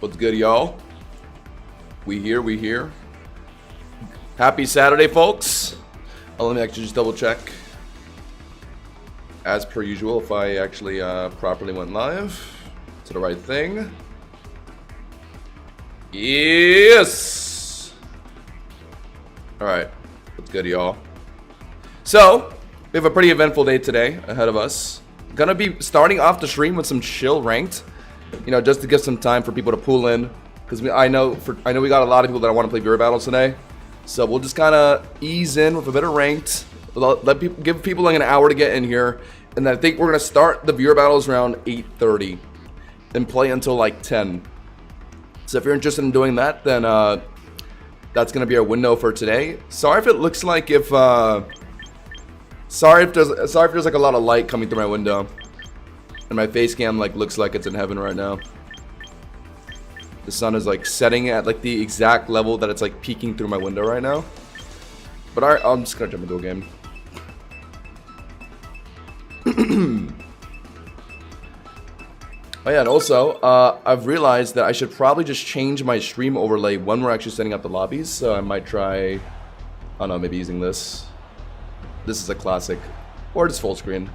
What's good, y'all? We here. Happy Saturday, folks. Let me actually just double check. As per usual, if I actually properly went live to the right thing. Yes! Alright. What's good, y'all? So, we have a pretty eventful day today ahead of us. Gonna be starting off the stream with some chill ranked. You know, just to give some time for people to pool in, because I know we got a lot of people that want to play Viewer Battles today, so we'll just kind of ease in with a bit of ranked. Give people like an hour to get in here, and then I think we're gonna start the Viewer Battles around 8:30 and play until like 10. So if you're interested in doing that, then that's gonna be our window for today. Sorry if it looks like sorry if there's like a lot of light coming through my window. And my face cam like looks like it's in heaven right now. The sun is like setting at like the exact level that it's like peeking through my window right now. But alright, I'm just gonna jump into a game. Oh yeah, and also, I've realized that I should probably just change my stream overlay when we're actually setting up the lobbies. So I might try, I don't know, maybe using this. This is a classic. Or just full screen.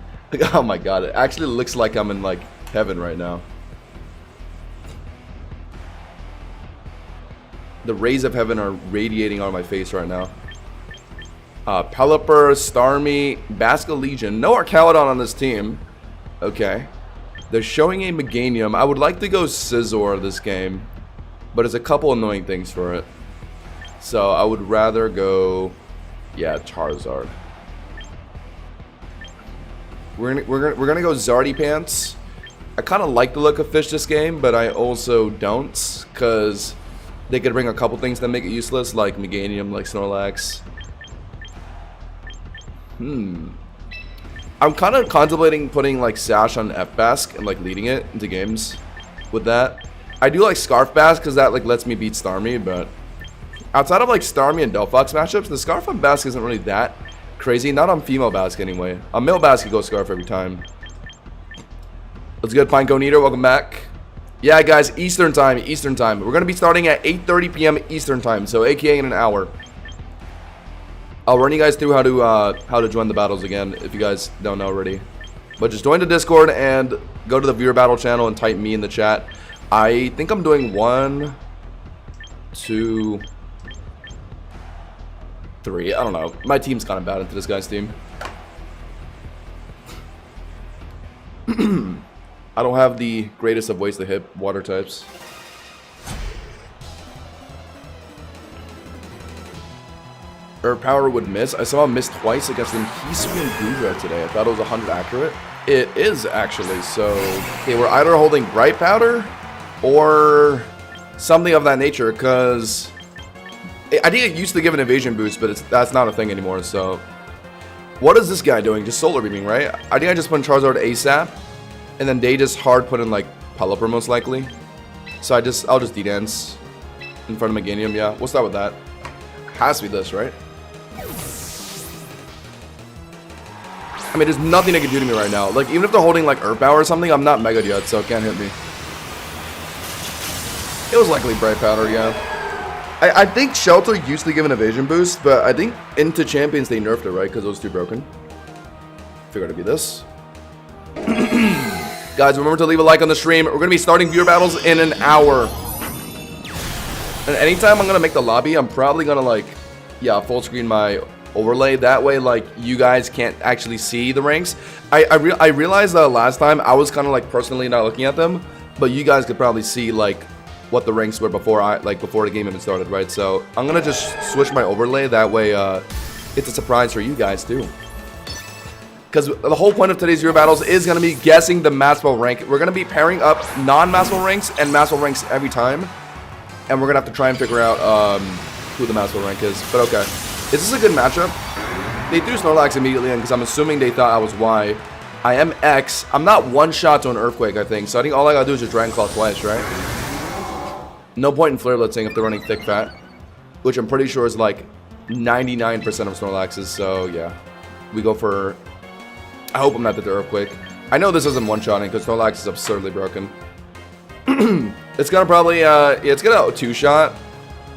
Oh my god, it actually looks like I'm in like heaven right now. The rays of heaven are radiating on my face right now. Pelipper, Starmie, Basca Legion. No Arcalodon on this team. Okay. They're showing a Meganium. I would like to go Scizor this game, but there's a couple annoying things for it. So I would rather go, yeah, Charizard. We're gonna go Zardy Pants. I kind of like the look of Fish this game, but I also don't, because they could bring a couple things that make it useless, like Meganium, like Snorlax. I'm kind of contemplating putting like Sash on F-Bask and like leading it into games with that. I do like Scarf Bask because that like lets me beat Starmie, but outside of like Starmie and Delphox matchups, the Scarf on Bask isn't really that crazy. Not on female Bask anyway. On male Bask you go Scarf every time. What's good, Pinecone Eater? Welcome back. Yeah, guys, Eastern time. We're gonna be starting at 8:30 p.m. Eastern time, so AKA in an hour. I'll run you guys through how to join the battles again if you guys don't know already. But just join the Discord and go to the Viewer Battle channel and type me in the chat. I think I'm doing 1, 2, 3. I don't know. My team's kind of bad into this guy's team. I don't have the greatest of ways to hit water types. Herb Power would miss. I saw him miss twice against Hisui and Goodra today. I thought it was 100 accurate. It is actually. So, okay, we're either holding Bright Powder or something of that nature, because I think it used to give an evasion boost, but that's not a thing anymore. So, what is this guy doing? Just solar beaming, right? I think I just put in Charizard ASAP, and then they just hard put in like Pelipper most likely. So I'll just D-Dance in front of Meganium. Yeah, we'll start with that. Has to be this, right? I mean, there's nothing they can do to me right now. Like, even if they're holding like Herb Power or something, I'm not Mega yet, so it can't hit me. It was likely Bright Powder, yeah. I think Shelter used to give an evasion boost, but I think into Champions they nerfed it, right? Because it was too broken. Figured it'd be this. Guys, remember to leave a like on the stream. We're going to be starting Viewer Battles in an hour. And anytime I'm going to make the lobby, I'm probably going to like, yeah, full screen my overlay. That way, like, you guys can't actually see the ranks. I realized that last time I was kind of like personally not looking at them, but you guys could probably see like what the ranks were before the game even started, right? So I'm gonna just switch my overlay. That way, it's a surprise for you guys too. Because the whole point of today's Viewer Battles is gonna be guessing the Maxwell rank. We're gonna be pairing up non-Maxwell ranks and Maxwell ranks every time, and we're gonna have to try and figure out who the Maxwell rank is. But okay, is this a good matchup? They threw Snorlax immediately in because I'm assuming they thought I was Y. I am X. I'm not one shot to an Earthquake, I think. So I think all I gotta do is just Dragon Claw twice, right? No point in Flare Blitzing if they're running Thick Fat, which I'm pretty sure is like 99% of Snorlaxes. So yeah, we go for. I hope I'm not the Earthquake. I know this isn't one-shotting because Snorlax is absurdly broken. It's gonna probably, it's gonna a 2-shot.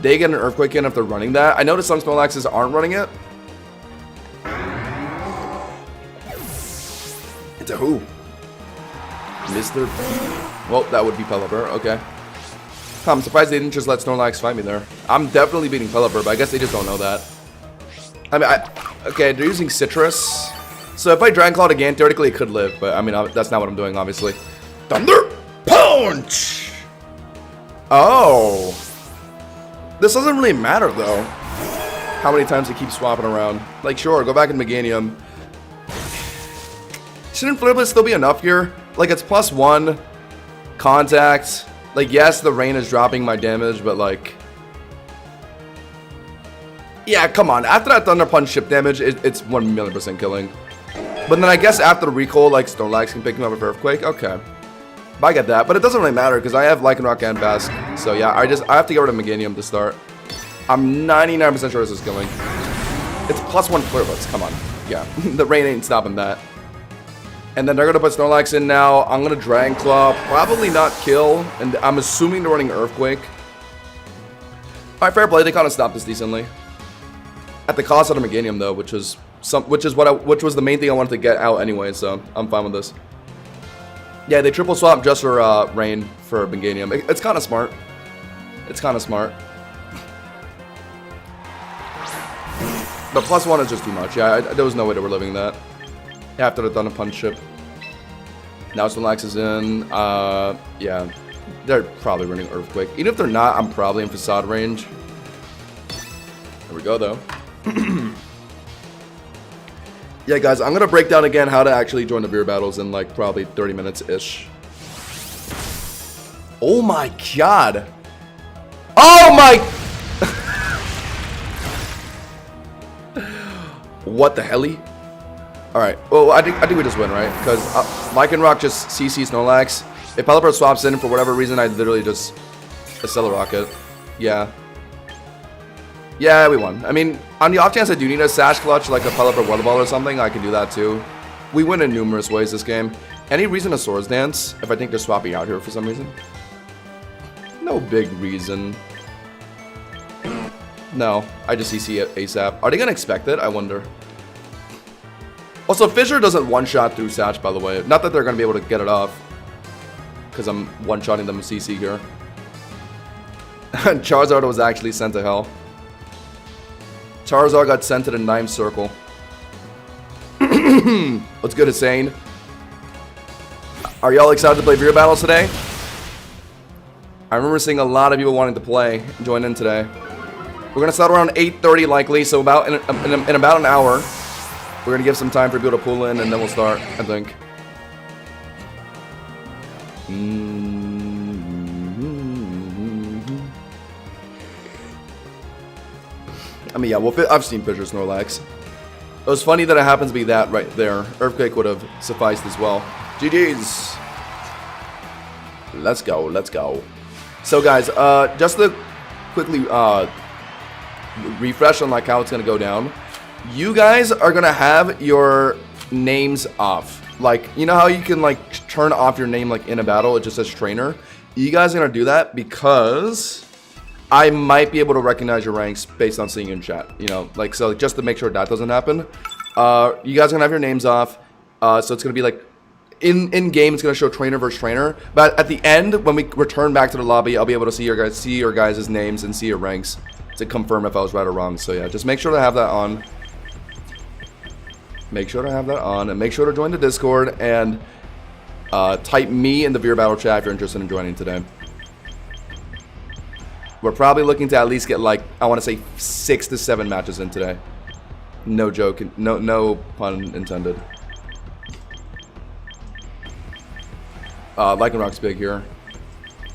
They get an Earthquake in if they're running that. I noticed some Snorlaxes aren't running it. It's a who? Mr. P. Well, that would be Pelipper, okay. I'm surprised they didn't just let Snorlax fight me there. I'm definitely beating Pelipper, but I guess they just don't know that. I mean, okay, they're using Citrus. So if I Dragon Claw again, theoretically it could live, but I mean, that's not what I'm doing, obviously. Thunder Punch! Oh. This doesn't really matter, though. How many times they keep swapping around. Like, sure, go back in Meganium. Shouldn't Flare still be enough here? Like, it's +1. Contact. Like, yes, the rain is dropping my damage, but, like... Yeah, come on. After that Thunder Punch chip damage, it's 1,000,000% killing. But then I guess after the recall, like, Snorlax can pick him up with Earthquake. Okay. I get that, but it doesn't really matter because I have Lycanroc and Basque. So yeah, I have to get rid of Meganium to start. I'm 99% sure this is killing. It's +1 Flare Blitz, come on. Yeah, the rain ain't stopping that. And then they're going to put Snorlax in now. I'm going to Dragon Claw, probably not kill. And I'm assuming they're running Earthquake. Alright, fair play, they kind of stopped this decently. At the cost of the Meganium though, which was the main thing I wanted to get out anyway, so I'm fine with this. Yeah, they triple swap just for Rain for Meganium. It's kind of smart. It's kind of smart. But +1 is just too much. Yeah, there was no way they were living that. After the Thunder Punch chip. Now Snorlax is in. Yeah, they're probably running Earthquake. Even if they're not, I'm probably in Facade range. There we go, though. Yeah, guys, I'm going to break down again how to actually join the beer battles in, like, probably 30 minutes-ish. Oh, my God. Oh, my... What the helly? Alright, well, I think we just win, right? Because Lycanroc just CC Snorlax. If Pelipper swaps in for whatever reason, I literally just Accelerock it. Yeah. Yeah, we won. I mean, on the off chance I do need a Sash Clutch, like a Pelipper Weather Ball or something, I can do that too. We win in numerous ways this game. Any reason to Swords Dance, if I think they're swapping out here for some reason? No big reason. No, I just CC it ASAP. Are they going to expect it? I wonder. Also, Fissure doesn't one-shot through Sash, by the way. Not that they're going to be able to get it off. Because I'm one-shotting them with CC here. Charizard was actually sent to hell. Charizard got sent to the 9th circle. What's good, Hussein? Are y'all excited to play beer battles today? I remember seeing a lot of people wanting to play. Join in today. We're going to start around 8:30 likely, so about in about an hour. We're going to give some time for people to pull in, and then we'll start, I think. I mean, yeah, well, I've seen Fissure Snorlax. It was funny that it happens to be that right there. Earthquake would have sufficed as well. GG's. Let's go, let's go. So, guys, just to quickly refresh on like how it's going to go down. You guys are going to have your names off. Like, you know how you can like turn off your name like in a battle? It just says trainer. You guys are going to do that because I might be able to recognize your ranks based on seeing you in chat. You know, like, so just to make sure that doesn't happen. You guys are going to have your names off. So it's going to be like, in game, it's going to show trainer versus trainer. But at the end, when we return back to the lobby, I'll be able to see your guys' names and see your ranks to confirm if I was right or wrong. So yeah, just make sure to have that on. Make sure to have that on, and make sure to join the Discord, and type me in the beer battle chat if you're interested in joining today. We're probably looking to at least get like, I want to say 6 to 7 matches in today. No joke, no pun intended. Lycanroc's big here.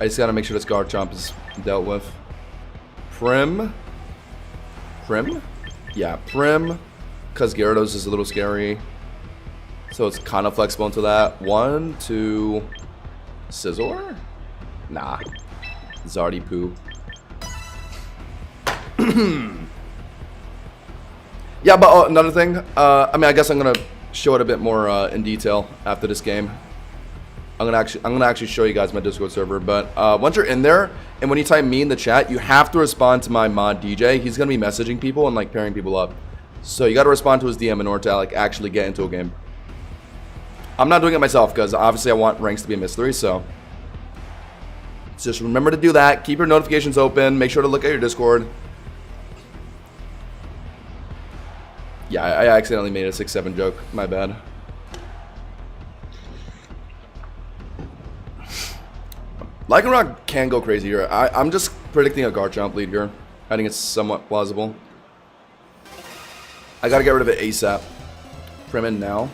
I just gotta make sure this Garchomp is dealt with. Prim? Yeah, Prim. Because Gyarados is a little scary. So it's kind of flexible into that. 1, 2... Scizor? Nah. Zardy-poo. Yeah, but another thing. I mean, I guess I'm going to show it a bit more in detail after this game. I'm gonna actually show you guys my Discord server. But once you're in there, and when you type me in the chat, you have to respond to my mod DJ. He's gonna be messaging people and like pairing people up. So you gotta respond to his DM in order to like actually get into a game. I'm not doing it myself because obviously I want ranks to be a mystery. So just remember to do that. Keep your notifications open. Make sure to look at your Discord. Yeah, I accidentally made a 6-7 joke. My bad. Lycanroc can go crazy here. I'm just predicting a Garchomp lead here. I think it's somewhat plausible. I gotta get rid of it ASAP. Prim in now.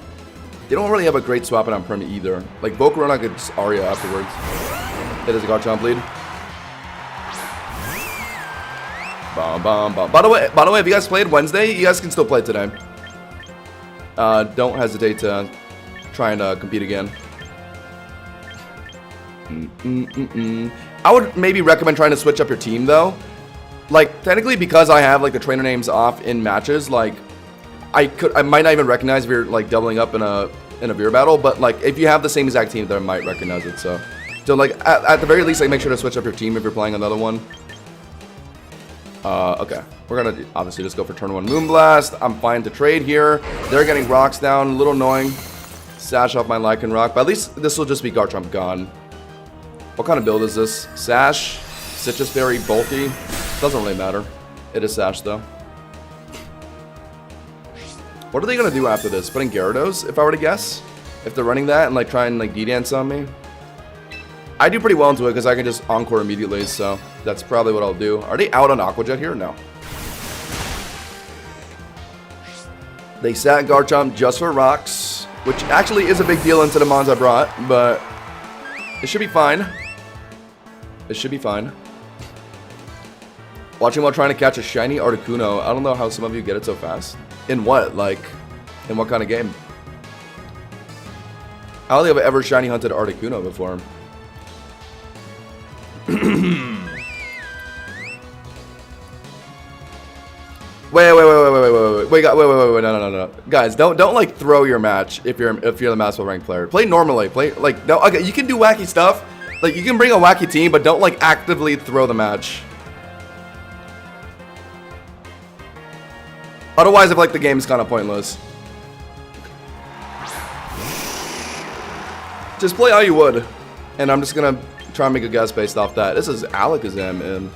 They don't really have a great swap in on Prim either. Like Volcarona gets Aria afterwards. It is a Garchomp lead. By the way, if you guys played Wednesday, you guys can still play today. Don't hesitate to try and compete again. I would maybe recommend trying to switch up your team though. Like technically, because I have like the trainer names off in matches, like I might not even recognize if you're like doubling up in a beer battle, but like if you have the same exact team, then I might recognize it. So like at the very least, like make sure to switch up your team if you're playing another one. Okay, we're gonna obviously just go for turn 1 Moonblast. I'm fine to trade here. They're getting rocks down, a little annoying. Sash off my Lycanroc, but at least this will just be Garchomp gone. What kind of build is this? Sash, Citrus Berry, Bulky. Doesn't really matter. It is Sash though. What are they gonna do after this? Putting Gyarados, if I were to guess? If they're running that and like try and like D-Dance on me? I do pretty well into it because I can just Encore immediately, so that's probably what I'll do. Are they out on Aqua Jet here? No. They sat Garchomp just for rocks, which actually is a big deal into the mons I brought, but it should be fine. It should be fine. Watching while trying to catch a shiny Articuno. I don't know how some of you get it so fast. In what? Like, in what kind of game? I don't think I've ever shiny hunted Articuno before. Wait, no. Guys, don't like throw your match if you're the Master ranked player. Play normally. Play like no. Okay, you can do wacky stuff. Like you can bring a wacky team, but don't like actively throw the match. Otherwise, I feel like the game is kind of pointless. Just play how you would, and I'm just gonna try and make a guess based off that. This is Alakazam, and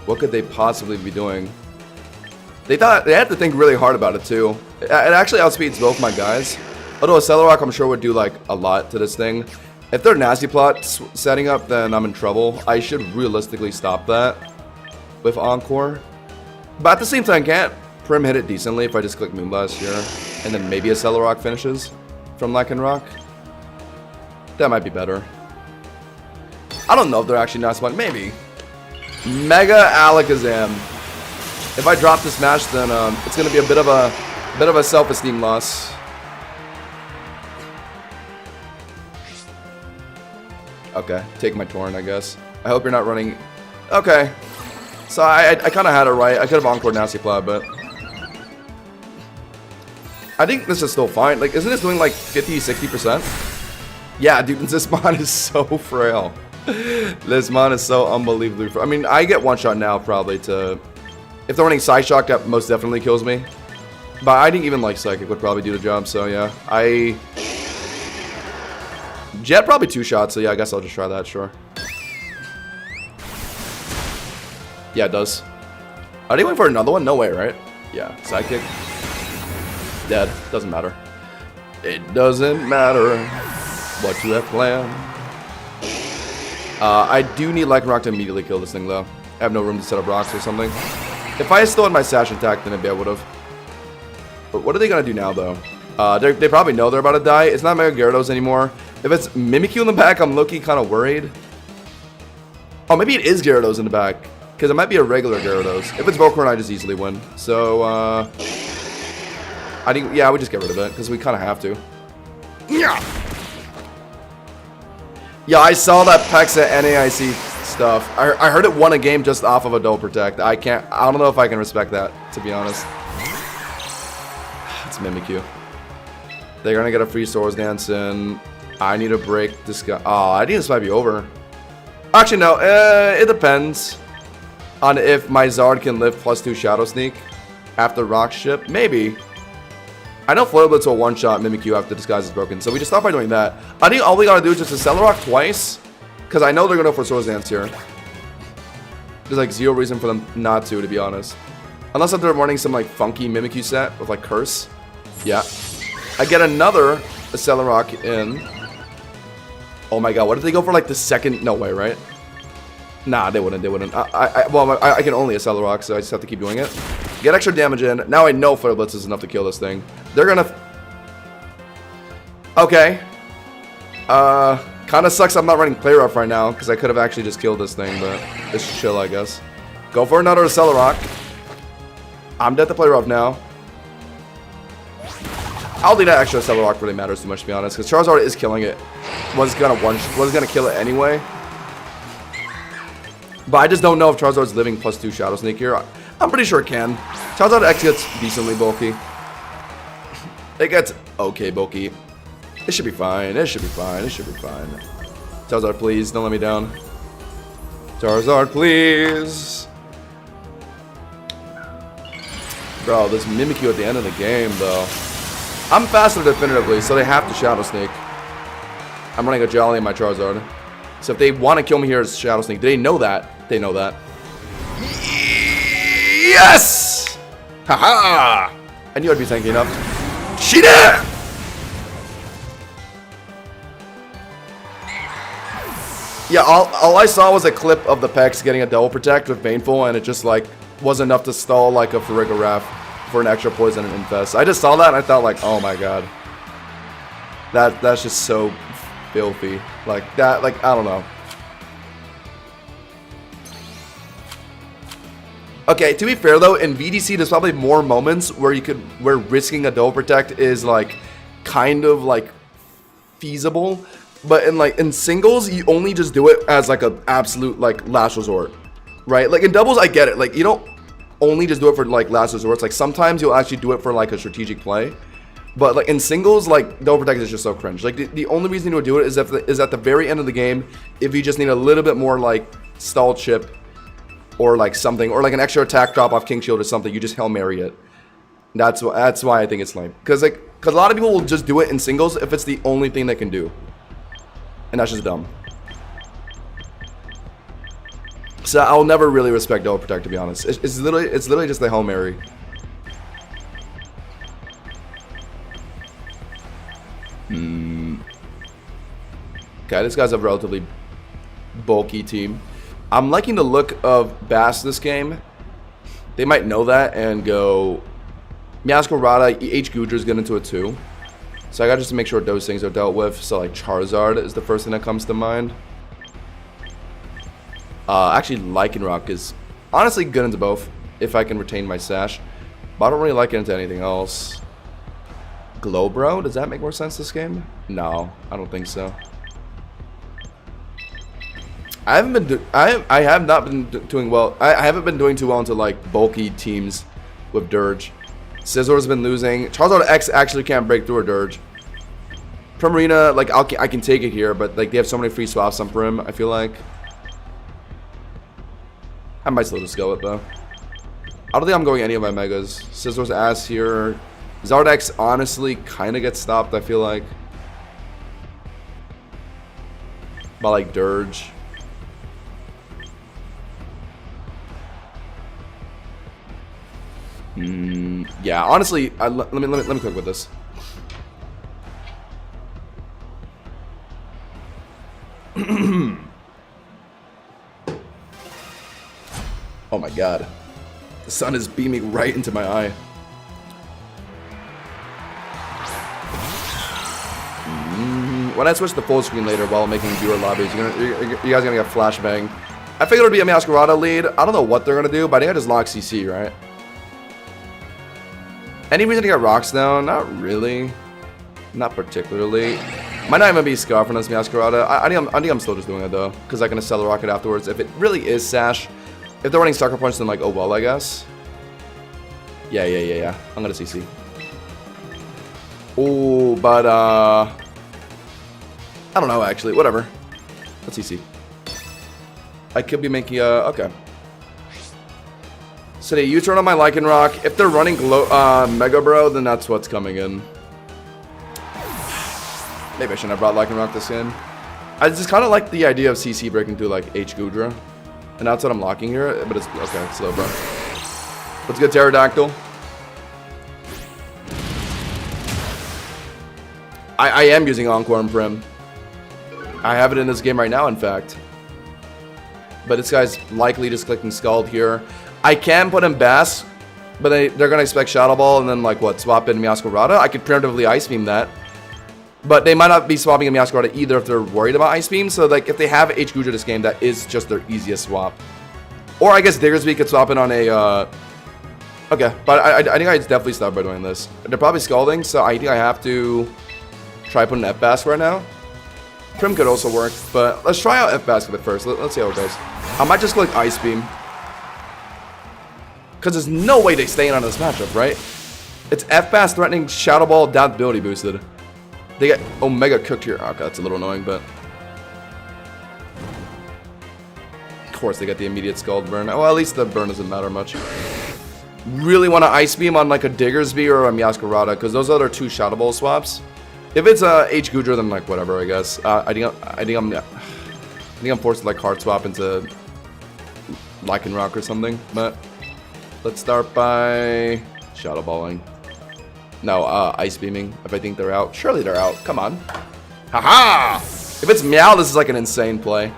what could they possibly be doing? They had to think really hard about it too. It actually outspeeds both my guys. Although a Celerock I'm sure would do like a lot to this thing. If they're Nasty Plot setting up, then I'm in trouble. I should realistically stop that with Encore. But at the same time, can't Prim hit it decently if I just click Moonblast here, and then maybe a Celerock finishes from Lycanroc? That might be better. I don't know if they're actually Nasty Plot. Maybe. Mega Alakazam. If I drop this match, then it's gonna be a bit of a self-esteem loss. Okay, take my Torrent, I guess. I hope you're not running. Okay, so I kind of had it right. I could have Encored Nasty Plot, but I think this is still fine. Like, isn't this doing like 50-60%? Yeah, dude, this mon is so frail. This mon is so unbelievably frail. I mean, I get one shot now probably to. If they're running Psyshock, that most definitely kills me. But I think even like Psychic would probably do the job, so yeah. Jet probably 2 shots, so yeah, I guess I'll just try that, sure. Yeah, it does. Are they going for another one? No way, right? Yeah, Psychic. Dead. Doesn't matter. It doesn't matter what you have planned. I do need Lycanroc to immediately kill this thing, though. I have no room to set up rocks or something. If I still had my Sash intact, then maybe I would have. But what are they going to do now, though? They probably know they're about to die. It's not Mega Gyarados anymore. If it's Mimikyu in the back, I'm low-key kind of worried. Oh, maybe it is Gyarados in the back. Because it might be a regular Gyarados. If it's Volcarona, I just easily win. So, I think, yeah, we just get rid of it. Because we kind of have to. Yeah, I saw that Pexa NAIC stuff. I heard it won a game just off of a Double Protect. I don't know if I can respect that, to be honest. It's Mimikyu. They're gonna get a free Swords Dance in. I need to break this guy. Oh, I think this might be over. Actually, no. It depends on if my Zard can live +2 Shadow Sneak after Rock Ship. Maybe. I know Flare Blitz will one-shot Mimikyu after Disguise is broken, so we just stop by doing that. I think all we gotta do is just Accelerock twice, because I know they're gonna go for Swords Dance here. There's like zero reason for them not to be honest. Unless if they're running some like funky Mimikyu set with like Curse. Yeah. I get another Accelerock in. Oh my god, what if they go for like the second? No way, right? Nah, they wouldn't. I can only Accelerock, so I just have to keep doing it. Get extra damage in. Now I know Flare Blitz is enough to kill this thing. They're gonna... Okay. Kinda sucks I'm not running Play Rough right now, because I could have actually just killed this thing, but it's chill, I guess. Go for another Accelerock. I'm dead to Play Rough now. I don't think that extra Accelerock really matters too much, to be honest, because Charizard is killing it. Was gonna kill it anyway. But I just don't know if Charizard's living +2 Shadow Sneak here. I'm pretty sure it can. Charizard X gets decently bulky. It gets okay bulky. It should be fine. It should be fine. It should be fine. Charizard, please, don't let me down. Charizard, please. Bro, this Mimikyu at the end of the game, though. I'm faster definitively, so they have to Shadow Sneak. I'm running a Jolly in my Charizard. So if they want to kill me here as Shadow Sneak, they know that. They know that. Yes! Haha! I knew I'd be tanky enough. She did! Yeah, all I saw was a clip of the Pex getting a Double Protect with Baneful, and it just, like, was enough to stall, like, a Farigiraf for an extra poison and Infest. I just saw that, and I thought, like, oh my god. That's just so filthy. Like, that, like, I don't know. Okay, to be fair though, in VDC there's probably more moments where where risking a Double Protect is like kind of like feasible, but in singles you only just do it as like an absolute like last resort, right? Like in doubles I get it, like you don't only just do it for like last resorts. Like sometimes you'll actually do it for like a strategic play, but like in singles like Double Protect is just so cringe. Like the only reason you would do it is is at the very end of the game if you just need a little bit more like stall chip. Or like something, or like an extra attack drop off King Shield or something, you just Hail Mary it. That's why I think it's lame. Because a lot of people will just do it in singles if it's the only thing they can do. And that's just dumb. So I'll never really respect Double Protect, to be honest. It's literally just the Hail Mary. Okay, this guy's a relatively bulky team. I'm liking the look of Bass this game. They might know that and go Meowscarada, H. Goodger's get into it too. So I got just to make sure those things are dealt with. So like Charizard is the first thing that comes to mind. Actually Lycanroc is honestly good into both if I can retain my Sash. But I don't really like it into anything else. Glowbro, does that make more sense this game? No, I don't think so. I haven't been doing well. I haven't been doing too well into like bulky teams with Dirge. Scissor's been losing. Charizard X actually can't break through a Dirge. Primarina, like I can take it here, but like they have so many free swaps on Prim. I feel like I might still just go it though. I don't think I'm going any of my megas. Scissor's ass here. Zardex honestly kind of gets stopped. I feel like by like Dirge. Yeah, honestly, let me click with this. Oh my god. The sun is beaming right into my eye. When I switch to full screen later while making viewer lobbies, you guys are gonna get flashbang. I figured it would be a Meowscarada lead. I don't know what they're gonna do, but I think I just lock CC, right? Any reason to get rocks down? Not really. Not particularly. Might not even be Scarf on this Meowscarada. I think I'm still just doing it though, because I can Accelerock it afterwards. If it really is Sash, if they're running Sucker Punch, then like, oh well, I guess. Yeah. I'm gonna CC. Oh, but I don't know, actually. Whatever. Let's see. I could be making a... Okay. So they U-turn on my Lycanroc. If they're running Mega Bro, then that's what's coming in. Maybe I shouldn't have brought Lycanroc this in. I just kind of like the idea of CC breaking through like H Goodra. And that's what I'm locking here. But it's... Okay, slow bro. Let's get Pterodactyl. I am using Encore and Prim. I have it in this game right now, in fact. But this guy's likely just clicking Scald here. I can put in Bass, but they're going to expect Shadow Ball and then, like, what, swap in Meowscarada? I could preemptively Ice Beam that. But they might not be swapping in Meowscarada either if they're worried about Ice Beam. So, like, if they have H Goodra this game, that is just their easiest swap. Or I guess Diggersby could swap in on a... Okay, but I think I'd definitely start by doing this. They're probably Scalding, so I think I have to try putting F-Bask right now. Prim could also work, but let's try out F-Bask a bit first. Let's see how it goes. I might just click Ice Beam. Because there's no way they stay in on this matchup, right? It's F-Bask threatening Shadow Ball, Adaptability boosted. They get Omega cooked here. Okay, that's a little annoying, but... Of course, they get the immediate Scald burn. Well, at least the burn doesn't matter much. Really want to Ice Beam on like a Diggersby or a Meowscarada, because those are their two Shadow Ball swaps. If it's a H Goodra, then like whatever, I guess. I think I'm forced to like hard swap into Lycanroc or something. But let's start by Shadow Balling. No, Ice Beaming. If I think they're out, surely they're out. Come on, haha! If it's Meow, this is like an insane play.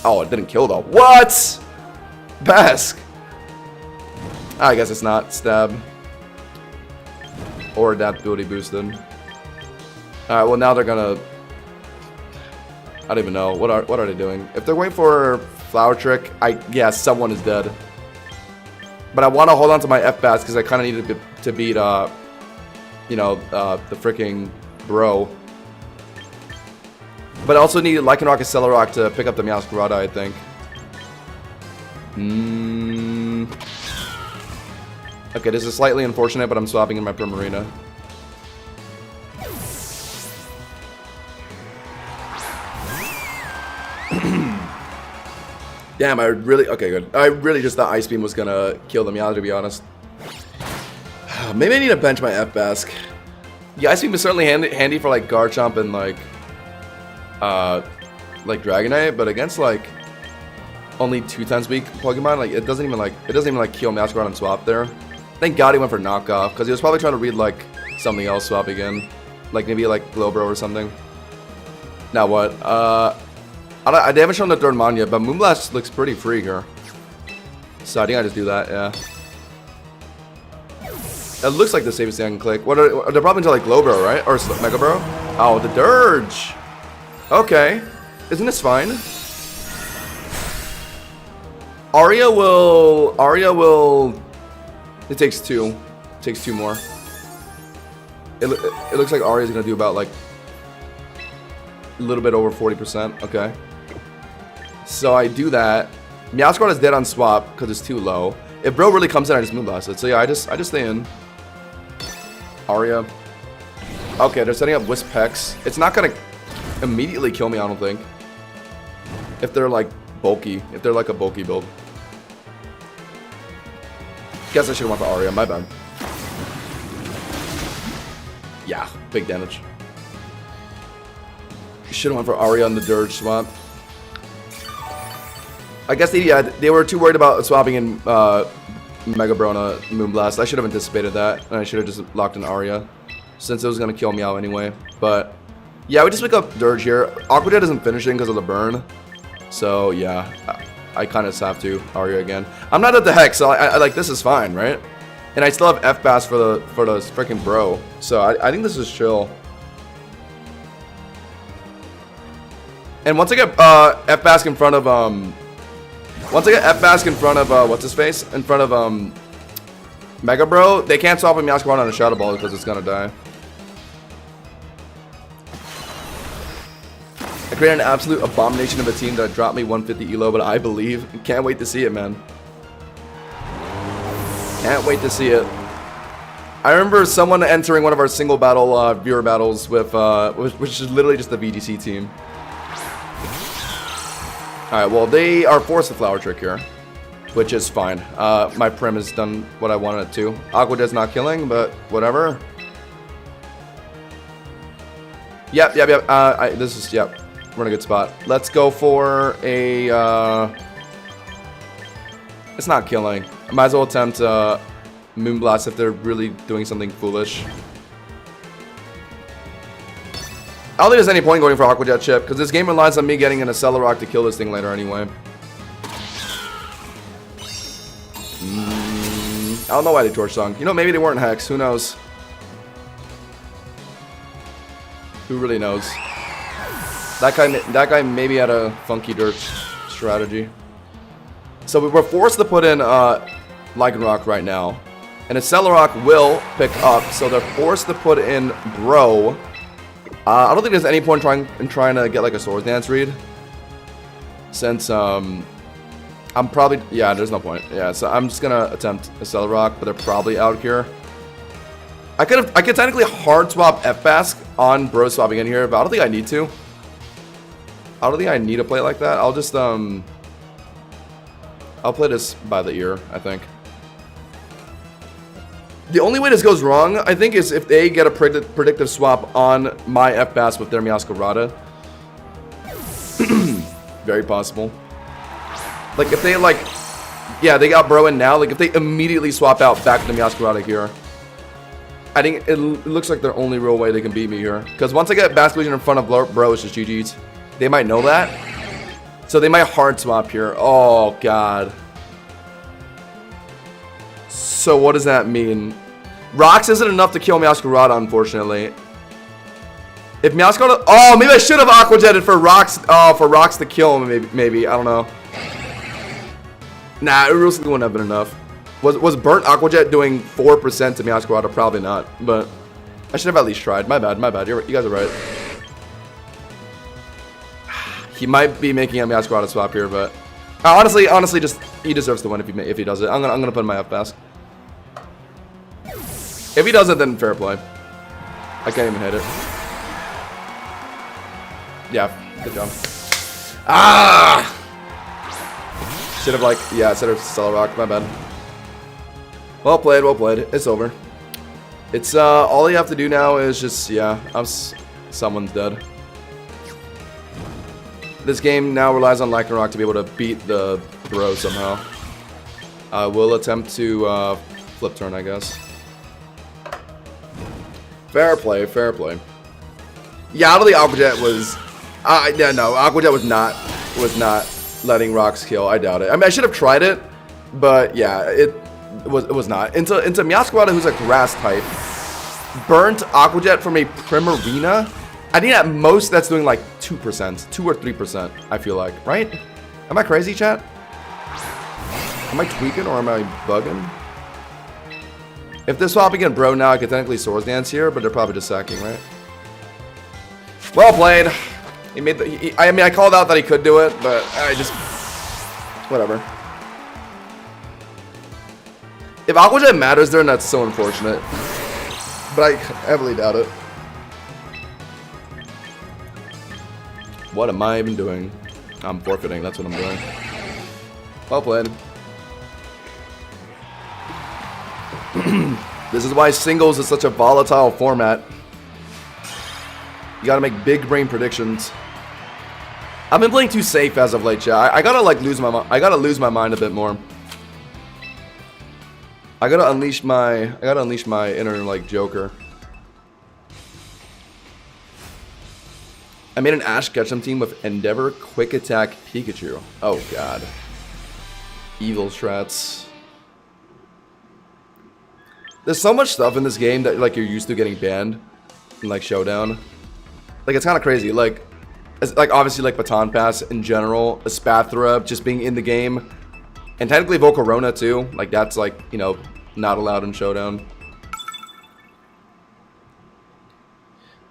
Oh, it didn't kill though. What? Bask. I guess it's not Stab. Or Adaptability boosted. Alright, well now they're gonna... I don't even know. What are they doing? If they're waiting for Flower Trick, yeah, someone is dead. But I want to hold on to my F-Bass because I kind of needed to beat, you know, the freaking Bro. But I also needed Lycanroc and Celerock to pick up the Meowscarada, I think. Okay, this is slightly unfortunate, but I'm swapping in my Primarina. Damn, I really... Okay, good. I really just thought Ice Beam was gonna kill the Meow, to be honest. Maybe I need to bench my F-Bask. Yeah, Ice Beam is certainly handy for, like, Garchomp and, like Dragonite, but against, like, only 2 times weak Pokemon, like, it doesn't even kill Meowscarada and swap there. Thank God he went for knockoff, because he was probably trying to read, like, something else swap again. Like, maybe, like, Glowbro or something. Now what? I haven't shown the third Mon yet, but Moonblast looks pretty free here. So I think I just do that, yeah. It looks like the safest thing I can click. They're probably into, like, Glowbro, right? Or Mega Bro? Oh, the Dirge! Okay. Isn't this fine? Aria will... It takes 2. It takes 2 more. It looks like Aria's gonna do about, like, a little bit over 40%. Okay. So I do that. Meowscarada is dead on swap because it's too low. If Bro really comes in, I just Moonblast it. So yeah, I just stay in. Aria. Okay, they're setting up Wisp Hex. It's not gonna immediately kill me, I don't think. If they're like bulky. If they're like a bulky build. Guess I should have went for Aria, my bad. Yeah, big damage. Should have went for Aria on the Dirge swap. I guess they were too worried about swapping in Mega Bro and a Moonblast. I should have anticipated that, and I should have just locked in Aria, since it was gonna kill Meow anyway. But yeah, we just pick up Dirge here. Aqua Jet isn't finishing because of the burn, so yeah, I kind of just have to Aria again. I'm not at the Hex, so I like this is fine, right? And I still have F-Bass for the freaking Bro, so I think this is chill. And once I get F-Bask in front of what's his face? In front of Mega Bro, they can't swap a Meowscarada on a Shadow Ball because it's gonna die. I created an absolute abomination of a team that dropped me 150 elo, but I believe. Can't wait to see it, man. Can't wait to see it. I remember someone entering one of our single battle viewer battles with, which is literally just the VGC team. Alright, well, they are forced to flower trick here, which is fine. My Prim has done what I wanted it to. Aqua Jet's not killing, but whatever. Yep. This is, yep. We're in a good spot. Let's go for a, it's not killing. I might as well attempt, Moonblast if they're really doing something foolish. I don't think there's any point going for Aqua Jet chip, because this game relies on me getting an Accelerock to kill this thing later anyway. I don't know why they Torch Song. You know, maybe they weren't Hex. Who knows? Who really knows? That guy maybe had a funky dirt strategy. So we were forced to put in Lycanroc right now. And Accelerock will pick up, so they're forced to put in Bro. I don't think there's any point in trying to get like a Swords Dance read. Since I'm probably, yeah, there's no point. Yeah, so I'm just gonna attempt Accelerock, but they're probably out here. I could technically hard swap F-Bask on Bro swapping in here, but I don't think I need to. I don't think I need to play like that. I'll just I'll play this by the ear, I think. The only way this goes wrong, I think, is if they get a predictive swap on my F-Bass with their Meowscarada. Very possible. Like, if they, like... Yeah, they got Bro in now. Like, if they immediately swap out back to the Meowscarada here, I think it looks like their only real way they can beat me here. Because once I get Basculegion in front of Bro, it's just GG's. They might know that. So they might hard swap here. Oh, God. So what does that mean? Rocks isn't enough to kill Meowscarada, unfortunately. If Meowscarada... Oh, maybe I should have Aqua Jetted for Rocks. Oh, for Rocks to kill him, maybe. I don't know. Nah, it really wouldn't have been enough. Was Burnt Aqua Jet doing 4% to Meowscarada? Probably not. But I should have at least tried. My bad. You guys are right. He might be making a Meowscarada swap here, but... honestly, just... He deserves to win if he does it. I'm gonna put in my F-Bask. If he does it, then fair play. I can't even hit it. Yeah, good job. Ah! Should have, like, yeah, instead of Accelerock, my bad. Well played, well played. It's over. It's, all you have to do now is just, yeah, someone's dead. This game now relies on Lycanroc to be able to beat the Bro somehow. I will attempt to, flip turn, I guess. Fair play, fair play. Yeah, I don't think Aqua Jet was... yeah, no, Aqua Jet was not letting Rocks kill. I doubt it. I mean, I should have tried it, but yeah, it was not. Into Meowscarada, who's a grass type. Burnt Aqua Jet from a Primarina. I think at most that's doing like 2%, 2 or 3, I feel like, right? Am I crazy, chat? Am I tweaking or am I bugging? If they're swapping in Bro now, I could technically Swords Dance here, but they're probably just sacking, right? Well played. He made the... I mean, I called out that he could do it, but I just... Whatever. If Aqua Jet matters there, that's so unfortunate. But I heavily doubt it. What am I even doing? I'm forfeiting, that's what I'm doing. Well played. This is why singles is such a volatile format. You gotta make big brain predictions. I've been playing too safe as of late, chat. I gotta like lose my mind a bit more. I gotta unleash my inner like Joker. I made an Ash Ketchum team with Endeavor, Quick Attack, Pikachu. Oh god. Evil strats. There's so much stuff in this game that like you're used to getting banned in like Showdown. Like it's kind of crazy. Like obviously like Baton Pass in general, Espathra just being in the game, and technically Volcarona too. Like that's like, you know, not allowed in Showdown.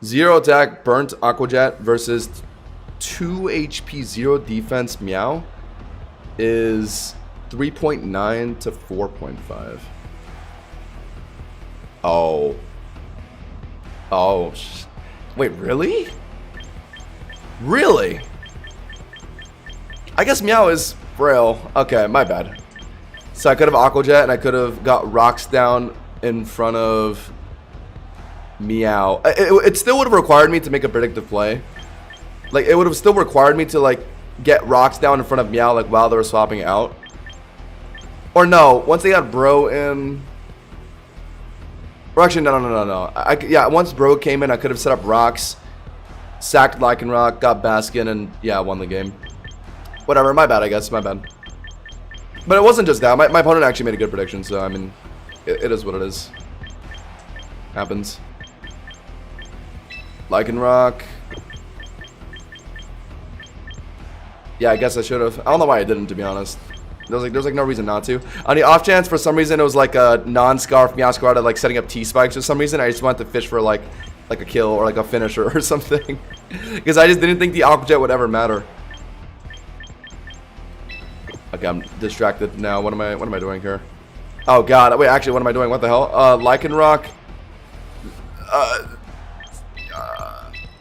0 attack Burnt Aqua Jet versus 2 HP 0 defense Meow is 3.9 to 4.5. Oh. Oh. Wait, really? Really? I guess Meow is frail. Okay, my bad. So I could have Aqua Jet and I could have got rocks down in front of Meow. It still would have required me to make a predictive play. Like, it would have still required me to, like, get rocks down in front of Meow, like, while they were swapping out. Or no, once they got Bro in... Or actually, no. Yeah, once Bro came in, I could have set up rocks, sacked Lycanroc, got Baskin, and, yeah, won the game. Whatever, my bad, I guess, my bad. But it wasn't just that. My opponent actually made a good prediction, so, I mean, it is what it is. Happens. Lycanroc. Yeah, I guess I should have. I don't know why I didn't, to be honest. There's like no reason not to. On the off chance, for some reason, it was like a non-scarf Meowscarada, like setting up T-spikes for some reason. I just wanted to fish for like a kill or like a finisher or something. Because I just didn't think the Aqua Jet would ever matter. Okay, I'm distracted now. What am I doing here? Oh god, wait, actually, what am I doing? What the hell? Lycanroc.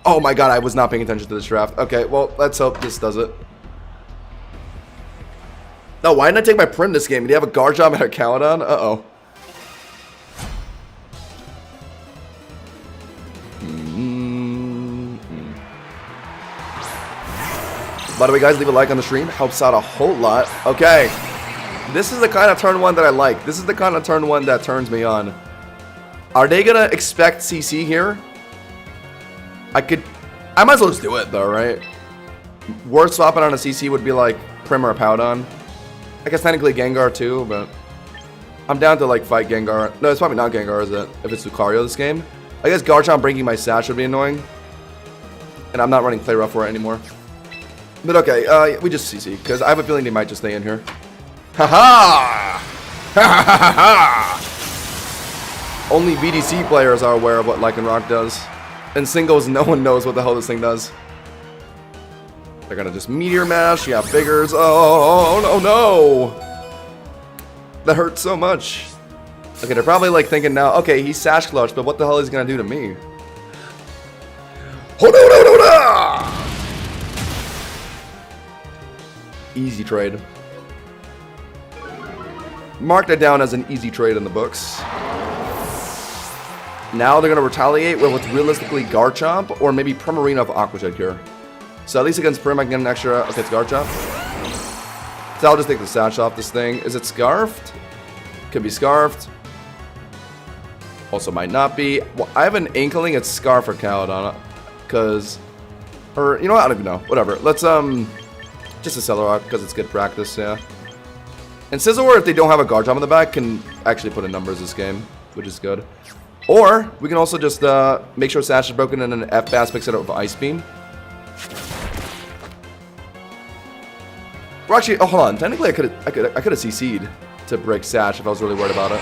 Oh my god, I was not paying attention to this draft. Okay, well, let's hope this does it. No, why didn't I take my Prim this game? Did he have a Garchomp and a Caledon? Uh-oh. By the way, guys, leave a like on the stream. Helps out a whole lot. Okay. This is the kind of turn one that I like. This is the kind of turn one that turns me on. Are they going to expect CC here? I might as well just do it, though, right? Worst swapping on a CC would be like Prim or Powdon. I guess technically Gengar too, but I'm down to like fight Gengar. No, it's probably not Gengar, is it? If it's Lucario this game. I guess Garchomp breaking my Sash would be annoying. And I'm not running Play Rough for it anymore. But okay, we just CC, because I have a feeling they might just stay in here. Haha! Ha! Only VDC players are aware of what Lycanroc does. In singles, no one knows what the hell this thing does. They're gonna just Meteor Mash, yeah, Figures. Oh, no. That hurts so much. Okay, they're probably like thinking now, okay, he's Sash Clutch, but what the hell is he gonna do to me? Easy trade. Mark that down as an easy trade in the books. Now they're gonna retaliate with what's realistically Garchomp or maybe Primarina of Aqua Jet here. So at least against Prim, I can get an extra... Okay, it's Garchomp. So I'll just take the Sash off this thing. Is it Scarfed? Could be Scarfed. Also might not be. Well, I have an inkling it's Scarf or Caledon. Because... Or, you know what? I don't even know. Whatever. Let's, just a Celerock, because it's good practice, yeah. And Scizor, if they don't have a Garchomp in the back, can actually put in numbers this game, which is good. Or, we can also just, make sure Sash is broken and then F-Bass picks it up with Ice Beam. Well, actually, oh, hold on. Technically, I could have CC'd to break Sash if I was really worried about it.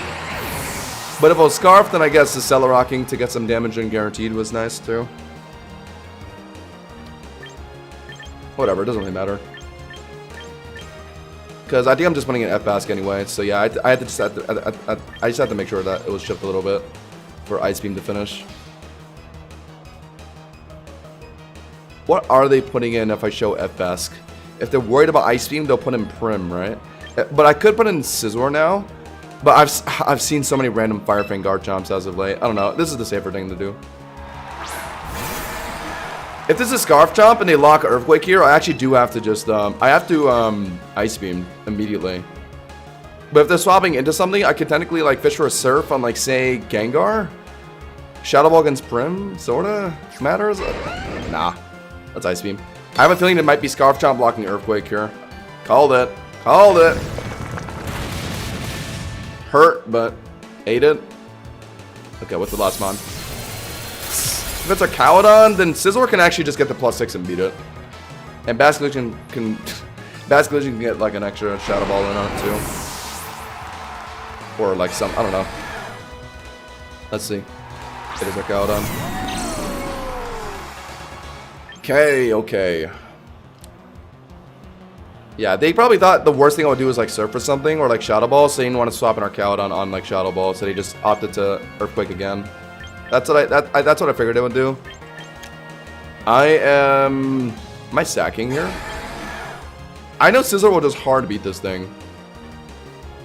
But if I was Scarf, then I guess the Celerocking to get some damage in guaranteed was nice too. Whatever, it doesn't really matter. Because I think I'm just putting an F-Bask anyway. So yeah, I just had to make sure that it was chipped a little bit for Ice Beam to finish. What are they putting in if I show F-Bask? If they're worried about Ice Beam, they'll put in Prim, right? But I could put in Scizor now. But I've seen so many random Fire Fang Garchomps as of late. I don't know. This is the safer thing to do. If this is Scarf Chomp and they lock Earthquake here, I actually do have to just I have to Ice Beam immediately. But if they're swapping into something, I could technically like fish for a Surf on like say Gengar. Shadow Ball against Prim sorta matters. Nah, that's Ice Beam. I have a feeling it might be Scarf Chomp blocking Earthquake here. Called it. Called it. Hurt, but ate it. Okay, what's the last mon? If it's a Caledon, then Scizor can actually just get the +6 and beat it. And Basculation can get like an extra Shadow Ball in on it too. Or like some, I don't know. Let's see. It is a Caledon. Okay. Yeah, they probably thought the worst thing I would do is like Surf or something, or like Shadow Ball, so they didn't want to swap an Archaeodon on like Shadow Ball, so they just opted to Earthquake again. That's what that's what I figured they would do. Am I sacking here? I know Scizor will just hard beat this thing.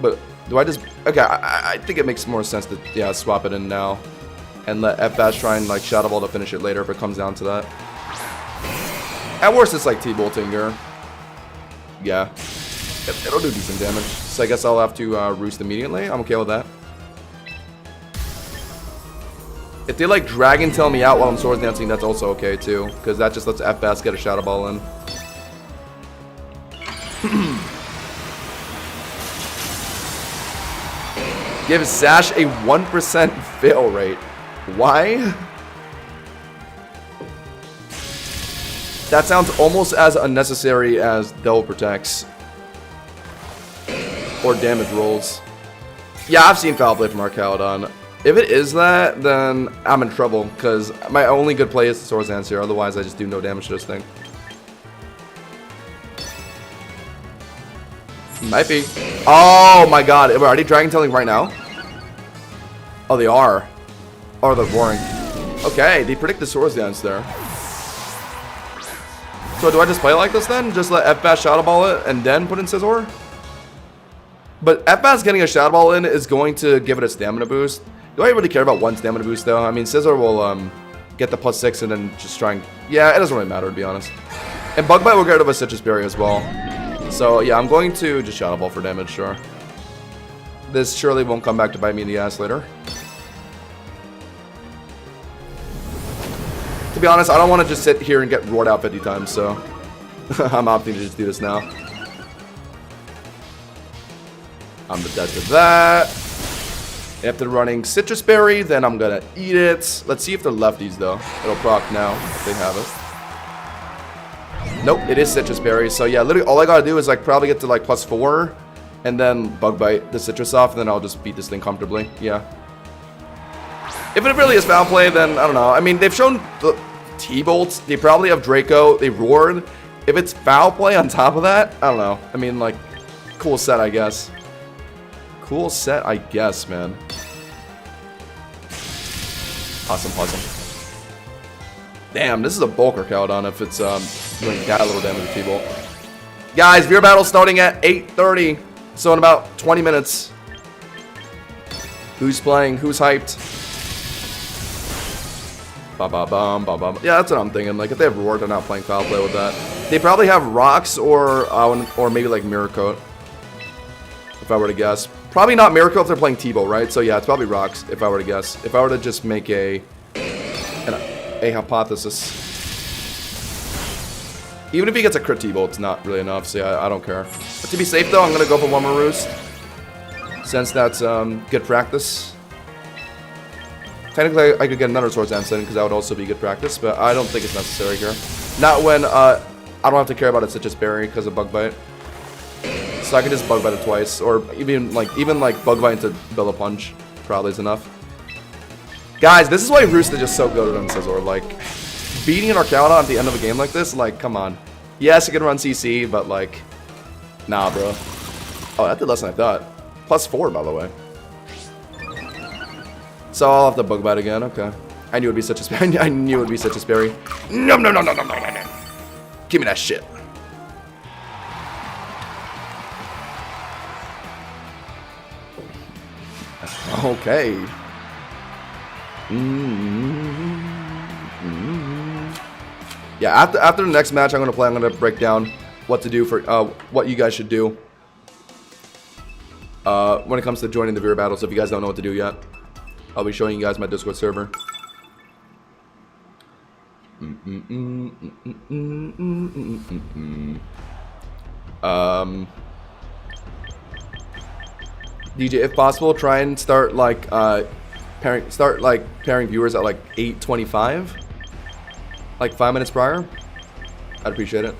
But do I just... Okay, I think it makes more sense to, yeah, swap it in now. And let F-Bash try and, like, Shadow Ball to finish it later if it comes down to that. At worst, it's, like, T-Bolting here. Yeah. It'll do decent damage. So I guess I'll have to Roost immediately. I'm okay with that. If they, like, Dragon Tail me out while I'm Swords Dancing, that's also okay, too. Because that just lets F-Bash get a Shadow Ball in. Give Sash a 1% fail rate. Why? That sounds almost as unnecessary as Devil Protects. Or damage rolls. Yeah, I've seen Foul Play from Archaeodon. If it is that, then I'm in trouble. Because my only good play is Swords Dance here. Otherwise, I just do no damage to this thing. Might be. Oh my god. We're already Dragon Tailing right now? Oh, they are. Oh, they're boring. Okay, they predict the Swords Dance there. So do I just play like this then? Just let F-Bash Shadow Ball it and then put in Scizor? But F-Bash getting a Shadow Ball in is going to give it a stamina boost. Do I really care about one stamina boost though? I mean, Scizor will get the +6 and then just try and... Yeah, it doesn't really matter to be honest. And Bug Bite will get rid of a Citrus Berry as well. So yeah, I'm going to just Shadow Ball for damage, sure. This surely won't come back to bite me in the ass later. To be honest, I don't want to just sit here and get roared out 50 times, so I'm opting to just do this now. I'm dead to that. After running Citrus Berry, then I'm gonna eat it. Let's see if they're lefties though. It'll proc now if they have it. Nope, it is Citrus Berry. So yeah, literally all I gotta do is like probably get to like +4 and then Bug Bite the Citrus off, and then I'll just beat this thing comfortably. Yeah. If it really is Foul Play, then I don't know. I mean, they've shown the T-Bolts. They probably have Draco. They roared. If it's Foul Play on top of that, I don't know. I mean, like, cool set, I guess. Cool set, I guess, man. Awesome, awesome. Damn, this is a bulk Archaeodon if it's doing that little damage to T-Bolt. Guys, Veer Battle starting at 8:30. So in about 20 minutes. Who's playing? Who's hyped? Ba-ba-bum, ba-bum. Yeah, that's what I'm thinking. Like, if they have Roar, they're not playing Foul Play with that. They probably have Rocks or maybe like Mirror Coat. If I were to guess. Probably not Mirror Coat if they're playing T-Bow, right? So yeah, it's probably Rocks if I were to guess. If I were to just make a hypothesis. Even if he gets a crit T-Bow, it's not really enough, so yeah, I don't care. But to be safe though, I'm gonna go for one more Roost. Since that's good practice. Technically, I could get another Swords Dance in because that would also be good practice, but I don't think it's necessary here. Not when I don't have to care about a Citrus Berry because of Bug Bite. So I can just Bug Bite it twice, or even like Bug Bite into Bill Punch probably is enough. Guys, this is why Roost is just so good on Scizor. Like, beating an Archaeodon at the end of a game like this, like, come on. Yes, it can run CC, but like, nah, bro. Oh, that did less than I thought. +4, by the way. So I'll have to Bug Bite again. Okay. I knew it would be such a Sperry. I knew it would be such a Sperry. No, no, no, no, no, no, no, no. Give me that shit. Okay. Yeah, after the next match I'm gonna play, I'm gonna break down what to do for what you guys should do when it comes to joining the Veer Battle. So if you guys don't know what to do yet, I'll be showing you guys my Discord server. DJ, if possible, try and start like pairing viewers at like 8:25, like 5 minutes prior. I'd appreciate it.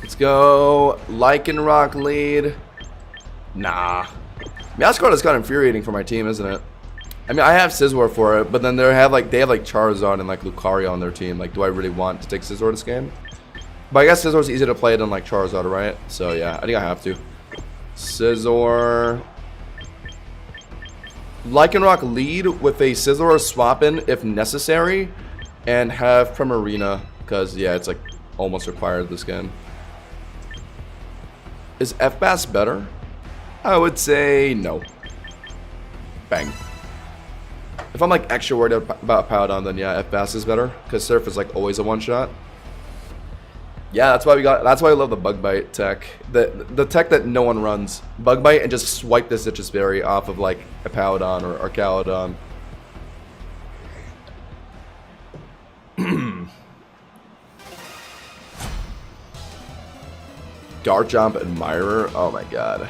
Let's go. Lycan Rock lead. Nah. Mascot is kind of infuriating for my team, isn't it? I mean, I have Scizor for it, but then they have like Charizard and like Lucario on their team. Like, do I really want to take Scizor this game? But I guess Scizor's easier to play than like Charizard, right? So yeah, I think I have to. Scizor. Lycanroc lead with a Scizor swap in if necessary, and have Primarina because yeah, it's like almost required this game. Is F-Bass better? I would say no. Bang. If I'm like extra worried about Powdon, then yeah, F-Bass is better because Surf is like always a one-shot. Yeah, that's why I love the Bug Bite tech. The tech that no one runs. Bug Bite and just swipe the Citrus Berry off of like a Powdon or Caledon. Garchomp Admirer. Oh my god.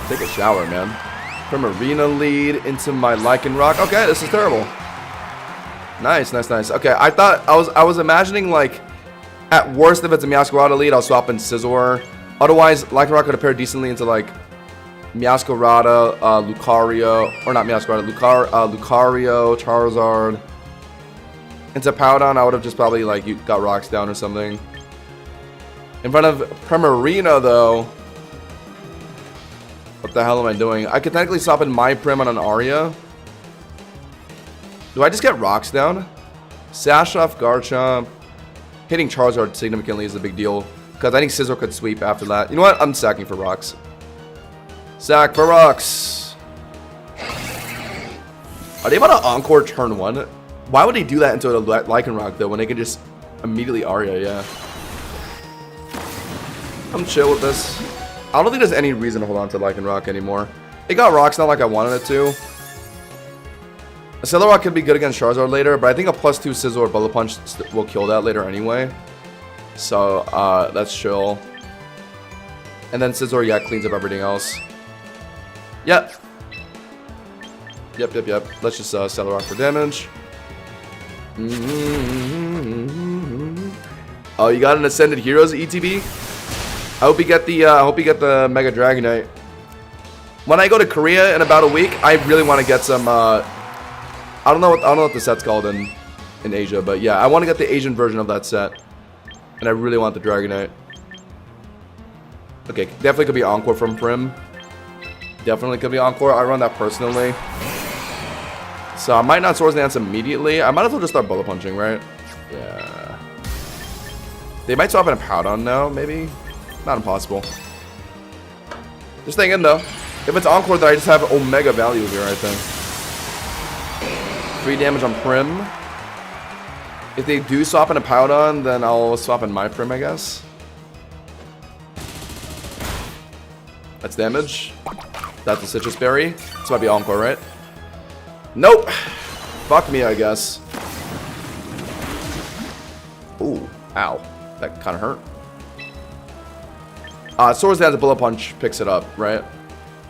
Take a shower, man. Primarina lead into my Lycanroc. Okay, this is terrible. Nice, nice, nice. Okay, I was imagining like at worst if it's a Meowscarada lead, I'll swap in Scizor. Otherwise, Lycanroc could appear decently into like Meowscarada, Lucario, or not Meowscarada, Lucario, Charizard. Into Powdon, I would have just probably like got Rocks down or something. In front of Primarina though, what the hell am I doing? I could technically swap in my Prim on an Aria. Do I just get Rocks down? Sash off Garchomp. Hitting Charizard significantly is a big deal. Because I think Scizor could sweep after that. You know what? I'm sacking for Rocks. Sack for Rocks. Are they about to Encore turn 1? Why would they do that into a Lycanroc though when they could just immediately Aria, yeah. I'm chill with this. I don't think there's any reason to hold on to Lycanroc anymore. It got Rocks, not like I wanted it to. Celerock could be good against Charizard later, but I think a +2 Scizor Bullet Punch will kill that later anyway. So, that's chill. And then Scizor, yeah, cleans up everything else. Yep. Yep. Let's just Celerock for damage. Oh, you got an Ascended Heroes ETB? I hope you get the Mega Dragonite. When I go to Korea in about a week, I really want to get some I don't know what the set's called in Asia, but yeah, I want to get the Asian version of that set. And I really want the Dragonite. Okay, definitely could be Encore from Prim. Definitely could be Encore. I run that personally. So I might not Swords Dance immediately. I might as well just start Bullet Punching, right? Yeah. They might swap in a Powdon now, maybe? Not impossible. Just thinking though. If it's Encore, then I just have Omega value here, I think. 3 damage on Prim. If they do swap in a Powdon, then I'll swap in my Prim, I guess. That's damage. That's a Citrus Berry. This might be Encore, right? Nope. Fuck me, I guess. Ooh. Ow. That kind of hurt. Swords Dance Bullet Punch picks it up, right?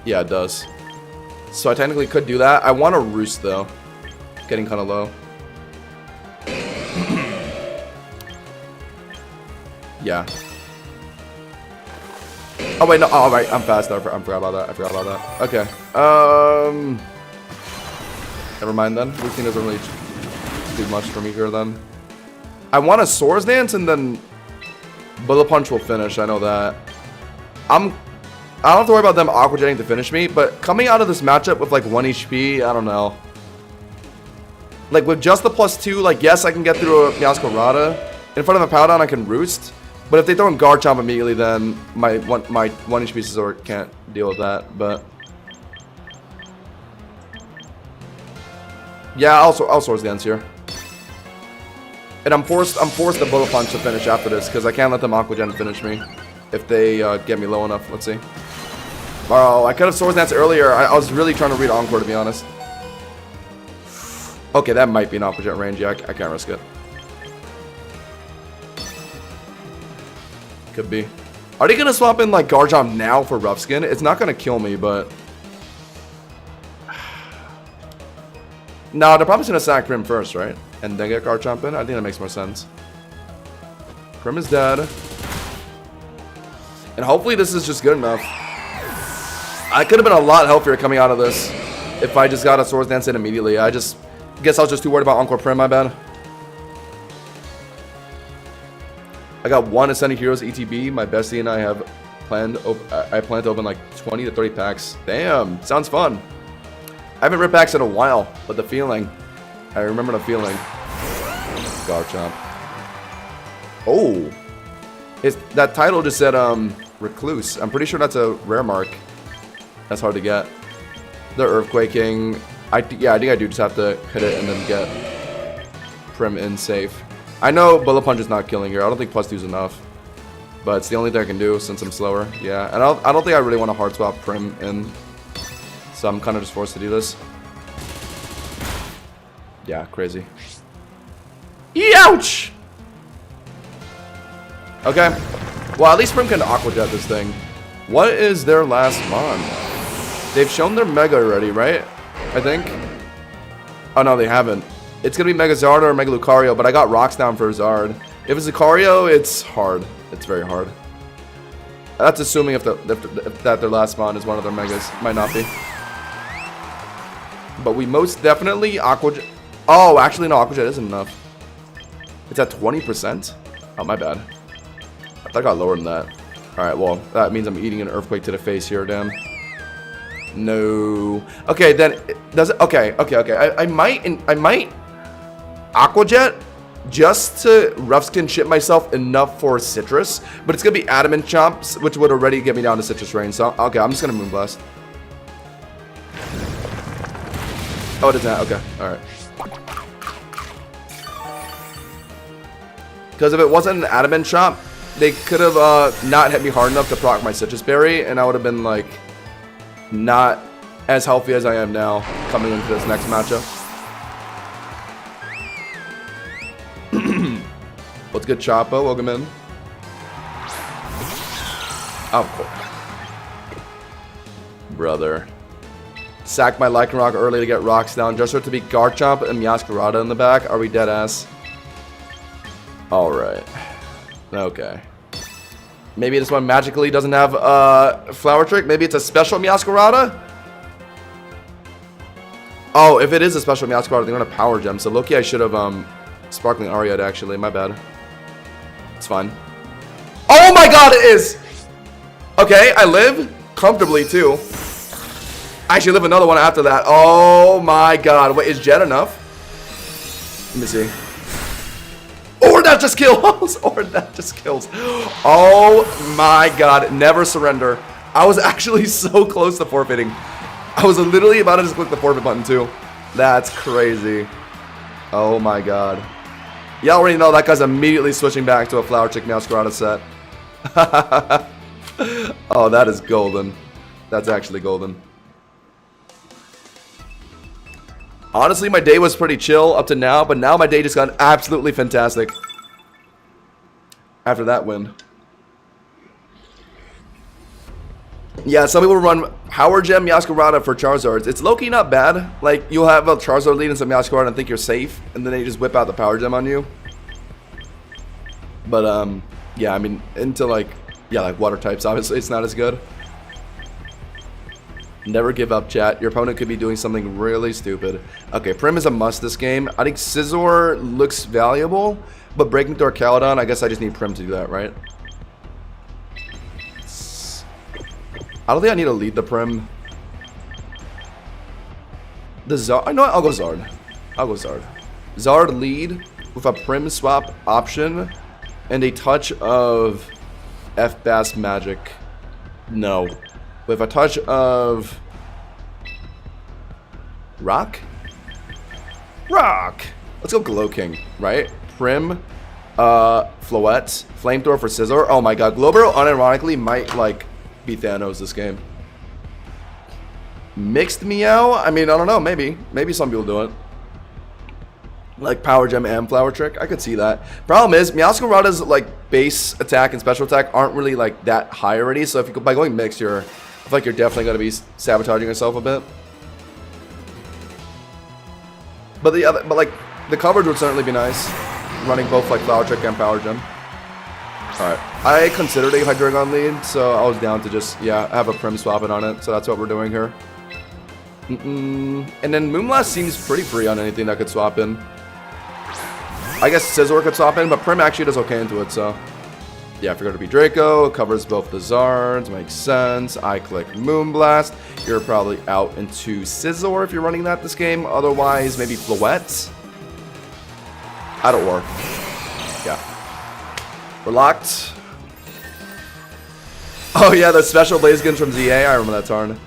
Yeah, it does. So I technically could do that. I want to Roost, though. Getting kind of low. Yeah. Oh, wait, no. Oh, right. I'm fast. I forgot about that. Okay. Never mind, then. Routine doesn't really do much for me here, then. I want a Swords Dance, and then Bullet Punch will finish. I know that. I don't have to worry about them Aqua Jetting to finish me, but coming out of this matchup with, like, 1 HP, I don't know. Like, with just the +2, like, yes, I can get through a Meowscarada. In front of a Powdon, I can Roost. But if they throw in Garchomp immediately, then my 1 HP Scizor can't deal with that, but... Yeah, I'll Swords Dance here. And I'm forced to Bullet Punch to finish after this, because I can't let them Aqua Gen finish me. If they get me low enough, let's see. Oh, I could have Swords Dance earlier. I was really trying to read Encore, to be honest. Okay, that might be an Aqua Jet range. Yeah, I can't risk it. Could be. Are they going to swap in, like, Garchomp now for Rough Skin? It's not going to kill me, but... No, they're probably going to sack Prim first, right? And then get Garchomp in? I think that makes more sense. Prim is dead. And hopefully this is just good enough. I could have been a lot healthier coming out of this. if I just got a Swords Dance in immediately. I guess I was just too worried about Encore Prim, my bad. I got 1 Ascending Heroes ETB. My bestie and I have planned. I plan to open like 20 to 30 packs. Damn, sounds fun. I haven't ripped packs in a while, but the feeling. I remember the feeling. Garchomp. Oh, that title just said Recluse. I'm pretty sure that's a rare mark. That's hard to get. The Earthquaking. Yeah, I think I do just have to hit it and then get Prim in safe. I know Bullet Punch is not killing here. I don't think +2 is enough. But it's the only thing I can do since I'm slower. Yeah, and I don't think I really want to hard swap Prim in. So I'm kind of just forced to do this. Yeah, crazy. Ouch! Okay. Well, at least Prim can Aqua Jet this thing. What is their last mon? They've shown their Mega already, right? I think. Oh, no, they haven't. It's going to be Mega Zard or Mega Lucario, but I got rocks down for Zard. If it's Lucario, it's hard. It's very hard. That's assuming if that their last mon is one of their Megas. Might not be. But we most definitely Aqua Jet. Oh, actually, no, Aqua Jet isn't enough. It's at 20%? Oh, my bad. I thought I got lower than that. Alright, well, that means I'm eating an Earthquake to the face here, damn. No. Okay, then, does it? Okay. I might Aqua Jet just to rough skin ship myself enough for Citrus, but it's gonna be Adamant Chomps, which would already get me down to Citrus range. So okay, I'm just gonna Moonblast. Oh, it is not. Okay, all right. Because if it wasn't an Adamant Chomp, they could have not hit me hard enough to proc my Citrus Berry, and I would have been like not as healthy as I am now coming into this next matchup. What's good, Chapo? Welcome in. Oh, cool. Brother. Sack my Lycanroc early to get rocks down just for it to be Garchomp and Meowscarada in the back. Are we dead ass? Alright. Okay. Maybe this one magically doesn't have Flower Trick. Maybe it's a special Meowscarada? Oh, if it is a special Meowscarada, they're gonna Power Gem. So Loki, I should have Sparkling Ariad actually. My bad. It's fine. Oh my god, it is! Okay, I live comfortably too. I actually live another one after that. Oh my god. Wait, is Jet enough? Let me see. Or that just kills! Or that just kills. Oh my god. Never surrender. I was actually so close to forfeiting. I was literally about to just click the forfeit button too. That's crazy. Oh my god. Y'all already know that guy's immediately switching back to a Flower Chick Meowscarada set. Oh, that is golden. That's actually golden. Honestly, my day was pretty chill up to now, but now my day just got absolutely fantastic. After that win. Yeah, some people run Power Gem Meowscarada for Charizards. It's low-key not bad. Like, you'll have a Charizard lead and some Meowscarada and think you're safe, and then they just whip out the Power Gem on you. But, yeah, I mean, into, like, yeah, like water types, obviously, it's not as good. Never give up, chat. Your opponent could be doing something really stupid. Okay, Prim is a must this game. I think Scizor looks valuable, but breaking through Caledon, I guess I just need Prim to do that, right? I don't think I need to lead the Prim. The Zard. I know what? I'll go Zard. I'll go Zard. Zard lead with a Prim swap option and a touch of F-Bass Magic. No. With a touch of Rock? Rock! Let's go Glow King, right? Prim, Floette, Flamethrower for Scizor. Oh my god, Glowborough unironically might, like, be Thanos this game. Mixed Meow? I mean, I don't know, maybe. Maybe some people do it. Like Power Gem and Flower Trick. I could see that. Problem is, Meowscarada's, like, base attack and special attack aren't really, like, that high already. So if you go, by going mixed, I feel like you're definitely going to be sabotaging yourself a bit. But like, the coverage would certainly be nice. Running both, like, Flower Trick and Power Gem. Alright, I considered a Hydreigon lead, so I was down to just, yeah, have a Prim swap it on it, so that's what we're doing here. And then Moonblast seems pretty free on anything that could swap in. I guess Scizor could swap in, but Prim actually does okay into it, so. Yeah, if you're going to be Draco, it covers both the Zards, makes sense. I click Moonblast. You're probably out into Scizor if you're running that this game. Otherwise, maybe Floette. Out of War. Yeah. We're locked. Oh yeah, the special Blaze Skins from ZA. I remember that Tarn.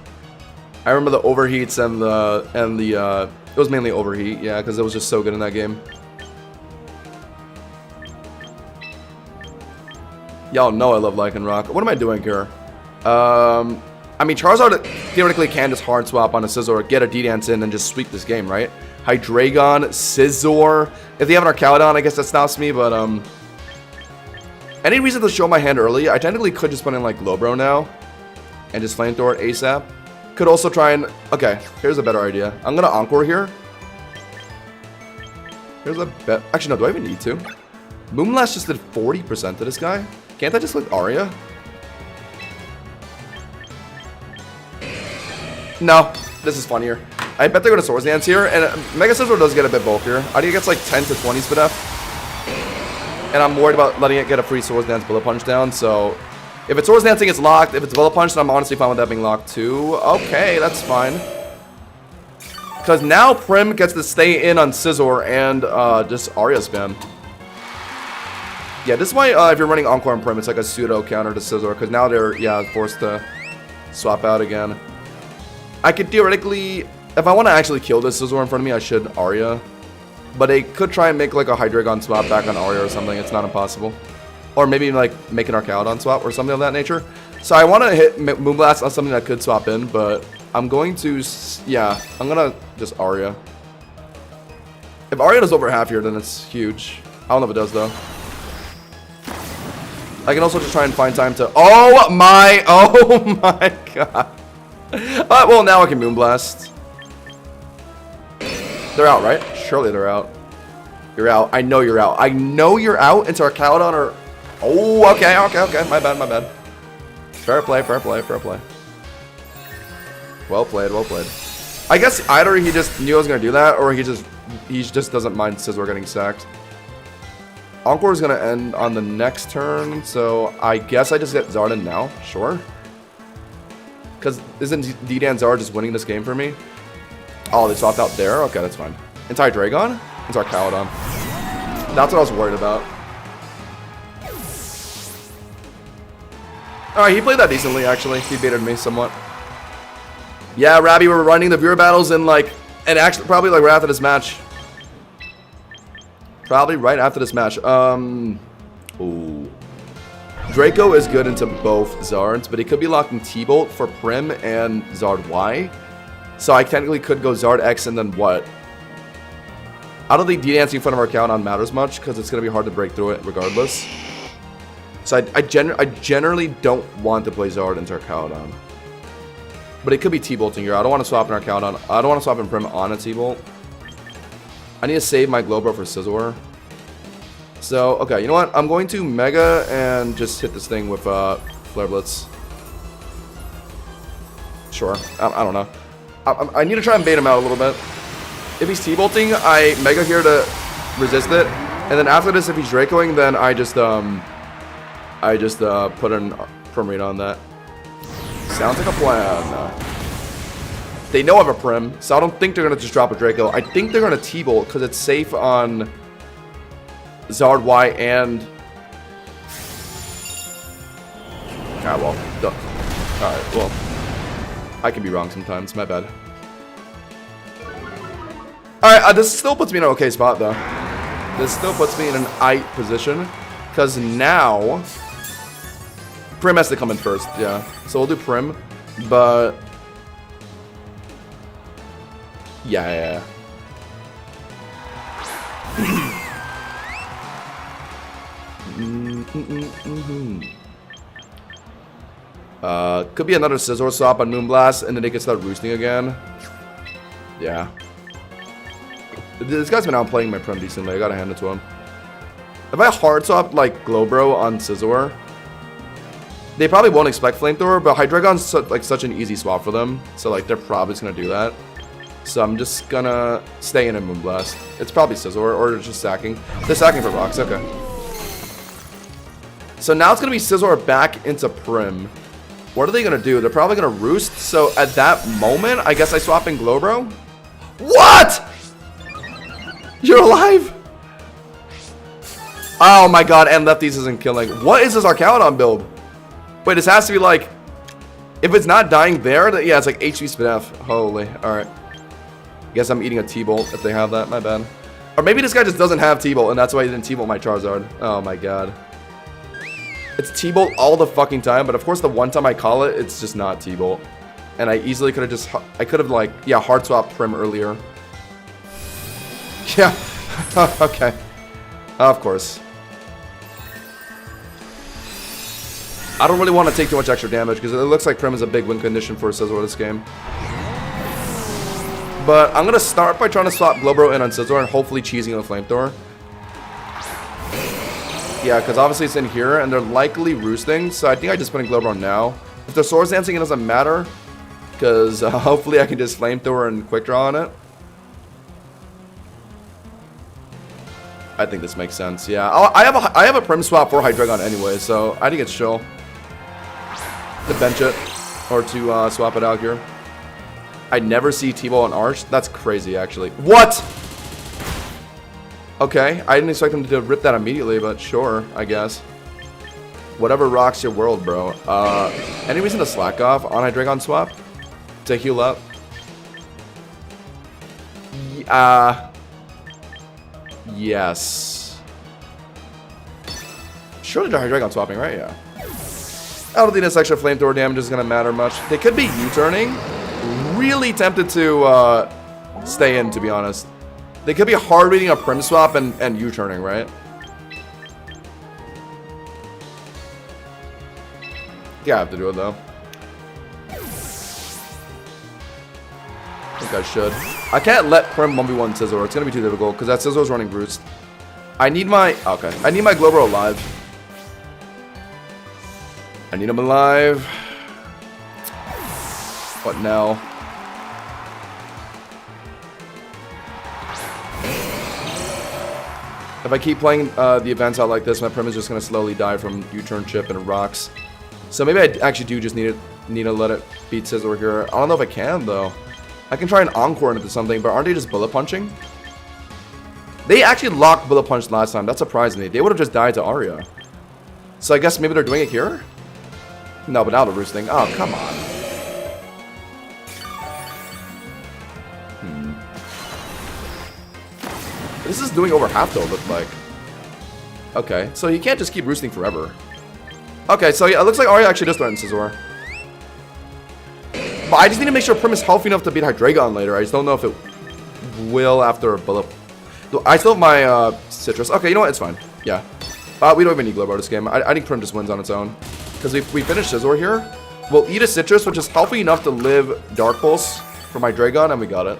I remember the overheats and the it was mainly overheat, yeah, because it was just so good in that game. Y'all know I love Lycanroc. What am I doing here? I mean, Charizard theoretically can just hard swap on a Scizor, get a D-Dance in, and just sweep this game, right? Hydreigon, Scizor. If they have an Arcaladon, I guess that stops me, but any reason to show my hand early? I technically could just put in like Glowbro now and just Flamethrower it ASAP. Could also try and... Okay, here's a better idea. I'm going to Encore here. Here's a bet. Actually, no, do I even need to? Moonblast just did 40% to this guy. Can't I just click Aria? No, this is funnier. I bet they're going to Swords Dance here, and Mega Scizor does get a bit bulkier. I think it gets like 10 to 20 Spadef. And I'm worried about letting it get a free Swords Dance Bullet Punch down, so... If it's Swords Dancing, it's locked. If it's Bullet Punch, then I'm honestly fine with that being locked too. Okay, that's fine. Because now Prim gets to stay in on Scizor and just Aria spam. Yeah, this is why if you're running Encore and Prim, it's like a pseudo counter to Scizor. Because now they're, yeah, forced to swap out again. I could theoretically, if I want to actually kill this Scizor in front of me, I should Aria. But they could try and make like a Hydreigon swap back on Aria or something. It's not impossible. Or maybe like make an Arcaladon swap or something of that nature. So I want to hit Moonblast on something that could swap in, but I'm going to, yeah, I'm going to just Aria. If Aria does over half here, then it's huge. I don't know if it does, though. I can also just try and find time to, oh my god. Well, now I can Moonblast. They're out, right? Surely they're out. You're out. I know you're out. I know you're out into Arcaladon or... Oh, okay. My bad. Fair play. Well played. I guess either he just knew I was gonna do that, or he just doesn't mind Scizor getting sacked. Encore is gonna end on the next turn, so I guess I just get Zardin now. Sure. Because isn't D-Dan Zard just winning this game for me? Oh, they swapped out there? Okay, that's fine. Anti-Dragon? It's Arcaladon. That's what I was worried about. Alright, he played that decently, actually. He baited me somewhat. Yeah, Rabby, we're running the viewer battles in, like... And actually, probably, like, right after this match. Probably right after this match. Ooh. Draco is good into both Zards, but he could be locked in T-Bolt for Prim and Zard Y. So I technically could go Zard X and then what? I don't think D-Dancing in front of Arcaladon matters much, because it's going to be hard to break through it regardless. So I generally don't want to play Zard into Arcaladon. But it could be T-Bolting here. I don't want to swap in Arcaladon. I don't want to swap in Prim on a T-Bolt. I need to save my Glowbro for Scizor. So, okay, you know what? I'm going to Mega and just hit this thing with Flare Blitz. Sure. I don't know. I need to try and bait him out a little bit. If he's T-Bolting, I Mega here to resist it. And then after this, if he's Dracoing, then I just put an Prim Read on that. Sounds like a plan. They know I have a Prim, so I don't think they're going to just drop a Draco. I think they're going to T-Bolt because it's safe on Zard Y and... Alright, well, alright, well, I can be wrong sometimes, my bad. Alright, this still puts me in an okay spot, though. This still puts me in an aight position, because now... Prim has to come in first, yeah. So we'll do Prim, but... Yeah. Could be another Scizor swap on Moonblast, and then they can start roosting again. Yeah. This guy's been outplaying my Prim decently. I gotta hand it to him. If I hard swap like Glowbro on Scizor, they probably won't expect Flamethrower, but Hydreigon's like such an easy swap for them, so like they're probably just gonna do that. So I'm just gonna stay in a Moonblast. It's probably Scizor or just sacking. They're sacking for rocks, okay. So now it's gonna be Scizor back into Prim. What are they gonna do? They're probably gonna Roost. So at that moment, I guess I swap in Glowbro. What? You're alive? Oh my god, and lefties isn't killing. What is this Arcaludon build? Wait, this has to be like... If it's not dying there, then yeah, it's like HP Spinef. Holy, alright. Guess I'm eating a T-Bolt if they have that, my bad. Or maybe this guy just doesn't have T-Bolt and that's why he didn't T-Bolt my Charizard. Oh my god. It's T-Bolt all the fucking time, but of course the one time I call it, it's just not T-Bolt. And I easily could have just... I could have like, yeah, hard swap Prim earlier. Yeah. Okay. Of course. I don't really want to take too much extra damage because it looks like Prim is a big win condition for Scizor this game. But I'm going to start by trying to swap Glowbro in on Scizor and hopefully cheesing a Flamethrower. Yeah, because obviously it's in here and they're likely roosting, so I think I just put in Glowbro now. If they're Swords Dancing, it doesn't matter because hopefully I can just Flamethrower and Quick Draw on it. I think this makes sense, yeah. I have a Prim swap for Hydreigon anyway, so I think it's chill to bench it or to swap it out here. I never see T-Ball and Arch. That's crazy, actually. What? Okay, I didn't expect him to rip that immediately, but sure, I guess. Whatever rocks your world, bro. Any reason to slack off on Hydreigon swap? To heal up? Yes. Surely they're Hydreigon swapping, right? Yeah. I don't think this extra Flamethrower damage is going to matter much. They could be U-turning. Really tempted to stay in, to be honest. They could be hard reading a Prim swap and U-turning, right? Yeah, I have to do it, though. I think I should. I can't let Prim 1v1 Scizor. It's going to be too difficult because that Scizor's running Roost. I need my... Okay. I need my Glowbro alive. I need him alive. What now? If I keep playing the events out like this, my Prim is just going to slowly die from U-turn chip and rocks. So maybe I actually do just need to let it beat Scizor here. I don't know if I can, though. I can try and Encore into something, but aren't they just Bullet Punching? They actually locked Bullet Punch last time. That surprised me. They would have just died to Arya. So I guess maybe they're doing it here? No, but now they're roosting. Oh, come on. This is doing over half, though, it looked like. Okay, so you can't just keep roosting forever. Okay, so yeah, it looks like Arya actually does threaten Scizor. But I just need to make sure Prim is healthy enough to beat Hydreigon later. I just don't know if it will after a Bullet. I still have my Citrus. Okay, you know what? It's fine. Yeah. We don't even need Glowbro this game. I think Prim just wins on its own. Because if we finish Scizor here, we'll eat a Citrus, which is healthy enough to live Dark Pulse for my Hydreigon, and we got it.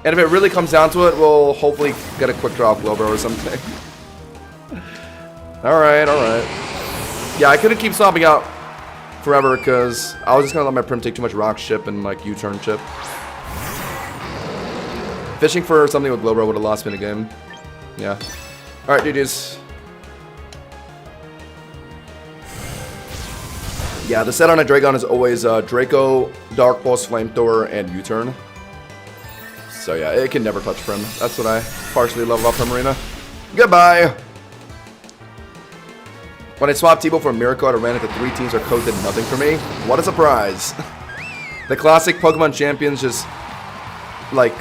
And if it really comes down to it, we'll hopefully get a quick draw of Glowbro or something. Alright, alright. Yeah, I couldn't keep swapping out forever because I was just going to let my Prim take too much Rock Chip and like U-turn chip. Fishing for something with Glowbro would have lost me in the game. Yeah. Alright, GG's. Yeah, the set on a Hydreigon is always Draco, Dark Pulse, Flamethrower, and U-turn. So yeah, it can never touch Prim. That's what I partially love about Primarina. Goodbye! When I swapped T-Bolt for Miracle, I ran into 3 teams where code did nothing for me. What a surprise! The classic Pokemon Champions just, like,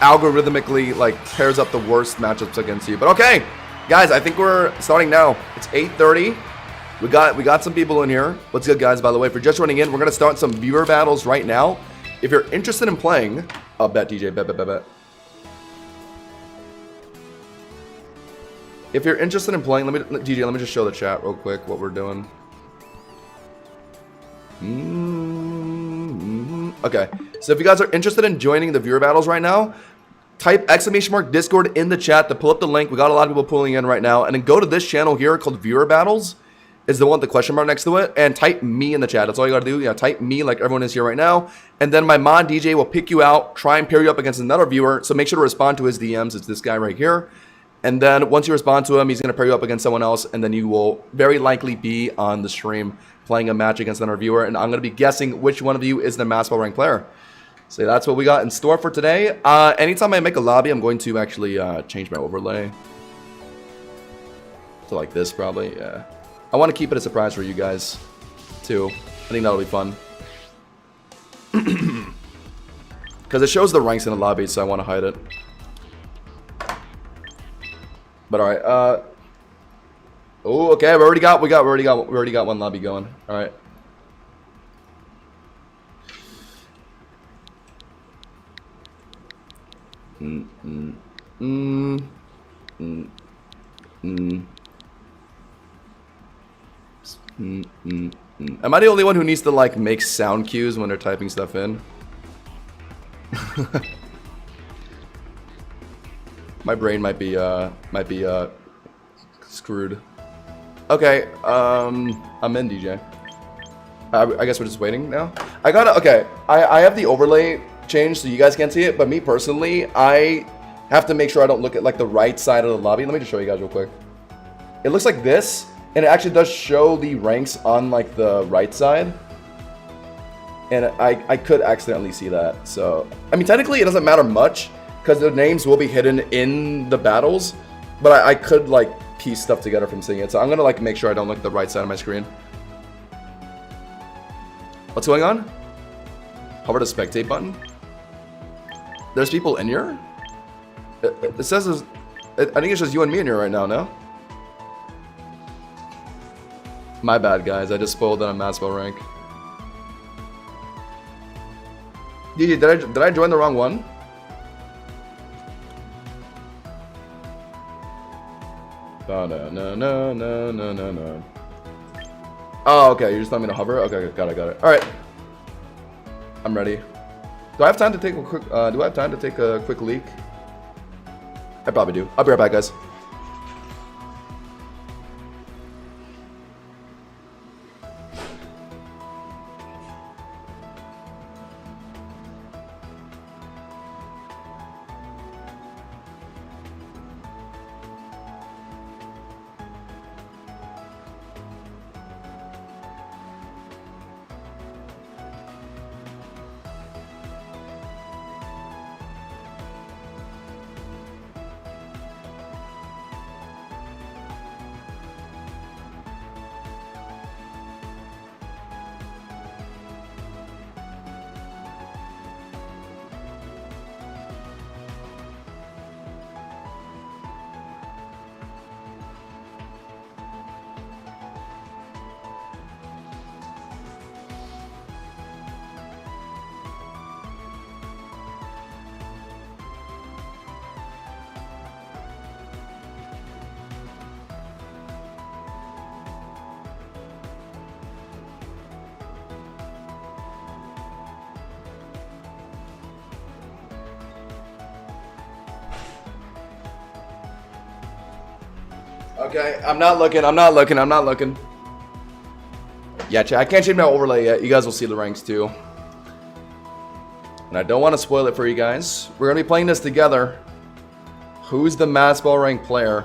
algorithmically, like, pairs up the worst matchups against you. But okay, guys, I think we're starting now. It's 8:30. We got some people in here. What's good, guys, by the way? If you're just running in, we're going to start some viewer battles right now. If you're interested in playing... I'll bet, DJ. Bet. If you're interested in playing, DJ, let me just show the chat real quick what we're doing. Okay, so if you guys are interested in joining the viewer battles right now, type !Discord in the chat to pull up the link. We got a lot of people pulling in right now. And then go to this channel here called Viewer Battles. is the one with the question mark next to it, and type me in the chat. That's all you gotta do. Yeah, type me like everyone is here right now, and then my mod DJ will pick you out, try and pair you up against another viewer. So make sure to respond to his DMs. It's this guy right here, and then once you respond to him, he's gonna pair you up against someone else, and then you will very likely be on the stream playing a match against another viewer, and I'm gonna be guessing which one of you is the Mass Ball rank player. So that's what we got in store for today. Anytime I make a lobby, I'm going to actually change my overlay to like this probably. Yeah. I want to keep it a surprise for you guys, too. I think that'll be fun. Because it shows the ranks in the lobby, so I want to hide it. But alright, oh, okay, we already got one lobby going. Alright. Am I the only one who needs to like make sound cues when they're typing stuff in? My brain might be screwed. Okay, I'm in, DJ. I guess we're just waiting now. Okay, I have the overlay changed so you guys can't see it, but me personally, I have to make sure I don't look at like the right side of the lobby. Let me just show you guys real quick. It looks like this. And it actually does show the ranks on like the right side. And I could accidentally see that. So, I mean, technically it doesn't matter much because the names will be hidden in the battles. But I could like piece stuff together from seeing it. So I'm going to like make sure I don't look at the right side of my screen. What's going on? Hover the spectate button. There's people in here? It says, I think it's just you and me in here right now, no? My bad, guys. I just spoiled that on Mass Ball rank. DJ, did I join the wrong one? No. Oh, okay. You're just telling me to hover? Okay, got it. All right. I'm ready. Do I have time to take a quick leak? I probably do. I'll be right back, guys. Okay, I'm not looking. Yeah, chat, I can't change my overlay yet. You guys will see the ranks too. And I don't want to spoil it for you guys. We're going to be playing this together. Who's the Mass Ball rank player?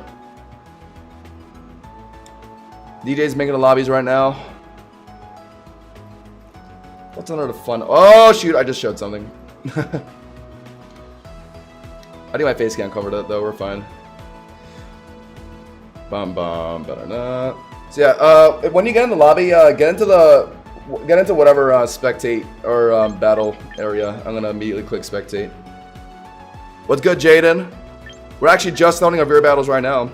DJ's making the lobbies right now. What's under the fun? Oh, shoot, I just showed something. I think my face cam covered it, though. We're fine. Better not. So yeah, when you get in the lobby, get into whatever spectate or battle area. I'm gonna immediately click spectate. What's good, Jaden? We're actually just starting our viewer battles right now.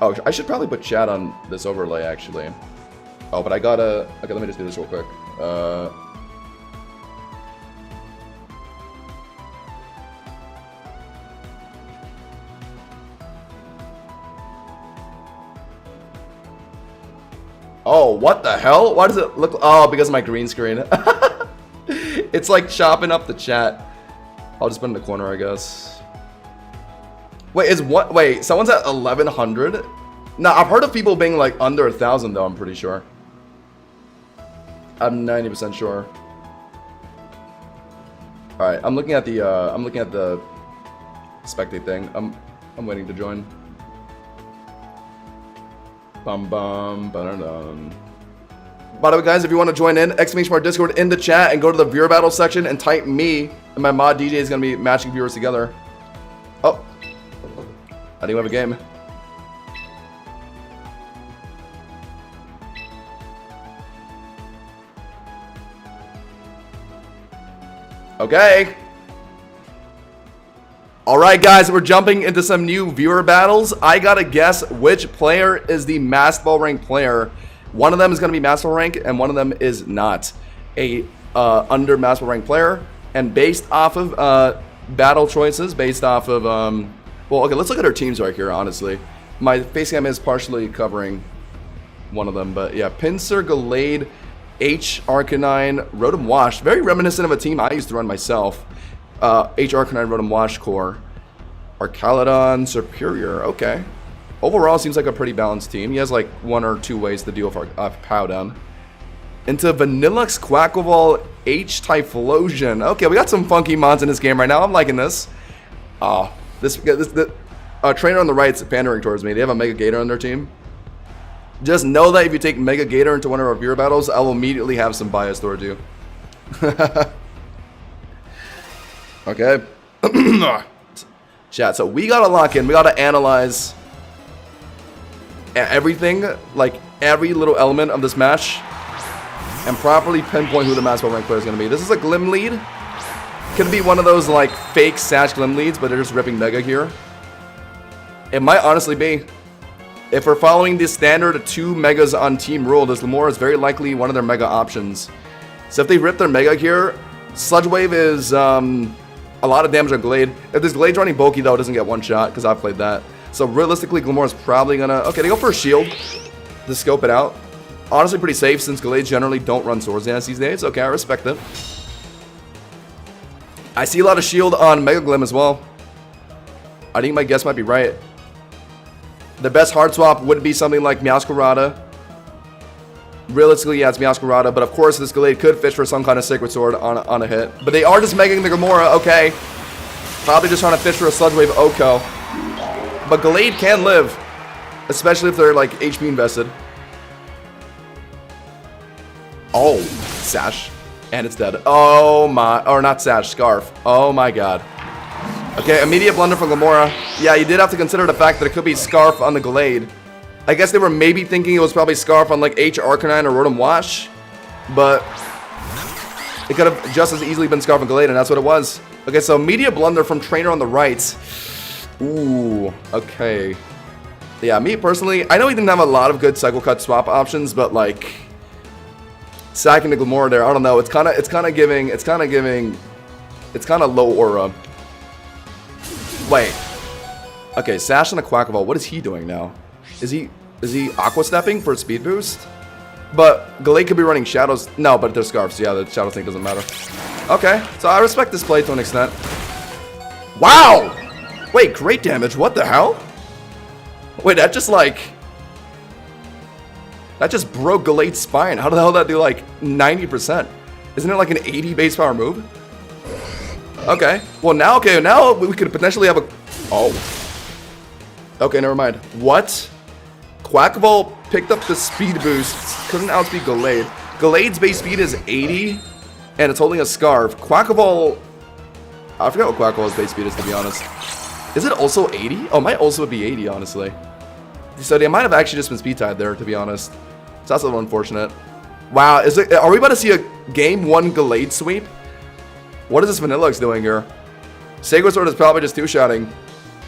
Oh, I should probably put chat on this overlay actually. Oh, but I gotta. Okay, let me just do this real quick. Oh, what the hell? Why does it look... Oh, because of my green screen. It's like chopping up the chat. I'll just put it in the corner, I guess. Wait, wait, someone's at 1100? No, I've heard of people being like under 1,000 though, I'm pretty sure. I'm 90% sure. Alright, I'm looking at the spectate thing. I'm waiting to join. Bum bum ba-dum. By the way, guys, if you want to join in, !Discord in the chat and go to the viewer battle section and type me, and my mod DJ is gonna be matching viewers together. Oh, I think we have a game. Okay. Alright guys, we're jumping into some new viewer battles. I gotta guess which player is the Master Ball rank player. One of them is gonna be Master Ball rank, and one of them is not a under Master Ball rank player. And based off of battle choices, based off of well, okay, let's look at our teams right here. Honestly, my face cam is partially covering one of them, but yeah, Pinsir, Gallade, H Arcanine, Rotom Wash, very reminiscent of a team I used to run myself. H Arcanine, Rotom Wash core, Arcalodon, Superior. Okay, overall seems like a pretty balanced team. He has like 1 or 2 ways to deal with Powdown. Into Vanillux, Quaquaval, H Typhlosion. Okay, we got some funky mons in this game right now. I'm liking this. This trainer on the right's pandering towards me. They have a Mega Gator on their team. Just know that if you take Mega Gator into one of our viewer battles, I will immediately have some bias towards you. Okay. Chat, so we gotta lock in. We gotta analyze everything, like every little element of this match, and properly pinpoint who the Master Ball rank player is gonna be. This is a Glim lead. Could be one of those like fake Sash Glim leads, but they're just ripping Mega here. It might honestly be. If we're following the standard 2 Megas on Team Rule, this Lamora is very likely one of their Mega options. So if they rip their Mega here, Sludge Wave is a lot of damage on Glade. If this Glade's running bulky though, it doesn't get one shot, because I've played that. So realistically, Glamora's probably gonna... Okay, they go for a shield to scope it out. Honestly, pretty safe, since Glades generally don't run Swords Dance these days. Okay, I respect it. I see a lot of shield on Mega Glim as well. I think my guess might be right. The best hard swap would be something like Meowscarada. Realistically, yeah, it's Meowscarada, but of course this Gallade could fish for some kind of Sacred Sword on a hit. But they are just megaing the Gamora, okay. Probably just trying to fish for a Sludge Wave Oko. But Gallade can live, especially if they're like HP invested. Oh, Sash. And it's dead. Oh my, or not Sash, Scarf. Oh my god. Okay, immediate blunder from Gamora. Yeah, you did have to consider the fact that it could be Scarf on the Gallade. I guess they were maybe thinking it was probably Scarf on like H Arcanine or Rotom Wash, but it could have just as easily been Scarf and Gallade, and that's what it was. Okay, so immediate blunder from Trainer on the right. Ooh, okay. Yeah, me personally, I know he didn't have a lot of good Cycle Cut swap options, but like sacking the Gamora there, I don't know. It's kind of low aura. Wait. Okay, Sash and a Quaquaval. What is he doing now? Is he Aqua Stepping for a speed boost? But Gallade could be running Shadows. No, but they're Scarves. So yeah, the Shadow thing doesn't matter. Okay, so I respect this play to an extent. Wow! Wait, great damage. What the hell? Wait, that just like... That just broke Gallade's spine. How the hell did that do like 90%? Isn't it like an 80 base power move? Okay. Well, now we could potentially have a... Oh. Okay, never mind. What? Quaquaval picked up the speed boost. Couldn't outspeed Gallade. Gallade's base speed is 80, and it's holding a Scarf. Quaquaval... I forgot what Quaquaval's base speed is, to be honest. Is it also 80? Oh, it might also be 80, honestly. So they might have actually just been speed tied there, to be honest. So that's a little unfortunate. Wow, are we about to see a game 1 Gallade sweep? What is this Vanillux doing here? Sacred Sword is probably just 2-shotting.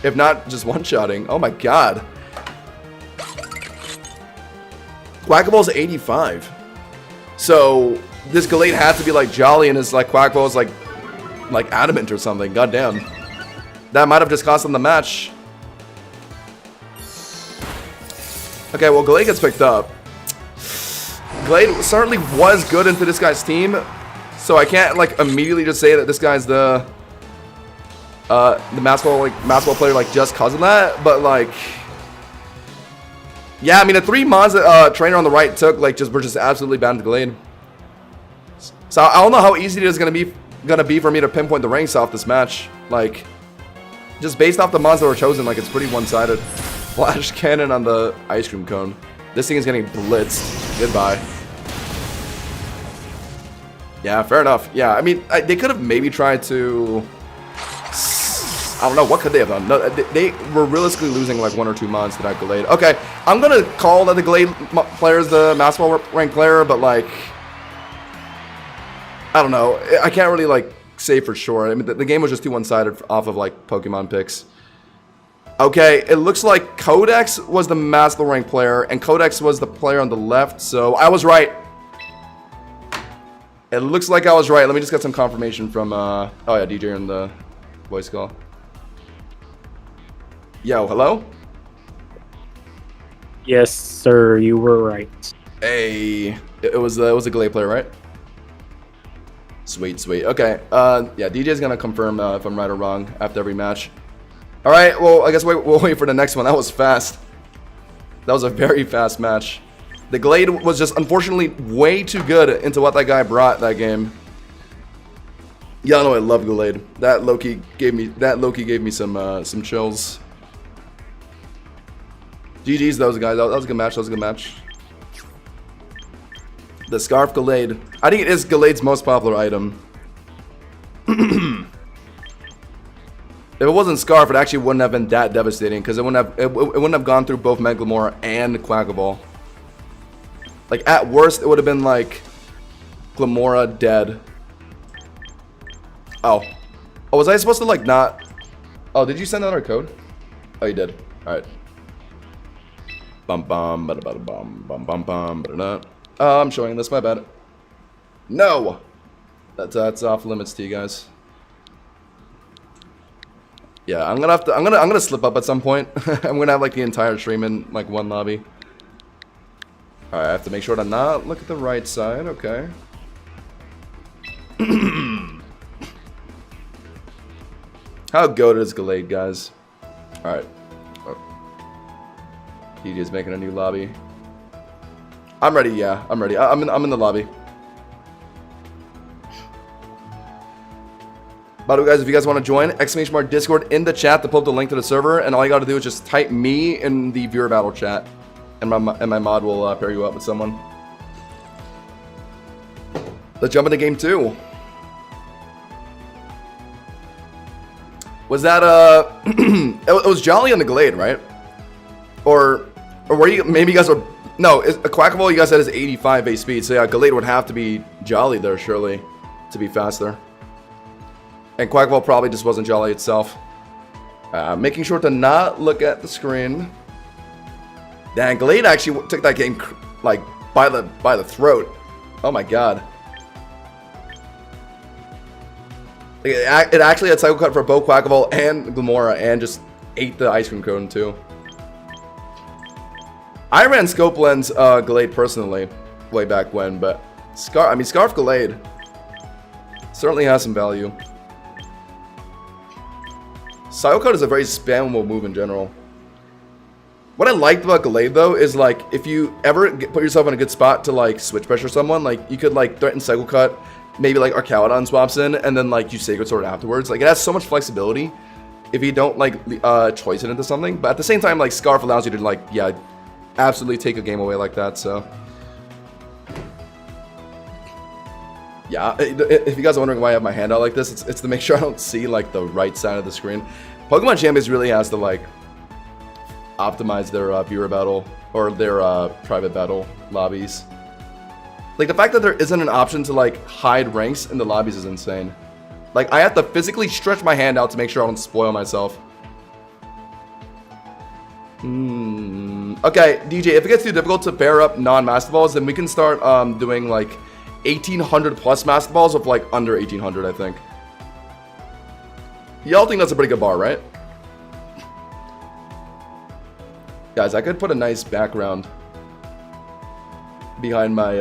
If not, just 1-shotting. Oh my god. Quaquaval's 85. So, this Gallade had to be like Jolly and his like Quaquaval's like adamant or something. God damn. That might have just cost them the match. Okay, well, Gallade gets picked up. Gallade certainly was good into this guy's team. So I can't like immediately just say that this guy's the the Master Ball player like just cause of that, but like, yeah, I mean the 3 mods that trainer on the right took like were just absolutely bad to Gallade. So I don't know how easy it is gonna be for me to pinpoint the ranks off this match. Like, just based off the mods that were chosen, like it's pretty one-sided. Flash cannon on the ice cream cone. This thing is getting blitzed. Goodbye. Yeah, fair enough. Yeah, I mean, they could have maybe tried to... I don't know, what could they have done? No, they were realistically losing like 1 or 2 mods to that Gallade. Okay, I'm gonna call that the Gallade player is the Master Ball rank player, but like... I don't know. I can't really like say for sure. I mean, the game was just too one-sided off of like Pokemon picks. Okay, it looks like Codex was the Master rank player, and Codex was the player on the left, so I was right. It looks like I was right. Let me just get some confirmation from, oh yeah, DJ in the voice call. Yo, hello? Yes, sir, you were right. Hey, it was a Gallade player, right? Sweet, sweet. Okay, yeah, DJ's gonna confirm if I'm right or wrong after every match. All right, well, I guess we'll wait for the next one. That was fast. That was a very fast match. The Gallade was just, unfortunately, way too good into what that guy brought that game. Y'all know I love Gallade. That Loki gave me some chills. GG's those guys. That was a good match. That was a good match. The Scarf Gallade. I think it is Gallade's most popular item. If it wasn't Scarf, it actually wouldn't have been that devastating because it wouldn't have gone through both Mega Glamora and Quackable. Like at worst, it would have been like Glamora dead. Oh, was I supposed to like not? Oh, did you send out our code? Oh, you did. All right. Bum bum bada bada bum bum bum bum bada. I'm showing this. My bad. No, that's off limits to you guys. Yeah, I'm gonna slip up at some point. I'm gonna have like the entire stream in like one lobby. Alright, I have to make sure to not look at the right side, okay. How goated is Gallade, guys? Alright. Oh. DJ's making a new lobby. I'm ready, yeah, I'm ready. I'm in the lobby. By the way, guys, if you guys want to join, ! Discord in the chat to pull up the link to the server, and all you gotta do is just type me in the viewer battle chat, and my mod will pair you up with someone. Let's jump into game 2. Was that it was Jolly on the Gallade, right? Or were you? Maybe you guys were. No, a Quackable you guys said is 85 base speed, so yeah, Gallade would have to be Jolly there surely to be faster. And Quackable probably just wasn't Jolly itself. Making sure to not look at the screen. Dang, Gallade actually took that game like by the throat. Oh my god. It actually had Psycho Cut for both Quackable and Glamora, and just ate the ice cream cone too. I ran Scope Lens Gallade personally way back when, but Scarf Gallade certainly has some value. Psycho Cut is a very spammable move in general. What I liked about Gallade though is like if you ever put yourself in a good spot to like switch pressure someone, like you could like threaten Psycho Cut, maybe like Arcaludon swaps in, and then like you Sacred Sword afterwards. Like it has so much flexibility if you don't like choice it into something. But at the same time, like Scarf allows you to like absolutely take a game away like that. So yeah, if you guys are wondering why I have my hand out like this, it's to make sure I don't see like the right side of the screen. Pokemon Champions really has to like optimize their viewer battle or their private battle lobbies. Like the fact that there isn't an option to like hide ranks in the lobbies is insane. Like I have to physically stretch my hand out to make sure I don't spoil myself. Okay, DJ, if it gets too difficult to pair up non-Master Balls, then we can start doing like 1800 plus Master Balls of like under 1800, I think. Y'all think that's a pretty good bar, right? Guys, I could put a nice background behind my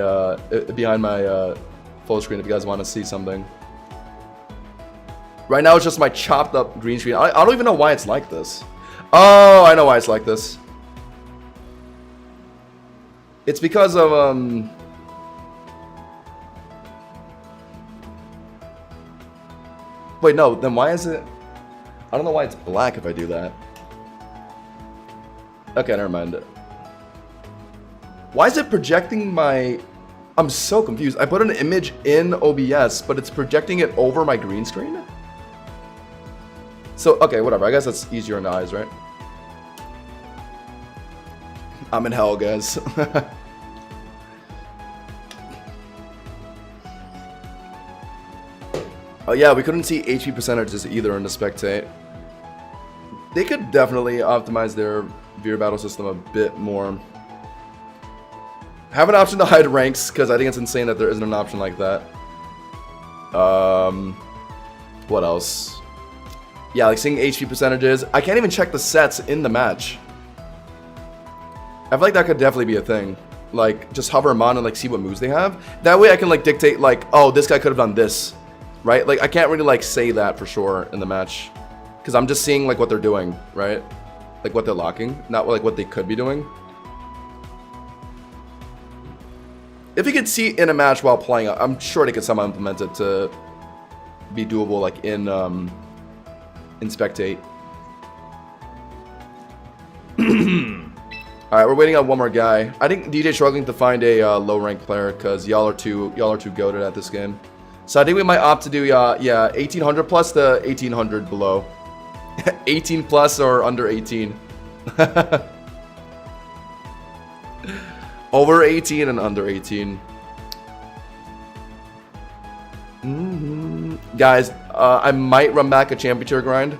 full screen if you guys want to see something. Right now it's just my chopped up green screen. I don't even know why it's like this. Oh, I know why it's like this. It's because of wait, no, then why is it? I don't know why it's black if I do that. Okay, never mind. Why is it projecting my... I'm so confused. I put an image in OBS, but it's projecting it over my green screen? So, okay, whatever. I guess that's easier in the eyes, right? I'm in hell, guys. Oh yeah, we couldn't see HP percentages either in the spectate. They could definitely optimize their Veer battle system a bit more. Have an option to hide ranks, because I think it's insane that there isn't an option like that. What else? Yeah, like seeing HP percentages. I can't even check the sets in the match. I feel like that could definitely be a thing. Like, just hover them on and like see what moves they have. That way I can like dictate like, oh, this guy could have done this. Right? Like, I can't really like say that for sure in the match. Because I'm just seeing like what they're doing, right? Like what they're locking, not like what they could be doing. If you could see in a match while playing, I'm sure they could somehow implement it to be doable, like in Spectate. All right, we're waiting on one more guy. I think DJ's struggling to find a low rank player because y'all are too goated at this game. So I think we might opt to do yeah 1800 plus to 1800 below. 18 plus or under 18. Over 18 and under 18. Guys, I might run back a championship grind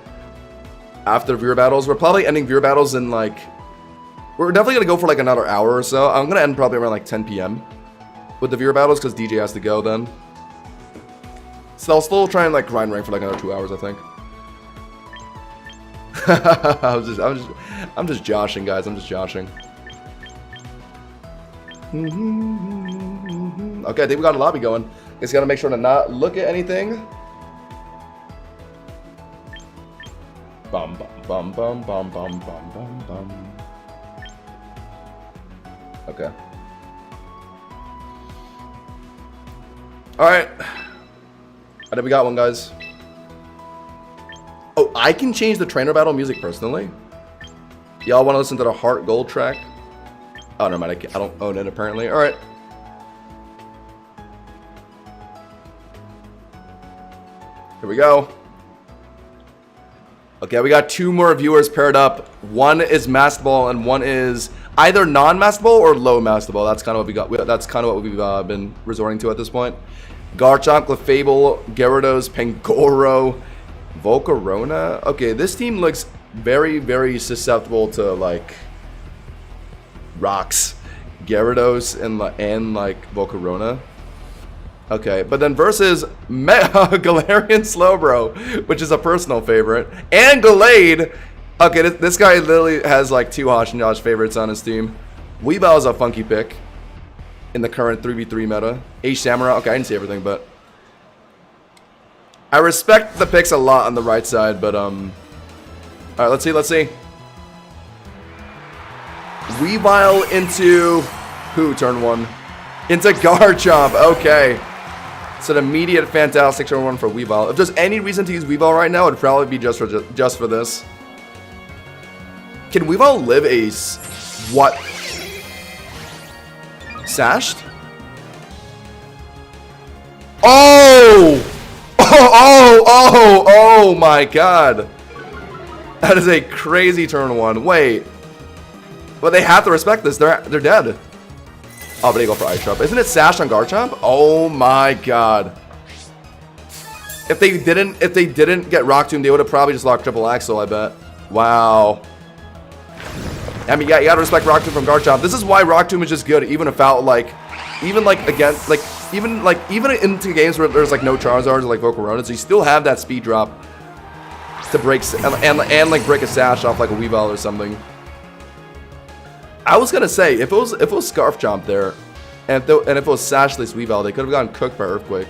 after Veer battles. We're probably ending Veer battles in like... We're definitely going to go for like another hour or so. I'm going to end probably around like 10 p.m. with the Veer battles because DJ has to go then. So I'll still try and like grind rank for like another 2 hours, I think. I'm just joshing, guys. I'm just joshing. Okay, I think we got a lobby going. Just gotta make sure to not look at anything. Bum bum bum bum bum bum bum bum. Okay. All right. I think we got one, guys. Oh, I can change the trainer battle music personally. Y'all want to listen to the Heart Gold track? Oh, no, man, I don't own it apparently. All right. Here we go. Okay, we got two more viewers paired up. One is Masked Ball and one is either non-Masked Ball or low Masked Ball. That's kind of what we got. That's kind of what we've been resorting to at this point. Garchomp, Clefable, Gyarados, Pangoro, Volcarona. Okay, this team looks very, very susceptible to like rocks, Gyarados, and like Volcarona. Okay, but then versus Galarian Slowbro, which is a personal favorite, and Gallade. Okay, this guy literally has like two Hosh and Josh favorites on his team. Weavile is a funky pick in the current 3v3 meta. H Samurai. Okay, I didn't see everything, but I respect the picks a lot on the right side. But all right, let's see. Weavile into who? Turn one into Garchomp. Okay. So the immediate fantastic turn one for Weavile. If there's any reason to use Weavile right now, it'd probably be just for this. Can Weavile live a what? Sashed? Oh! Oh my god. That is a crazy turn one. Wait. But they have to respect this. They're dead. Oh, but they go for Ice Trap. Isn't it Sash on Garchomp? Oh my god. If they didn't get Rock Tomb, they would have probably just locked Triple Axel, I bet. Wow. I mean, yeah, you gotta respect Rock Tomb from Garchomp. This is why Rock Tomb is just good, even without even into games where there's like no Charizards or like Volcarona, so you still have that speed drop to break and like break a Sash off like a Weavile or something. I was gonna say if it was Scarf Chomp there, and if it was Sashless Weavile, they could have gotten cooked by Earthquake.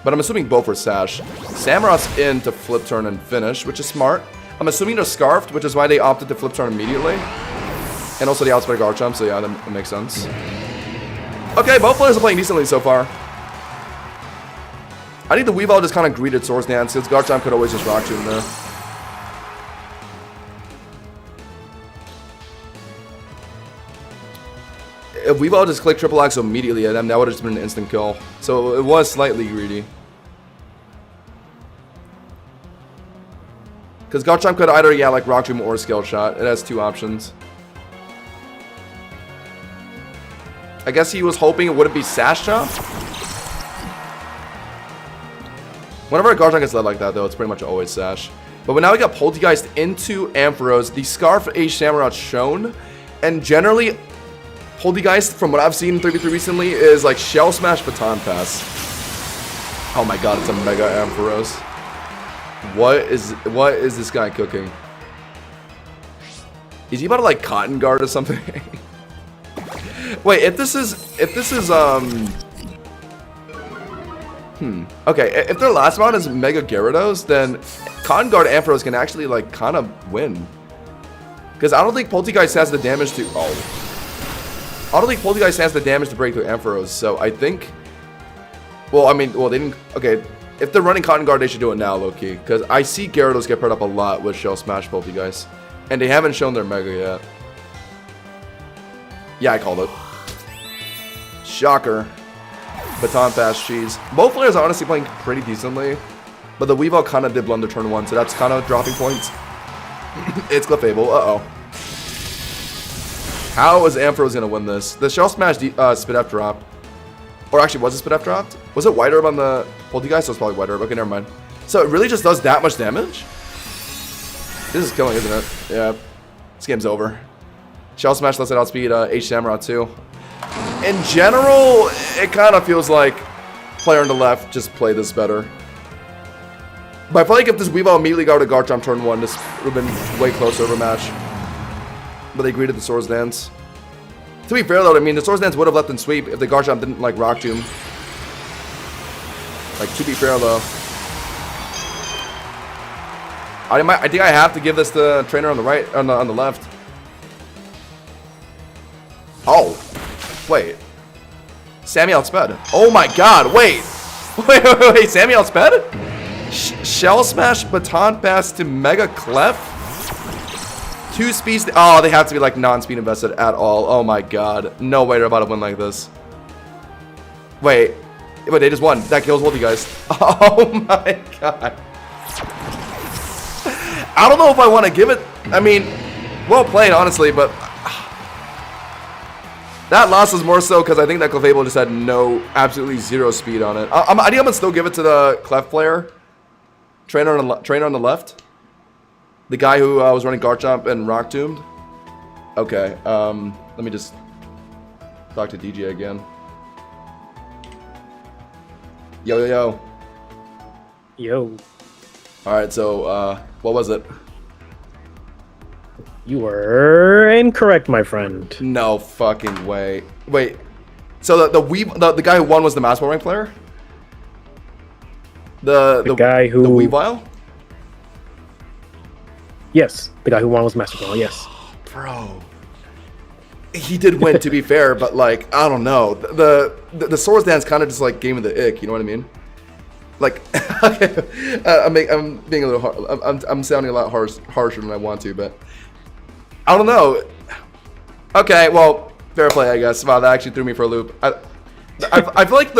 But I'm assuming both for Sash. Samurot's in to flip turn and finish, which is smart. I'm assuming they're Scarfed, which is why they opted to flip turn immediately. And also the outspeed Garchomp, so yeah, that makes sense. Okay, both players are playing decently so far. I think the Weavile just kind of greeted Swords Dance, because Garchomp could always just Rock Tomb there. If Weavile just clicked Triple Axe immediately at them, that would have just been an instant kill. So it was slightly greedy. Because Garchomp could either, yeah, like Rock Tomb or Scale Shot. It has two options. I guess he was hoping it wouldn't be Sash Chop. Whenever a Garchomp gets led like that, though, it's pretty much always Sash. But now we got Poltegeist into Ampharos. The Scarf Age Samurott shown. And generally, Poltegeist, from what I've seen in 3v3 recently, is like Shell Smash Baton Pass. Oh my god, it's a Mega Ampharos. What is this guy cooking? Is he about to like Cotton Guard or something? Wait, if this is okay, if their last round is Mega Gyarados, then Cotton Guard Ampharos can actually like kind of win. Because I don't think Poltegeist has the damage to I don't think Poltegeist has the damage to break through Ampharos, so I think well, I mean, well, they didn't okay. If they're running Cotton Guard, they should do it now, low-key. Because I see Gyarados get paired up a lot with Shell Smash Poltegeist. And they haven't shown their Mega yet. Yeah, I called it. Shocker. Baton Pass Cheese. Both players are honestly playing pretty decently. But the Weavile kind of did blunder turn 1, so that's kind of dropping points. It's Clefable. Uh-oh. How is Ampharos going to win this? The Shell Smash Spit F dropped. Or actually, was it Spit F dropped? Was it White Herb on the Poltegeist? So it's probably White Herb. Okay, never mind. So it really just does that much damage? This is killing, isn't it? Yeah. This game's over. Shell Smash lets it outspeed H Samurott too. In general, it kind of feels like player on the left just play this better. But I feel like if this Weavile immediately got to Garchomp turn 1, this would have been way closer of a match. But they greeted the Swords Dance. To be fair though, I mean, the Swords Dance would have left in sweep if the Garchomp didn't like Rock Tomb. Like, to be fair though. I think I have to give this to trainer on the right, on the left. Oh, wait. Sammy outsped. Oh my god, wait. Wait, Sammy outsped? Shell Smash Baton Pass to Mega Clef? 2 speeds. Oh, they have to be like non-speed invested at all. Oh my god. No way they're about to win like this. Wait, they just won. That kills both you guys. Oh my god. I don't know if I want to give it. I mean, well played, honestly, but that loss was more so because I think that Clefable just had absolutely zero speed on it. I think I'm gonna still give it to the Clef player. Trainer on the left. The guy who was running Garchomp and Rock Tombed. Okay, let me just talk to DJ again. Yo, yo, yo. Yo. Alright, so, what was it? You were incorrect, my friend. No fucking way. Wait, so the guy who won was the Mass Ball rank player? The guy who... The Weavile? Yes, the guy who won was Master Ball, yes. Bro. He did win, to be fair, but, like, I don't know. The Swords Dance kind of just, like, gave me the ick, you know what I mean? Like, I'm being a little I'm sounding a lot harsher than I want to, but I don't know. Okay, well, fair play, I guess. Wow, that actually threw me for a loop. I feel like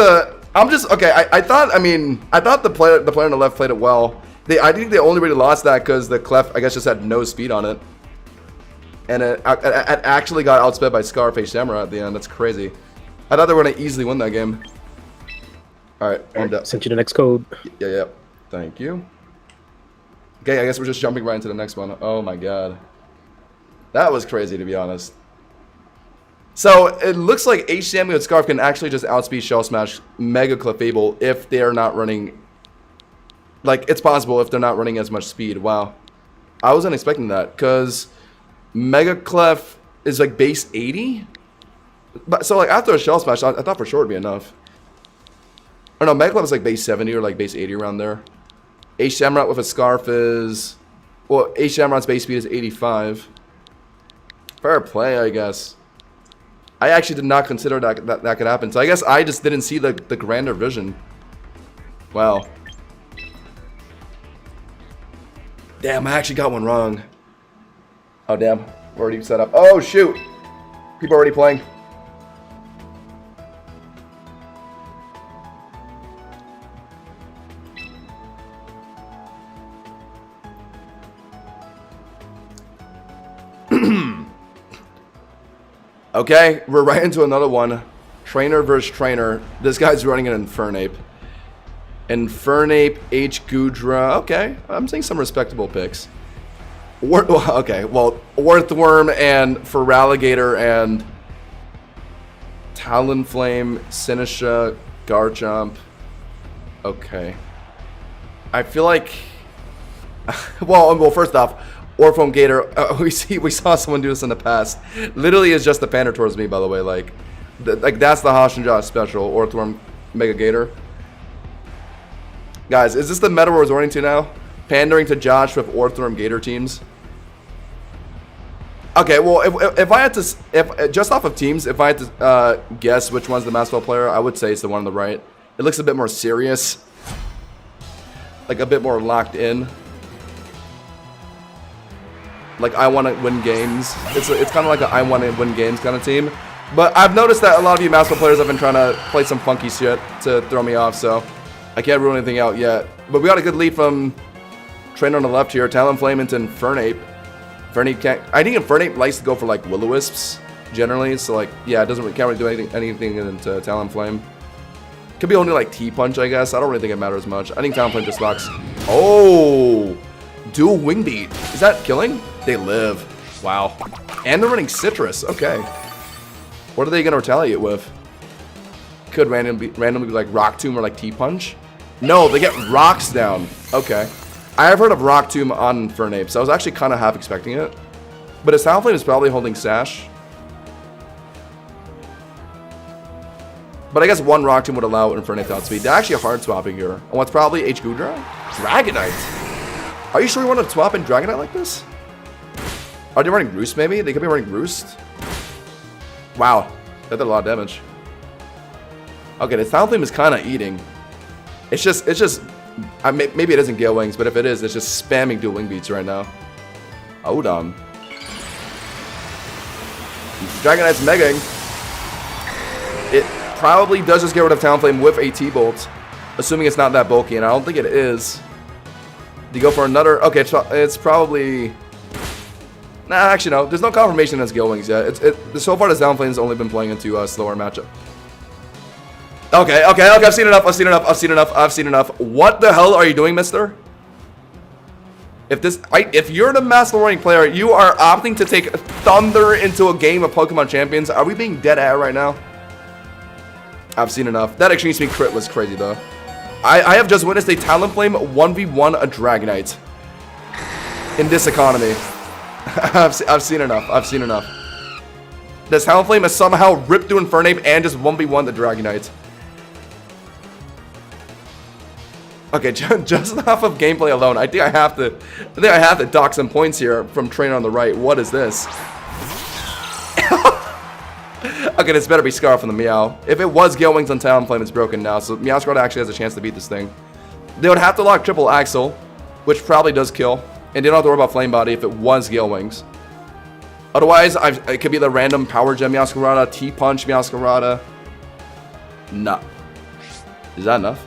I'm just okay. I thought the player on the left played it well. I think they only really lost that because the Clef, I guess, just had no speed on it, and it actually got outsped by Scarface Samurai at the end. That's crazy. I thought they were gonna easily win that game. All right, I'm done. Sent you the next code. Yeah. Thank you. Okay, I guess we're just jumping right into the next one. Oh my god. That was crazy, to be honest. So, it looks like H-Sammy and Scarf can actually just outspeed Shell Smash Mega Clefable if they're not running... Like, it's possible if they're not running as much speed. Wow. I wasn't expecting that, because Mega Clef is like base 80? But, so, like, after a Shell Smash, I thought for sure it'd be enough. Oh no, Mega Club is like base 70 or like base 80 around there. H Shamrock with a scarf is... Well, H Shamrock's base speed is 85. Fair play, I guess. I actually did not consider that could happen. So I guess I just didn't see the grander vision. Wow. Damn, I actually got one wrong. Oh, damn. We're already set up. Oh, shoot. People are already playing. Okay, we're right into another one. Trainer versus trainer. This guy's running an Infernape. Infernape, H. Goodra. Okay, I'm seeing some respectable picks. Okay, well, Orthworm and Feraligatr and Talonflame, Sinisha, Garchomp. Okay. I feel like... well, first off, Orthworm Gator, we saw someone do this in the past. Literally is just the pander towards me, by the way. Like that's the Hosh and Josh special, Orthworm Mega Gator. Guys, is this the meta we're resorting to now? Pandering to Josh with Orthworm Gator teams? Okay, well, if I had to, just off of teams, if I had to guess which one's the Master Ball player, I would say it's the one on the right. It looks a bit more serious. Like a bit more locked in. Like, I want to win games. It's kind of like a I want to win games kind of team. But I've noticed that a lot of you Master Ball players have been trying to play some funky shit to throw me off, so I can't rule anything out yet. But we got a good lead from Trainer on the left here. Talonflame into Infernape. Infernape can't... I think Infernape likes to go for, like, Will-O-Wisps, generally. So, like, yeah, it can't really do anything into Talonflame. Could be only, like, T-Punch, I guess. I don't really think it matters much. I think Talonflame just locks... Oh! Dual Wing Beat. Is that killing? They live. Wow. And they're running Citrus. Okay. What are they going to retaliate with? Could randomly be like Rock Tomb or like T-Punch? No, they get rocks down. Okay. I have heard of Rock Tomb on Infernape, so I was actually kind of half expecting it. But his Talonflame is probably holding Sash. But I guess one Rock Tomb would allow Infernape to outspeed. They're actually hard swapping here. And what's probably H. Goodra? Dragonite. Are you sure you want to swap in Dragonite like this? Are they running Roost maybe? They could be running Roost. Wow. That did a lot of damage. Okay, the Talonflame is kind of eating. It's just... maybe it isn't Gale Wings, but if it is, it's just spamming dual Wing Beats right now. Odom. Dragonite's megaing. It probably does just get rid of Talonflame with a T-Bolt. Assuming it's not that bulky, and I don't think it is. Do you go for another? Okay, it's probably... Nah, actually no. There's no confirmation as Gale Wings yet. So far, the Talonflame has only been playing into a slower matchup. Okay, I've seen enough. What the hell are you doing, mister? If you're the Master Warning player, you are opting to take Thunder into a game of Pokemon Champions. Are we being dead at right now? I've seen enough. That Extreme Speed crit was crazy, though. I have just witnessed a Talonflame 1v1 a Dragonite. In this economy. I've seen enough. This Talonflame has somehow ripped through Infernape and just 1v1 the Dragonite. Okay, just off of gameplay alone, I think I have to dock some points here from Trainer on the right. What is this? Okay, this better be Scarf on the Meow. If it was Gale Wings on Talonflame, it's broken now, so Meowscarada actually has a chance to beat this thing. They would have to lock Triple Axle, which probably does kill, and they don't have to worry about Flame Body if it was Gale Wings. Otherwise, it could be the random Power Gem Meowscarada, T-Punch Meowscarada. Nah. Is that enough?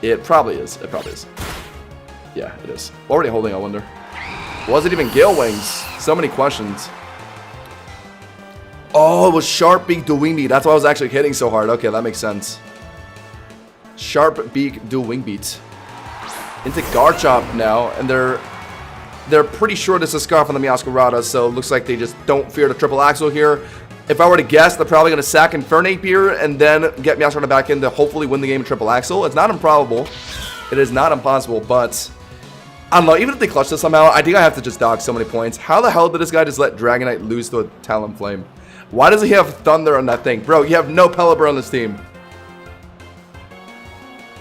It probably is. It probably is. Yeah, it is. Already holding, I wonder. Was it even Gale Wings? So many questions. Oh, it was Sharp Beak Dual Wing Beat. That's why I was actually hitting so hard. Okay, that makes sense. Sharp Beak Dual Wing Beat. Into Garchomp now, and they're pretty sure this is Scarf on the Meowscarada, so it looks like they just don't fear the Triple Axle here. If I were to guess, they're probably going to sack Infernape here and then get Meowscarada back in to hopefully win the game in Triple Axle. It's not improbable. It is not impossible, but I don't know. Even if they clutch this somehow, I think I have to just dodge so many points. How the hell did this guy just let Dragonite lose to a Talonflame? Why does he have Thunder on that thing? Bro, you have no Pelipper on this team.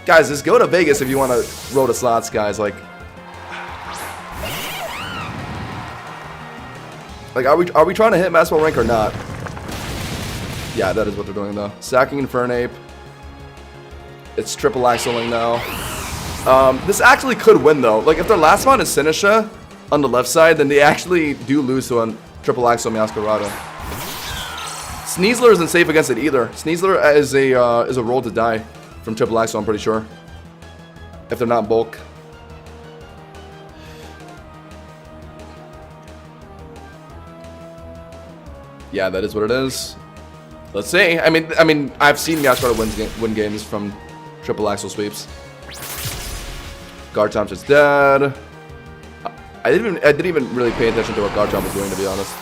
Guys, just go to Vegas if you want to roll the slots, guys. Like, are we trying to hit Master Ball rank or not? Yeah, that is what they're doing though. Sacking Infernape. It's triple axling now. This actually could win though. Like if their last one is Sinisha on the left side, then they actually do lose to a triple axle Meowscarada. Sneasler isn't safe against it either. Sneasler is a roll to die from triple axle, I'm pretty sure. If they're not bulk. Yeah, that is what it is. Let's see. I mean, I've seen Meowscarada win games from triple axle sweeps. Garchomp's just dead. I didn't even really pay attention to what Garchomp was doing, to be honest.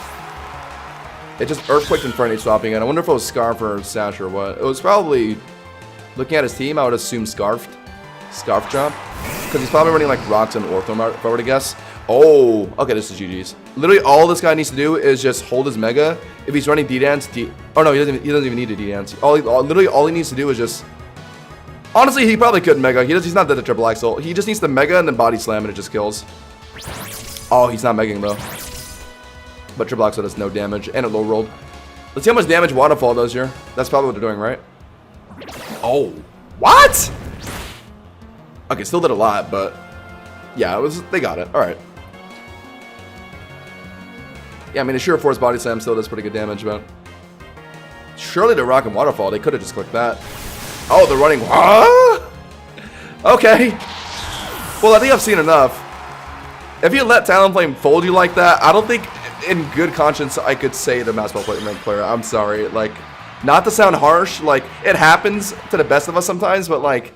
It just Earthquake and Infernape swapping it. I wonder if it was Scarf or Sash or what. It was probably, looking at his team, I would assume Scarf Chomp. Because he's probably running like Rocks and Orthomar, if I were to guess. Oh, okay, this is GG's. Literally all this guy needs to do is just hold his Mega. If he's running D-Dance, oh no, he doesn't even need a D-Dance. Literally all he needs to do is just... Honestly, he probably could Mega. He's not dead to triple axle. He just needs to Mega and then Body Slam and it just kills. Oh, he's not Megaing though. But triple axle does no damage and it low rolled. Let's see how much damage Waterfall does here. That's probably what they're doing, right? Oh, what? Okay, still did a lot, but yeah, they got it. All right. Yeah, I mean, a Sheer Force Body Slam still does pretty good damage, but surely the Rock and Waterfall, they could have just clicked that. Oh, they're running. Okay. Well, I think I've seen enough. If you let Talonflame fold you like that, I don't think, in good conscience, I could say the Master Ball rank player. I'm sorry. Like, not to sound harsh, like it happens to the best of us sometimes, but like,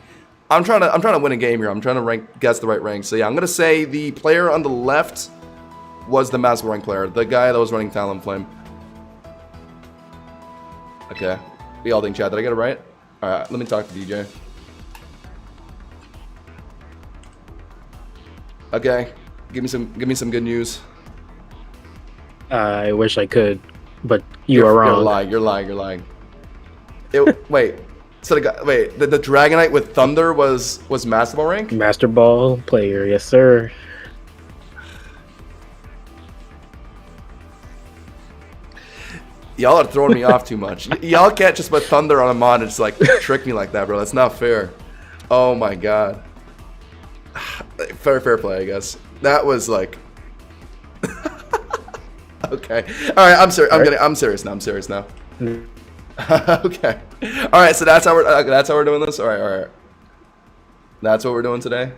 I'm trying to win a game here. I'm trying to guess the right rank. So yeah, I'm gonna say the player on the left was the Master Ball rank player, the guy that was running Talonflame. Okay. Be all ding chat. Did I get it right? All right. Let me talk to DJ. Okay. Give me some good news. I wish I could, but you are wrong. You're lying. Wait. So the Dragonite with Thunder was Master Ball rank? Master Ball player, yes sir. Y'all are throwing me off too much. Y'all can't just put Thunder on a mod and just like trick me like that, bro. That's not fair. Oh my god. Fair play, I guess. That was like. Okay. All right. I'm serious. I'm serious now. Okay. All right. So that's how we're doing this. All right. That's what we're doing today.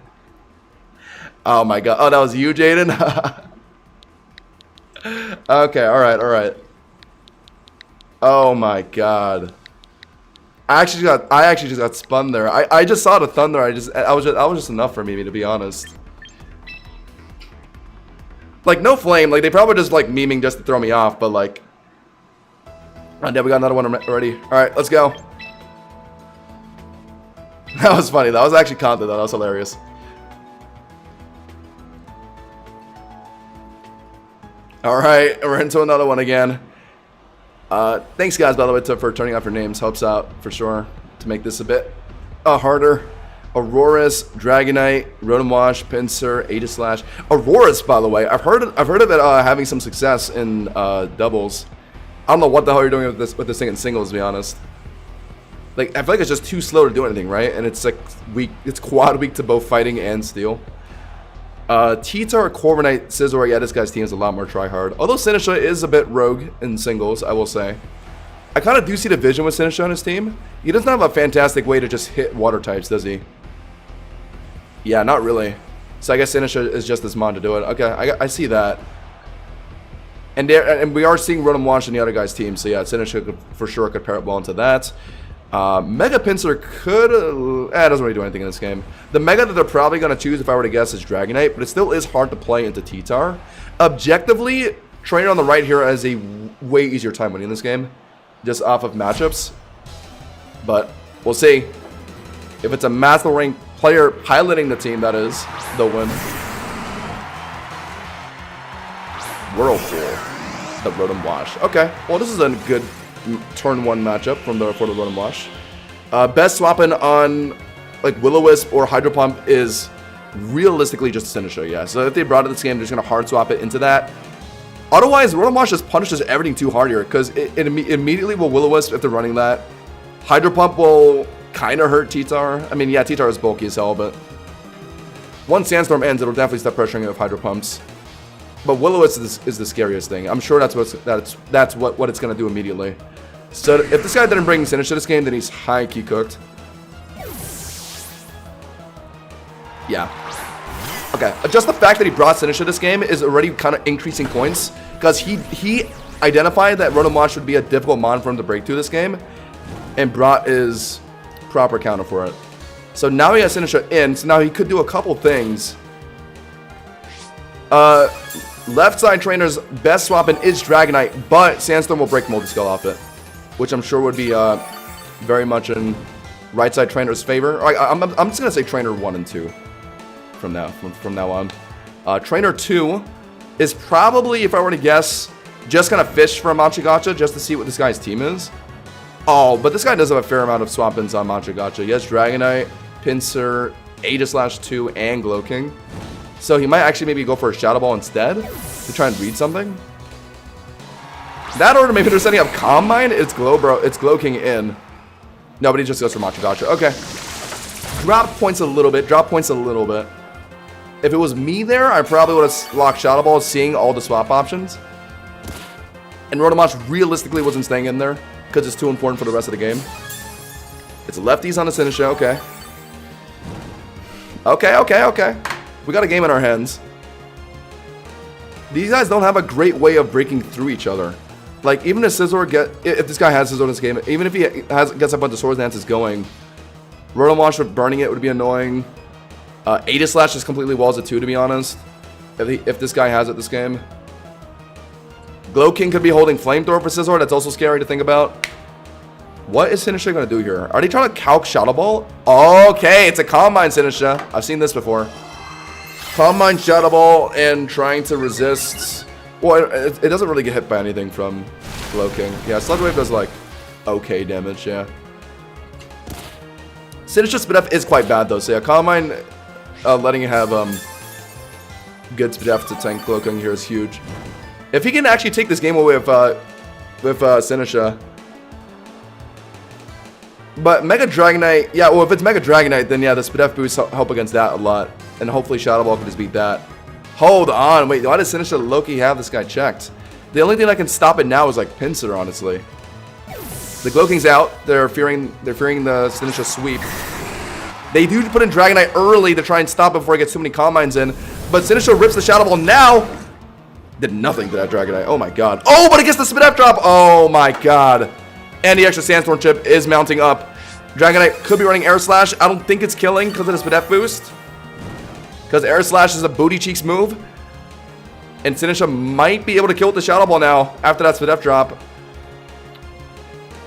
Oh my god. Oh, that was you, Jaden. Okay. All right. Oh my god. I actually just got spun there. I just saw the Thunder. I was just enough for me, to be honest. Like no flame. Like they probably just like memeing just to throw me off, but like. Oh, damn, we got another one already. All right, let's go. That was funny. That was actually content though. That was hilarious. All right, we're into another one again. Thanks guys, by the way, for turning off your names. Helps out for sure to make this a bit harder. Aurorus, Dragonite, Rotom Wash, Pinsir, Aegislash. Aurorus, by the way, I've heard of it having some success in doubles. I don't know what the hell you're doing with this thing in singles, to be honest. Like I feel like it's just too slow to do anything, right? And it's like weak. It's quad weak to both fighting and steel. T-Tar, Corviknight, Scizor, yeah, this guy's team is a lot more try-hard. Although Sinisha is a bit rogue in singles, I will say. I kind of do see the vision with Sinisha on his team. He doesn't have a fantastic way to just hit water types, does he? Yeah, not really. So I guess Sinisha is just this mod to do it. Okay, I see that. And we are seeing Rotom Wash in the other guy's team, so yeah, Sinisha for sure could pair up well into that. Mega Pinsir could... it doesn't really do anything in this game. The Mega that they're probably going to choose, if I were to guess, is Dragonite, but it still is hard to play into T-Tar. Objectively, Trainer on the right here has a way easier time winning this game, just off of matchups. But we'll see. If it's a Master Rank player piloting the team, that is, they'll win. Whirlpool. The Rotom Wash. Okay, well this is a good turn one matchup for the Rotom Wash. Best swapping on like Will-O-Wisp or Hydro Pump is realistically just a Sinistcha, yeah. So if they brought it this game, they're just going to hard swap it into that. Otherwise, Rotom-Wash just punishes everything too hard here, because it immediately will Will-O-Wisp if they're running that. Hydro Pump will kind of hurt T-Tar. I mean, yeah, T-Tar is bulky as hell, but once Sandstorm ends, it'll definitely start pressuring it with Hydro Pumps. But Will-O-Wisp is the scariest thing. I'm sure that's what it's going to do immediately. So if this guy didn't bring Sinistcha to this game, then he's high-key cooked. Yeah. Okay, just the fact that he brought Sinistcha this game is already kind of increasing points, because he identified that Rotom-Wash would be a difficult mon for him to break through this game, and brought his proper counter for it. So now he has Sinistcha in, so now he could do a couple things. Left side trainer's best swap in is Dragonite, but Sandstorm will break Multiscale off it, which I'm sure would be very much in right side trainer's favor. I'm just gonna say trainer 1 and 2 from now on. Trainer 2 is probably, if I were to guess, just gonna fish for a Machagacha just to see what this guy's team is. Oh, but this guy does have a fair amount of swap-ins on Machagacha. He has Dragonite, Pinsir, Aegislash 2, and Glowking. So he might actually maybe go for a Shadow Ball instead to try and read something. That order, maybe they're setting up Calm Mind. It's Glowking in. No, but he just goes for Machagacha. Okay. Drop points a little bit. If it was me there, I probably would have locked Shadow Ball, seeing all the swap options. And Rotom-Wash realistically wasn't staying in there, because it's too important for the rest of the game. It's lefties on the Sinistcha, okay. Okay. We got a game in our hands. These guys don't have a great way of breaking through each other. Like, even if this guy has Scizor in this game, even if he gets a bunch of Swords Dances going, Rotom-Wash burning it would be annoying. Aegislash just completely walls it too, to be honest. If this guy has it this game. Glowking could be holding Flamethrower for Scizor. That's also scary to think about. What is Sinistcha going to do here? Are they trying to calc Shadow Ball? Okay, it's a Calm Mind Sinistcha. I've seen this before. Calm Mind Shadow Ball and trying to resist. Well, it doesn't really get hit by anything from Glowking. Yeah, Sludge Wave does like okay damage, yeah. Sinistcha Spit F is quite bad though, so yeah, Calm Mind letting it have good Spit F to tank Glowking here is huge. If he can actually take this game away with Sinistcha. But Mega Dragonite, yeah, well, if it's Mega Dragonite, then yeah, the Spit F boosts help against that a lot. And hopefully Shadow Ball can just beat that. Hold on, wait, why does Sinistcha Loki have this guy checked? The only thing that can stop it now is like Pinsir, honestly. The Glowking's out. They're fearing the Sinistcha sweep. They do put in Dragonite early to try and stop it before it gets too many Calm Minds in. But Sinistcha rips the Shadow Ball now. Did nothing to that Dragonite. Oh my god. Oh, but it gets the Spit F drop. Oh my god. And the extra Sandstorm chip is mounting up. Dragonite could be running Air Slash. I don't think it's killing because of the Spit F boost. Because Air Slash is a booty cheeks move. And Sinistcha might be able to kill with the Shadow Ball now after that Spit F drop.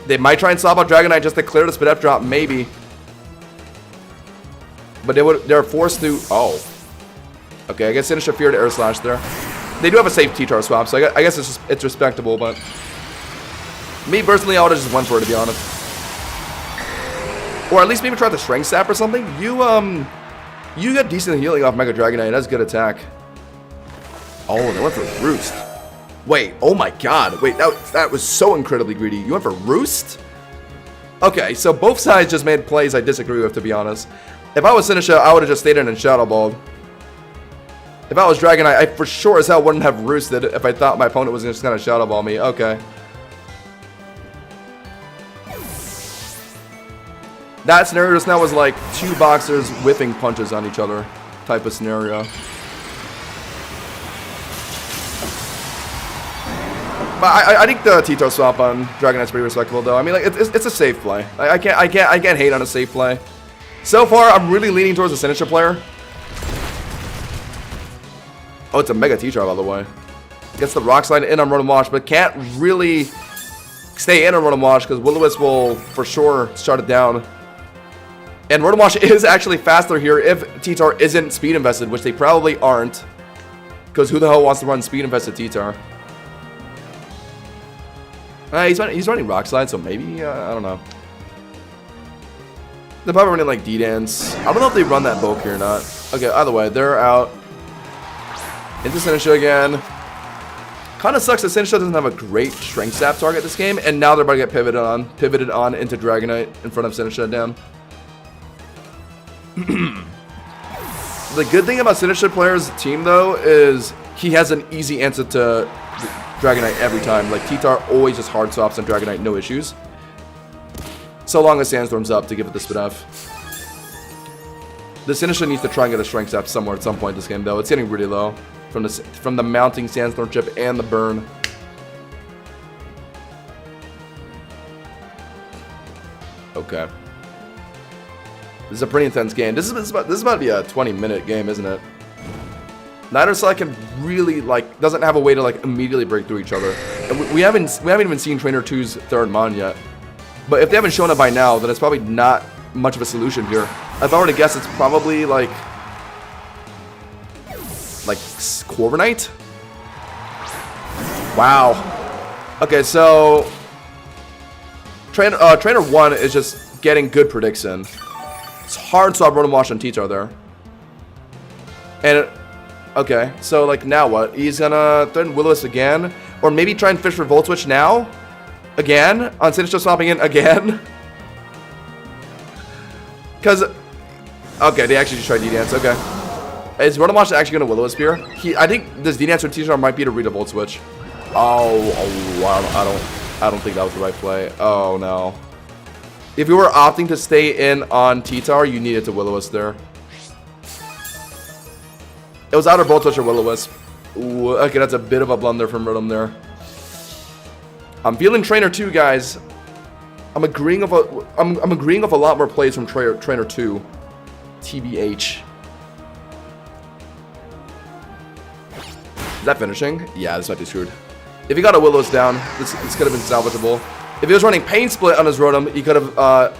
They might try and swap out Dragonite just to clear the Spit F drop, maybe. But they're forced to. Oh. Okay, I guess Sinistcha feared Air Slash there. They do have a safe T-Tar swap, so I guess it's respectable, but me personally, I would have just went for it, to be honest. Or at least maybe try the Strength Sap or something. You get decent healing off Mega Dragonite. That's good attack. Oh, they went for Roost. Wait, oh my god. Wait, that was so incredibly greedy. You went for Roost? Okay, so both sides just made plays I disagree with, to be honest. If I was Sinistcha, I would have just stayed in and Shadow Balled. If I was Dragonite, I for sure as hell wouldn't have Roosted if I thought my opponent was just going to Shadow Ball me. Okay. That scenario just now was like two boxers whipping punches on each other type of scenario. But I think the T-Tar swap on Dragonite's pretty respectable though. I mean, like it's a safe play. I can't hate on a safe play. So far, I'm really leaning towards the Sinistcha player. Oh, it's a Mega T-Tar, by the way. Gets the Rock Slide in on Rotom-Wash, but can't really stay in on Rotom-Wash because Will-O-Wisp will for sure shut it down. And Rotom-Wash is actually faster here if T-Tar isn't speed invested, which they probably aren't. Because who the hell wants to run speed invested T-Tar? He's running Rock Slide, so maybe, I don't know. They're probably running like D-Dance. I don't know if they run that bulky or not. Okay, either way, they're out. Into Sinistcha again. Kind of sucks that Sinistcha doesn't have a great strength sap target this game, and now they're about to get pivoted on into Dragonite in front of Sinistcha down. The good thing about Sinistcha player's team though is he has an easy answer to Dragonite every time. Like T-Tar always just hard swaps on Dragonite, no issues. So long as Sandstorm's up to give it the spit off. The Sinistcha needs to try and get a strength sap somewhere at some point this game though. It's getting really low from the mounting Sandstorm chip and the burn. Okay. This is a pretty intense game. This is about to be a 20-minute game, isn't it? Neither side can really like doesn't have a way to like immediately break through each other. And we haven't even seen Trainer 2's third Mon yet. But if they haven't shown it by now, then it's probably not much of a solution here. If I were to guess, it's probably like Corviknight? Wow. Okay, so Trainer 1 is just getting good prediction. It's hard to stop Rotom Wash on T-Tar there. And okay, so like now what? He's gonna threaten Will-O-Wisp again, or maybe try and fish for Volt Switch now, again on Sinistcha swapping in again. Because okay, they actually just tried D-Dance. Okay, is Rotom Wash actually gonna Will-O-Wisp here? I think this D-Dance or T-Tar might be to read a Volt Switch. I don't think that was the right play. Oh no. If you were opting to stay in on T-Tar, you needed to Will-O-Wisp there. It was either Volt Switch or Will-O-Wisp. Ooh, okay, that's a bit of a blunder from Rotom there. I'm feeling Trainer 2, guys. I'm agreeing of a lot more plays from Trainer 2. TBH. Is that finishing? Yeah, this might be screwed. If he got a Will-O-Wisp down, this could have been salvageable. If he was running Pain Split on his Rotom, he could have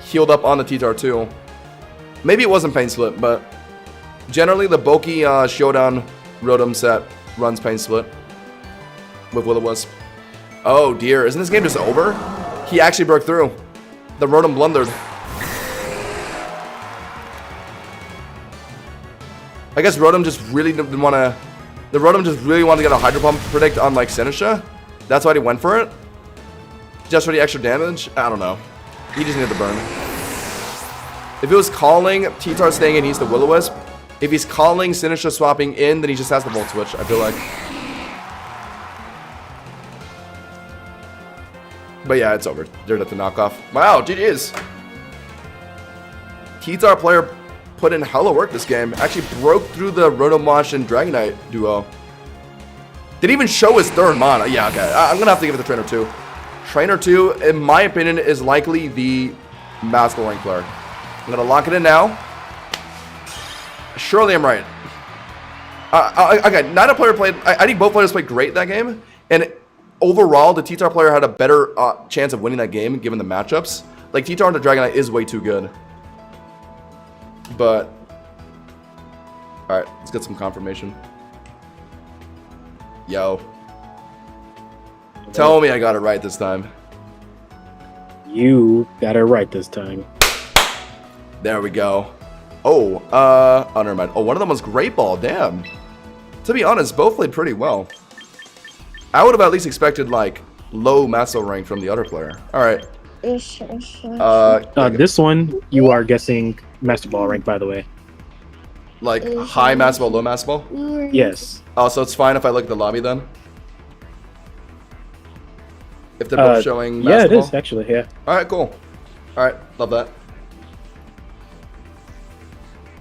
healed up on the T-Tar too. Maybe it wasn't Pain Split, but generally the bulky Showdown Rotom set runs Pain Split with Will-O-Wisp. Oh dear, isn't this game just over? He actually broke through. The Rotom blundered. I guess Rotom just really didn't want to... The Rotom just really wanted to get a Hydro Pump predict on like Sinistcha. That's why he went for it. Just for the extra damage? I don't know. He just needed to burn. If it was calling T-Tar staying in, he's the Will-O-Wisp. If he's calling Sinistcha swapping in, then he just has the Volt Switch, I feel like. But yeah, it's over. They're at the knockoff. Wow, GG's. T-Tar player put in hella work this game. Actually broke through the Rotom Wash and Dragonite duo. Didn't even show his third Mon. Yeah, okay. I'm going to have to give it to Trainer 2. Trainer 2, in my opinion, is likely the Master Rank player. I'm going to lock it in now. Surely I'm right. Okay, neither player played... I think both players played great that game. And overall, the T-Tar player had a better chance of winning that game, given the matchups. Like, T-Tar and the Dragonite is way too good. But... Alright, let's get some confirmation. Yo. Tell me I got it right this time. You got it right this time. There we go. Oh, never mind. Oh, one of them was Great Ball, damn. To be honest, both played pretty well. I would have at least expected, like, low Master rank from the other player. Alright. This one, you are guessing Master Ball rank, by the way. Like, high Master Ball, low Master Ball? Yes. Oh, so it's fine if I look at the lobby then? If they're both showing Master Yeah, it Ball? is, actually, yeah. Alright, cool. Alright, love that.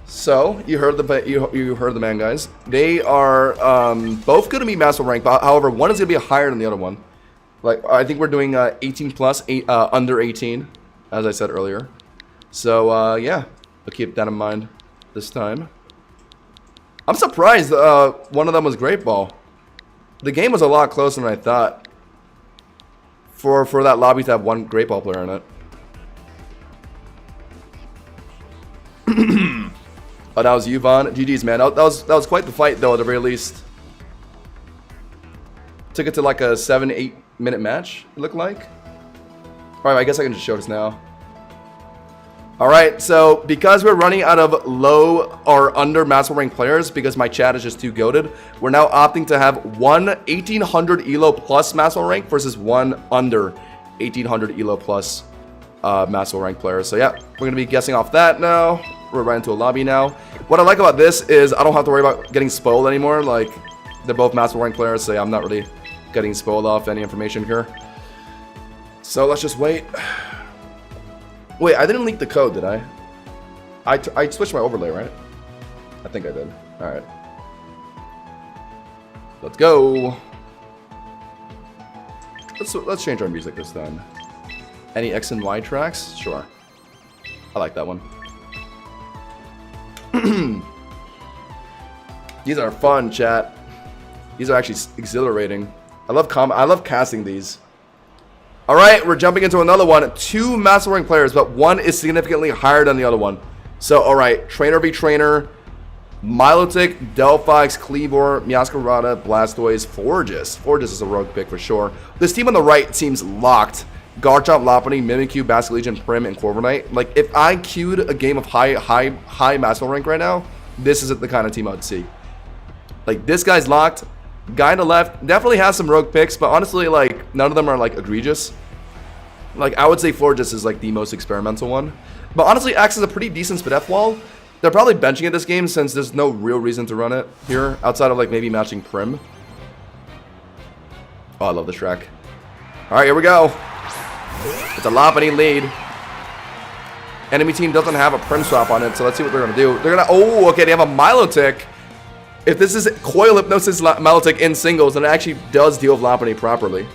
So, you heard the man, guys. They are both going to be Master rank, but however, one is going to be higher than the other one. Like, I think we're doing 18 plus, under 18, as I said earlier. So, yeah, I'll keep that in mind this time. I'm surprised one of them was Great Ball. The game was a lot closer than I thought for that lobby to have one Great Ball player in it. Oh, that was Yvonne. GG's, man. That was quite the fight, though, at the very least. Took it to like a 7-8 minute match, it looked like. Alright, I guess I can just show this now. Alright, so because we're running out of low or under Master Rank players, because my chat is just too goated, we're now opting to have one 1800 ELO plus Master Rank versus one under 1800 ELO plus Master Rank player. So yeah, we're going to be guessing off that now. We're right into a lobby now. What I like about this is I don't have to worry about getting spoiled anymore. Like, they're both Master Rank players, so yeah, I'm not really getting spoiled off any information here. So let's just wait. Wait, I didn't leak the code, did I? I switched my overlay, right? I think I did. Alright. Let's go. Let's change our music this time. Any X and Y tracks? Sure. I like that one. These are fun, chat. These are actually exhilarating. I love casting these. Alright, we're jumping into another one. 2 Master Rank players, but one is significantly higher than the other one. So, alright, Trainer v Trainer, Milotic, Delphox, Kleavor, Meowscarada, Blastoise, Forretress. Forretress is a rogue pick for sure. This team on the right seems locked. Garchomp, Lopunny, Mimikyu, Basculegion, Prim, and Corviknight. Like, if I queued a game of high Master Rank right now, this isn't the kind of team I'd see. Like, this guy's locked. Guy on the left definitely has some rogue picks, but honestly, like, none of them are, like, egregious. Like, I would say Forretress is, like, the most experimental one. But honestly, X is a pretty decent Spadef wall. They're probably benching it this game since there's no real reason to run it here, outside of, like, maybe matching Prim. Oh, I love this track. Alright, here we go. It's a Lopunny lead. Enemy team doesn't have a Prim swap on it, so let's see what they're gonna do. They're gonna... Oh, okay, they have a Milotic. If this is Coil Hypnosis Milotic in singles, then it actually does deal with Lopunny properly.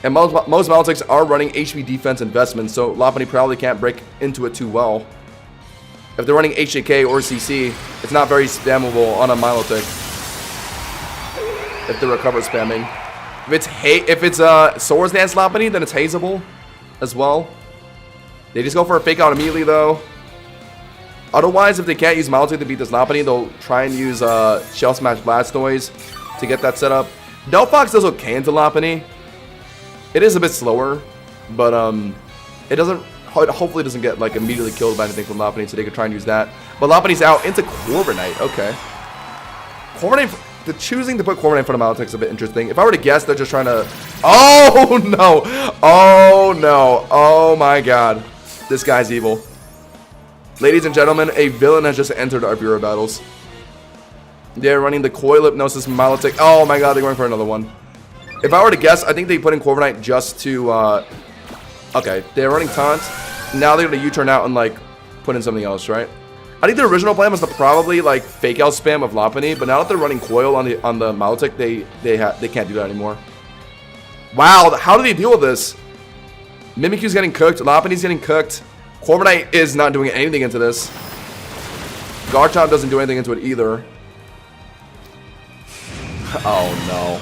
And most Milotics are running HP defense investments, so Lopunny probably can't break into it too well. If they're running HJK or CC, it's not very spammable on a Milotic. If they're recover spamming. If it's Swords Dance Lopunny, then it's hazeable as well. They just go for a fake out immediately though. Otherwise, if they can't use Milotic to beat this Lopunny, they'll try and use Shell Smash Blastoise to get that set up. Delphox does okay into Lopunny. It is a bit slower, but it doesn't. Hopefully, doesn't get like immediately killed by anything from Lopunny, so they could try and use that. But Lopunny's out into Corviknight. Okay, Corviknight. The choosing to put Corviknight in front of Milotic is a bit interesting. If I were to guess, they're just trying to. Oh no! Oh no! Oh my God! This guy's evil. Ladies and gentlemen, a villain has just entered our Bureau battles. They're running the Coil Hypnosis Milotic. Oh my God, they're going for another one. If I were to guess, I think they put in Corviknight just to, okay, they're running Taunt. Now they're going to U-turn out and, like, put in something else, right? I think the original plan was to probably, like, fake out spam of Lopunny, but now that they're running Coil on the Milotic, they can't do that anymore. Wow, how do they deal with this? Mimikyu's getting cooked. Lopunny's getting cooked. Corviknight is not doing anything into this. Garchomp doesn't do anything into it either. Oh, no.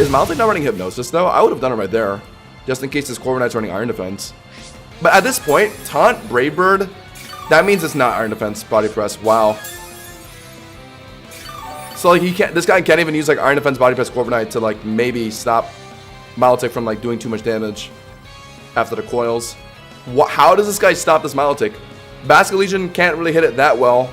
Is Milotic not running Hypnosis, though? I would have done it right there. Just in case this Corviknight's running Iron Defense. But at this point, Taunt, Brave Bird, that means it's not Iron Defense, Body Press. Wow. So, like, this guy can't even use, like, Iron Defense, Body Press, Corviknight to, like, maybe stop Milotic from, like, doing too much damage after the coils. How does this guy stop this Milotic? Basculegion can't really hit it that well.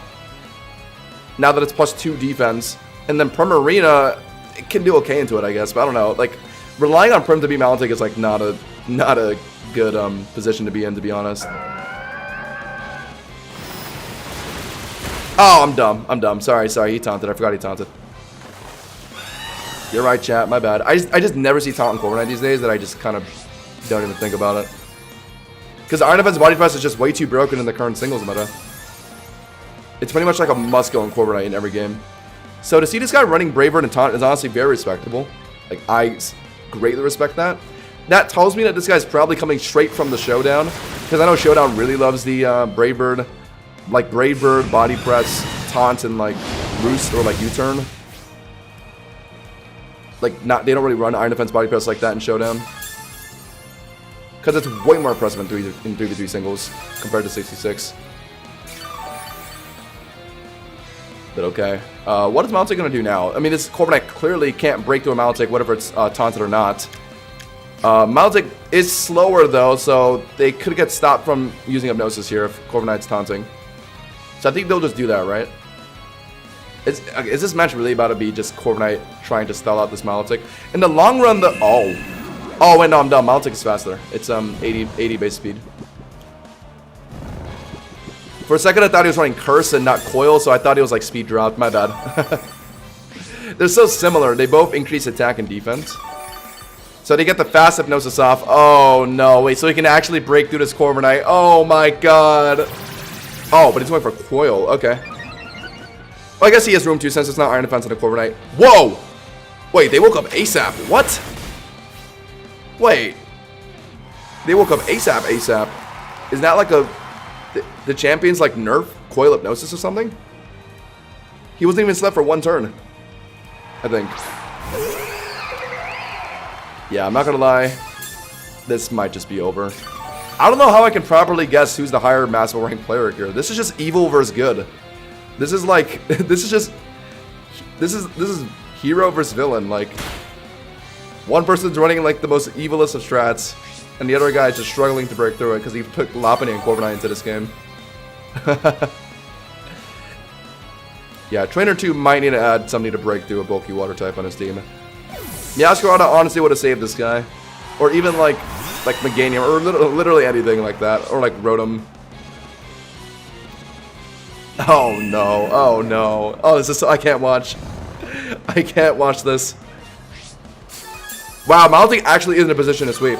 Now that it's +2 defense. And then Primarina, it can do okay into it, I guess. But I don't know. Like, relying on Prim to beat Milotic is, like, not a good position to be in, to be honest. Oh, I'm dumb. I'm dumb. Sorry. He taunted. I forgot he taunted. You're right, chat. My bad. I just never see taunt on Corviknight these days that I just kind of don't even think about it. Because Iron Defense Body Press is just way too broken in the current singles meta. It's pretty much like a must-go in Corviknight in every game. So to see this guy running Brave Bird and Taunt is honestly very respectable. Like, I greatly respect that. That tells me that this guy's probably coming straight from the Showdown. Because I know Showdown really loves the Brave Bird. Like, Brave Bird, Body Press, Taunt, and, like, Roost or, like, U-Turn. Like, they don't really run Iron Defense Body Press like that in Showdown. Because it's way more impressive in 3v3 singles compared to 66. But okay. What is Milotic going to do now? I mean, this Corviknight clearly can't break through a Milotic, whatever it's taunted or not. Maltic is slower though, so they could get stopped from using Hypnosis here if Corviknight's taunting. So I think they'll just do that, right? Is this match really about to be just Corviknight trying to stall out this Maltic? In the long run, oh wait, no, I'm dumb. Maltic is faster. It's 80 base speed. For a second, I thought he was running Curse and not Coil, so I thought he was like speed dropped. My bad. They're so similar. They both increase attack and defense. So they get the fast Hypnosis off. Oh no, wait, so he can actually break through this Corviknight. Oh my god. Oh, but he's going for Coil. Okay. Well, I guess he has room too since it's not Iron Defense and a Corviknight. Whoa! Wait, they woke up ASAP. What? Wait. They woke up ASAP. Is that like the champions like nerf Coil Hypnosis or something? He wasn't even slept for one turn, I think. Yeah, I'm not gonna lie. This might just be over. I don't know how I can properly guess who's the higher massive rank player here. This is just evil versus good. This is like this is hero versus villain. Like one person's running like the most evilest of strats, and the other guy is just struggling to break through it because he put Lopunny and Corviknight into this game. Yeah, Trainer 2 might need to add something to break through a bulky water type on his team. Yasuo honestly would have saved this guy. Or even like Meganium, or literally anything like that. Or like Rotom. Oh no, oh no. Oh, this is I can't watch. I can't watch this. Wow, Maltic actually is in a position to sweep.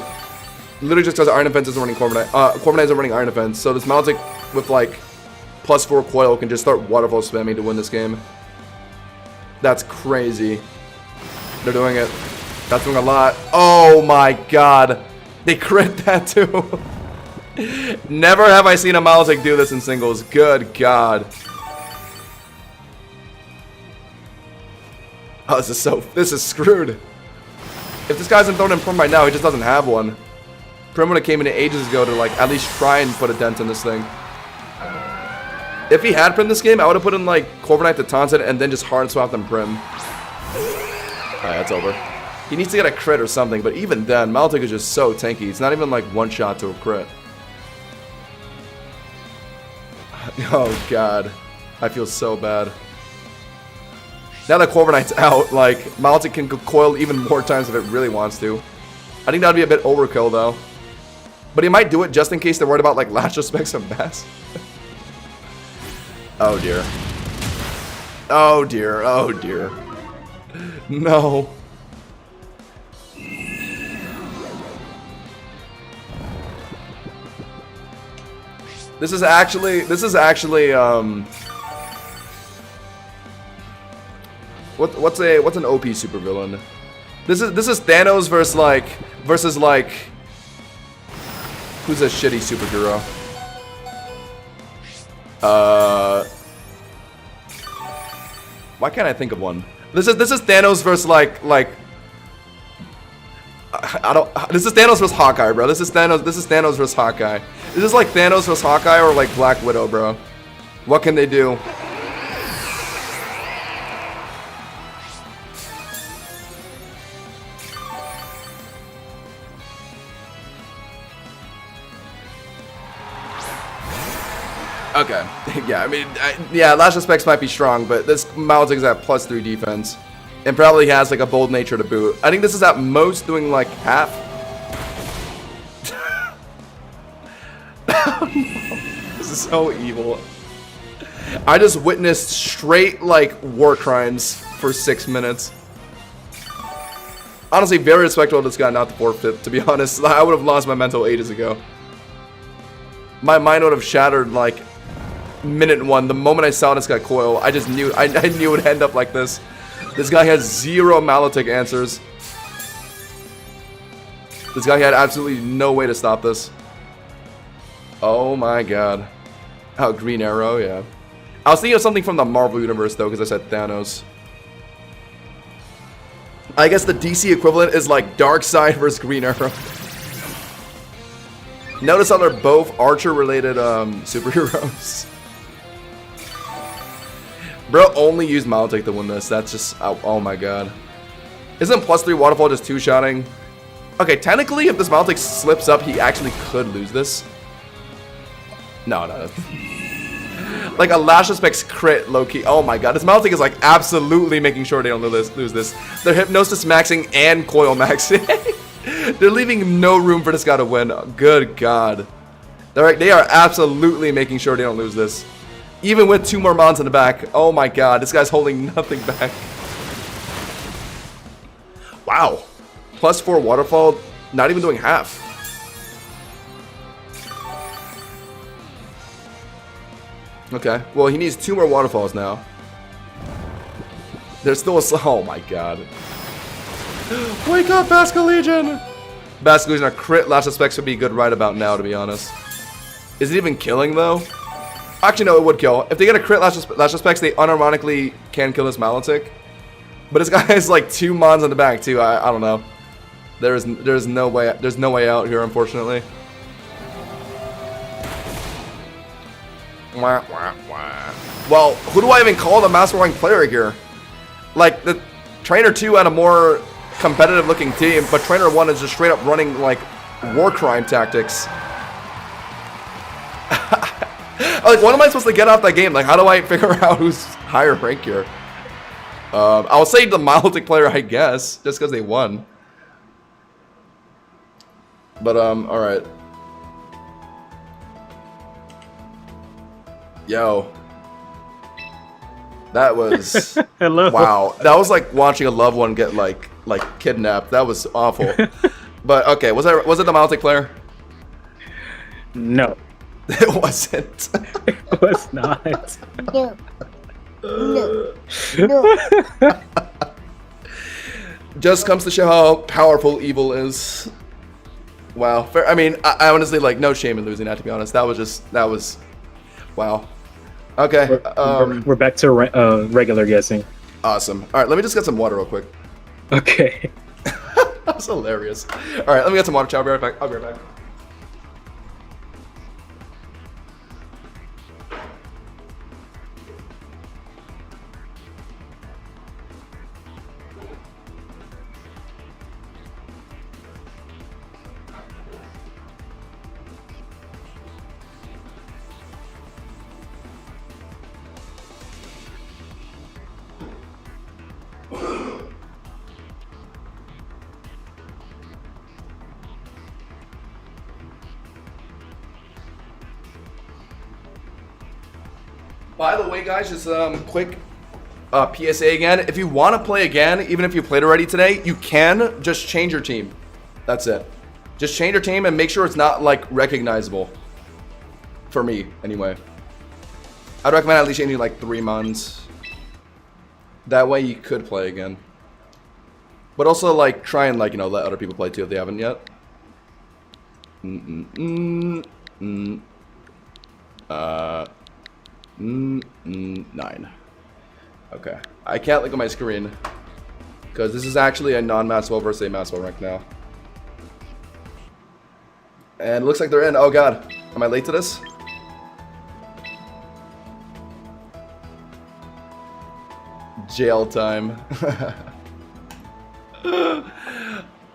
Literally just because Iron Defense isn't running Corviknight. Corviknight isn't running Iron Defense. So this Maltic with like +4 Coil can just start waterfall spamming to win this game. That's crazy. They're doing it. That's doing a lot. Oh my god. They crit that too. Never have I seen a Maltic do this in singles. Good god. Oh, this is screwed. If this guy hasn't thrown in Prim right now, he just doesn't have one. Prim would have came in ages ago to like at least try and put a dent in this thing. If he had Prim this game, I would have put in like Corviknight to taunt it and then just hard swap them Prim. Alright, that's over. He needs to get a crit or something, but even then, Maltic is just so tanky. It's not even like one shot to a crit. Oh god. I feel so bad. Now that Corviknight's out, like, Maltic can coil even more times if it really wants to. I think that would be a bit overkill though. But he might do it just in case they're worried about like Last Respects and Bass. Oh dear. Oh dear, oh dear. No. This is actually what's an OP supervillain? This is Thanos versus like who's a shitty superhero? Why can't I think of one? This is Thanos versus like this is Thanos versus Hawkeye, bro. This is Thanos versus Hawkeye. This is like Thanos versus Hawkeye or like Black Widow, bro. What can they do? Okay, yeah, I mean, yeah, Last Respects might be strong, but this Maltic is at +3 defense. And probably has like a bold nature to boot. I think this is at most doing like half. Oh, no. This is so evil. I just witnessed straight like war crimes for 6 minutes. Honestly, very respectful of this guy not to forfeit, to be honest. I would have lost my mental ages ago. My mind would have shattered like minute 1. The moment I saw this guy coil, I just knew I knew it would end up like this. This guy has 0 Maltic answers. This guy had absolutely no way to stop this. Oh my god. Oh, Green Arrow, yeah. I was thinking of something from the Marvel Universe though, because I said Thanos. I guess the DC equivalent is like Darkseid versus Green Arrow. Notice how they're both Archer-related superheroes. Bro only used Maltic to win this. That's just... oh my god. Isn't +3 Waterfall just 2-shotting Okay, technically, if this Milotic slips up, he actually could lose this. No. Like a Lash Specs crit, low-key. Oh my god, this Milotic is like absolutely making sure they don't lose this. They're Hypnosis maxing and Coil maxing. They're leaving no room for this guy to win. Good god. They are absolutely making sure they don't lose this. Even with 2 more Mons in the back. Oh my god, this guy's holding nothing back. Wow. +4 waterfall, not even doing half. Okay, well he needs 2 more waterfalls now. There's still a... Oh my god. Wake up, Basque Legion! Basque Legion, a crit Lash Specs would be good right about now, to be honest. Is it even killing, though? Actually, no, it would kill. If they get a crit Lash Specs, they unironically can kill this Milotic. But this guy has like 2 Mons on the back, too. I don't know. There's no way out here, unfortunately. Well, who do I even call the Master Rank player here? Like, the Trainer 2 had a more competitive looking team, but Trainer 1 is just straight up running like war crime tactics. Like, what am I supposed to get off that game? Like, how do I figure out who's higher rank here? I'll say the Milotic player, I guess, just because they won. But, alright. Yo. That was... Hello. Wow. That was like watching a loved one get, like kidnapped. That was awful. But, okay, was it the Milotic player? No. It wasn't. It was not. No. Just comes to show how powerful evil is. Wow. Fair, I mean, I honestly, like, no shame in losing that, to be honest. That was... Wow. Okay. We're back to regular guessing. Awesome. All right, let me just get some water real quick. Okay. That was hilarious. All right, let me get some water, chat. I'll be right back. I'll be right back. By the way, guys, just quick PSA again. If you want to play again, even if you played already today, you can just change your team. That's it. Just change your team and make sure it's not, like, recognizable. For me, anyway. I'd recommend at least changing, like, 3 months. That way you could play again. But also, like, try and, like, you know, let other people play too if they haven't yet. 9. Okay. I can't look at my screen. Because this is actually a non-Maxwell versus a Maxwell rank now. And it looks like they're in. Oh god. Am I late to this? Jail time.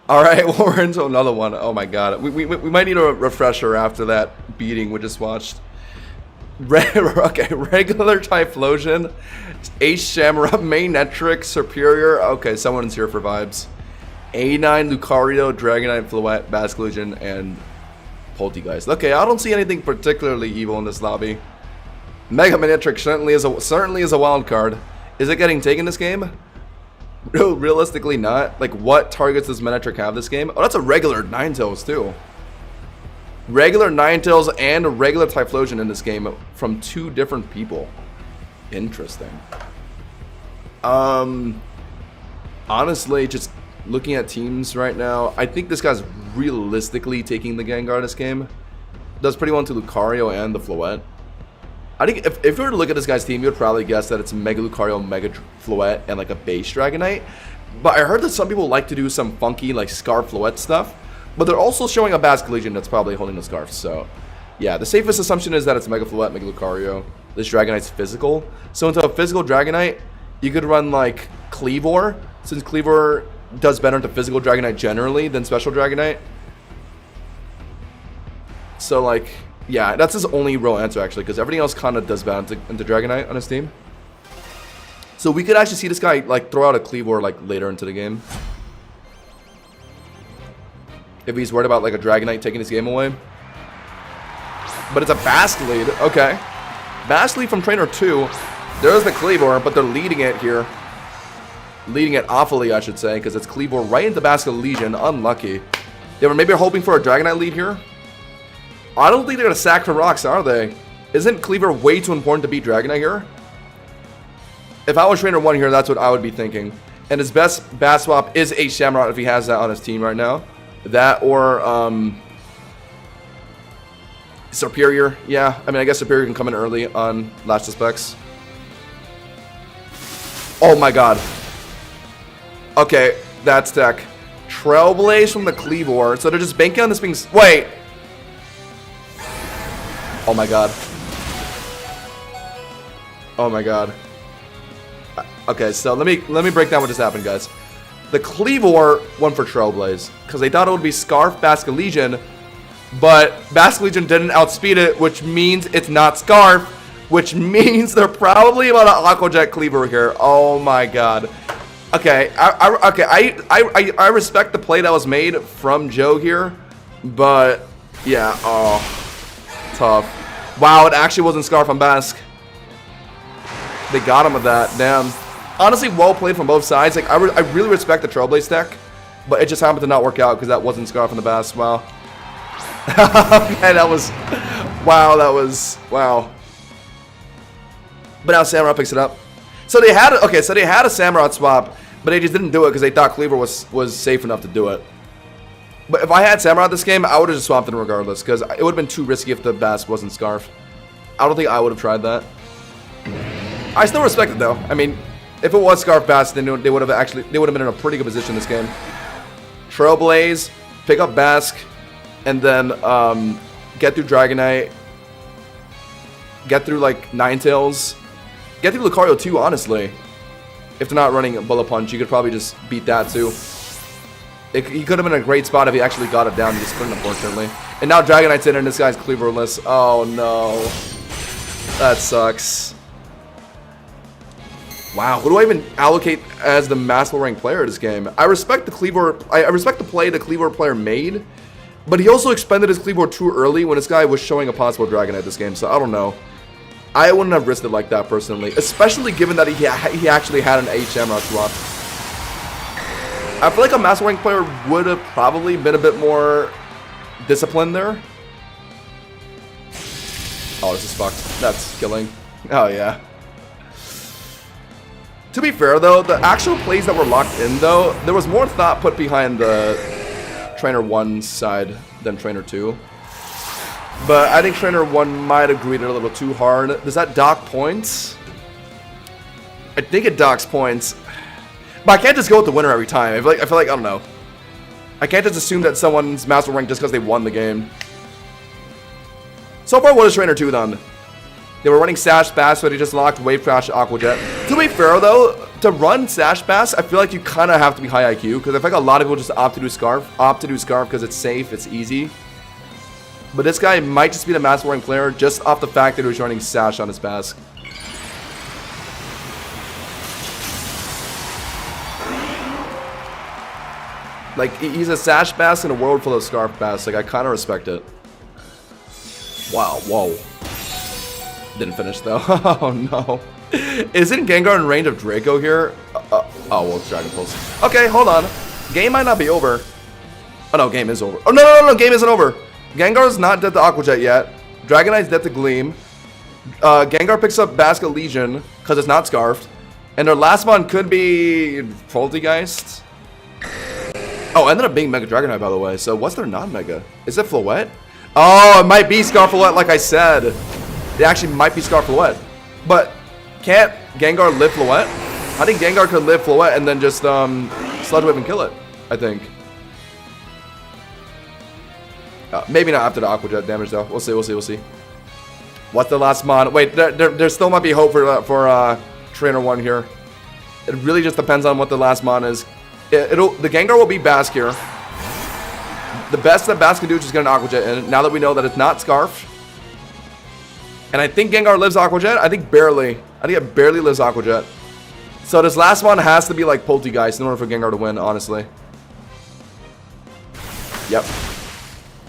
Alright, well, we're into another one. Oh my god. We might need a refresher after that beating we just watched. Okay, regular Typhlosion, H Shamrock, Manetric, Superior. Okay, someone's here for vibes. A9, Lucario, Dragonite, Floette, Basque Legion, and Poltegeist. Okay, I don't see anything particularly evil in this lobby. Mega Manetric certainly is a wild card. Is it getting taken this game? Realistically not. Like, what targets does Manetric have this game? Oh, that's a regular Ninetales too. Regular Ninetales and regular Typhlosion in this game from 2 different people. Interesting. Honestly, just looking at teams right now, I think this guy's realistically taking the Gengar this game. Does pretty well to Lucario and the Floette. I think if you were to look at this guy's team, you would probably guess that it's Mega Lucario, Mega Floette, and like a base Dragonite. But I heard that some people like to do some funky like Scarf Floette stuff. But they're also showing a Basque Legion that's probably holding the Scarf, so... Yeah, the safest assumption is that it's Mega Floette, Mega Lucario. This Dragonite's physical. So into a physical Dragonite, you could run, like, Cleavor. Since Cleavor does better into physical Dragonite generally than special Dragonite. So, like, yeah, that's his only real answer, actually, because everything else kind of does bad into Dragonite on his team. So we could actually see this guy, like, throw out a Kleavor, like, later into the game. If he's worried about, like, a Dragonite taking his game away. But it's a Basque lead. Okay. Basque lead from Trainer 2. There's the Kleavor, but they're leading it here. Leading it awfully, I should say, because it's Kleavor right into Basque Legion. Unlucky. They were maybe hoping for a Dragonite lead here. I don't think they're going to sack for rocks, are they? Isn't Kleavor way too important to beat Dragonite here? If I was Trainer 1 here, that's what I would be thinking. And his best Bass Swap is a Shamrock if he has that on his team right now. That or Superior. Yeah, I mean, I guess Superior can come in early on Last Specs. Oh my god. Okay, that's tech. Trailblaze from the Kleavor. So they're just banking on this being... Wait! Oh my god. Oh my god. Okay, so let me break down what just happened, guys. The Kleavor went for Trailblaze because they thought it would be Scarf Basque Legion, but Basque Legion didn't outspeed it, which means it's not Scarf, which means they're probably about an Aqua Jet Kleavor here. Oh my god. Okay, I respect the play that was made from Joe here, but yeah, oh, tough. Wow, it actually wasn't Scarf on Basque. They got him with that. Damn. Honestly, well played from both sides. Like, I really respect the Trailblaze deck, but it just happened to not work out because that wasn't Scarf on the Basque. Wow. Okay, that was... Wow, that was... Wow. But now Samurott picks it up. So they had... Okay, so they had a Samurott swap, but they just didn't do it because they thought Kleavor was safe enough to do it. But if I had Samurott this game, I would have just swapped it regardless because it would have been too risky if the Basque wasn't Scarf. I don't think I would have tried that. I still respect it though. I mean, if it was Scarf Basque, then they would have been in a pretty good position this game. Trailblaze, pick up Basque, and then get through Dragonite, get through like Ninetales, get through Lucario too. Honestly, if they're not running Bullet Punch, you could probably just beat that too. He could have been in a great spot if he actually got it down. He just couldn't, unfortunately. And now Dragonite's in, and this guy's Kleavorless. Oh no, that sucks. Wow, who do I even allocate as the maximal rank player of this game? I respect the Kleavor. I respect the play the Kleavor player made, but he also expended his Kleavor too early when this guy was showing a possible Dragonite this game. So I don't know. I wouldn't have risked it like that personally, especially given that he actually had an Shamrock swap. I feel like a maximal rank player would have probably been a bit more disciplined there. Oh, this is fucked. That's killing. Oh yeah. To be fair, though, the actual plays that were locked in, though, there was more thought put behind the Trainer 1 side than Trainer 2. But I think Trainer 1 might have greeted a little too hard. Does that dock points? I think it docks points. But I can't just go with the winner every time. I feel like I don't know. I can't just assume that someone's master rank just because they won the game. So far, what has Trainer 2 done? They were running Sash Bass, but he just locked Wave Crash Aqua Jet. To be fair, though, to run Sash Bass, I feel like you kind of have to be high IQ, because I feel like a lot of people just opt to do Scarf because it's safe, it's easy. But this guy might just be the master rank player just off the fact that he was running Sash on his Bass. Like, he's a Sash Bass in a world full of Scarf Bass. Like, I kind of respect it. Wow, whoa. Didn't finish though. Oh no. Isn't Gengar in range of Draco here? Oh, well, it's Dragon Pulse. Okay, hold on. Game might not be over. Oh no, game is over. Oh no, game isn't over. Gengar's not dead to Aqua Jet yet. Dragonite's dead to Gleam. Gengar picks up Basque Legion because it's not Scarfed. And their last one could be Poltegeist. Oh, ended up being Mega Dragonite, by the way. So what's their non-Mega? Is it Floette? Oh, it might be Scarfloette, like I said. It actually might be Scarfloette. But can't Gengar live Floette? I think Gengar could live Floette and then just Sludge Wave and kill it, I think. Maybe not after the Aqua Jet damage, though. We'll see. What's the last mon? Wait, there still might be hope for Trainer 1 here. It really just depends on what the last mon is. The Gengar will be Bask here. The best that Bask can do is just get an Aqua Jet in. Now that we know that it's not Scarf. And I think Gengar lives Aqua Jet. I think barely. I think it barely lives Aqua Jet. So this last one has to be like Poltegeist in order for Gengar to win, honestly. Yep.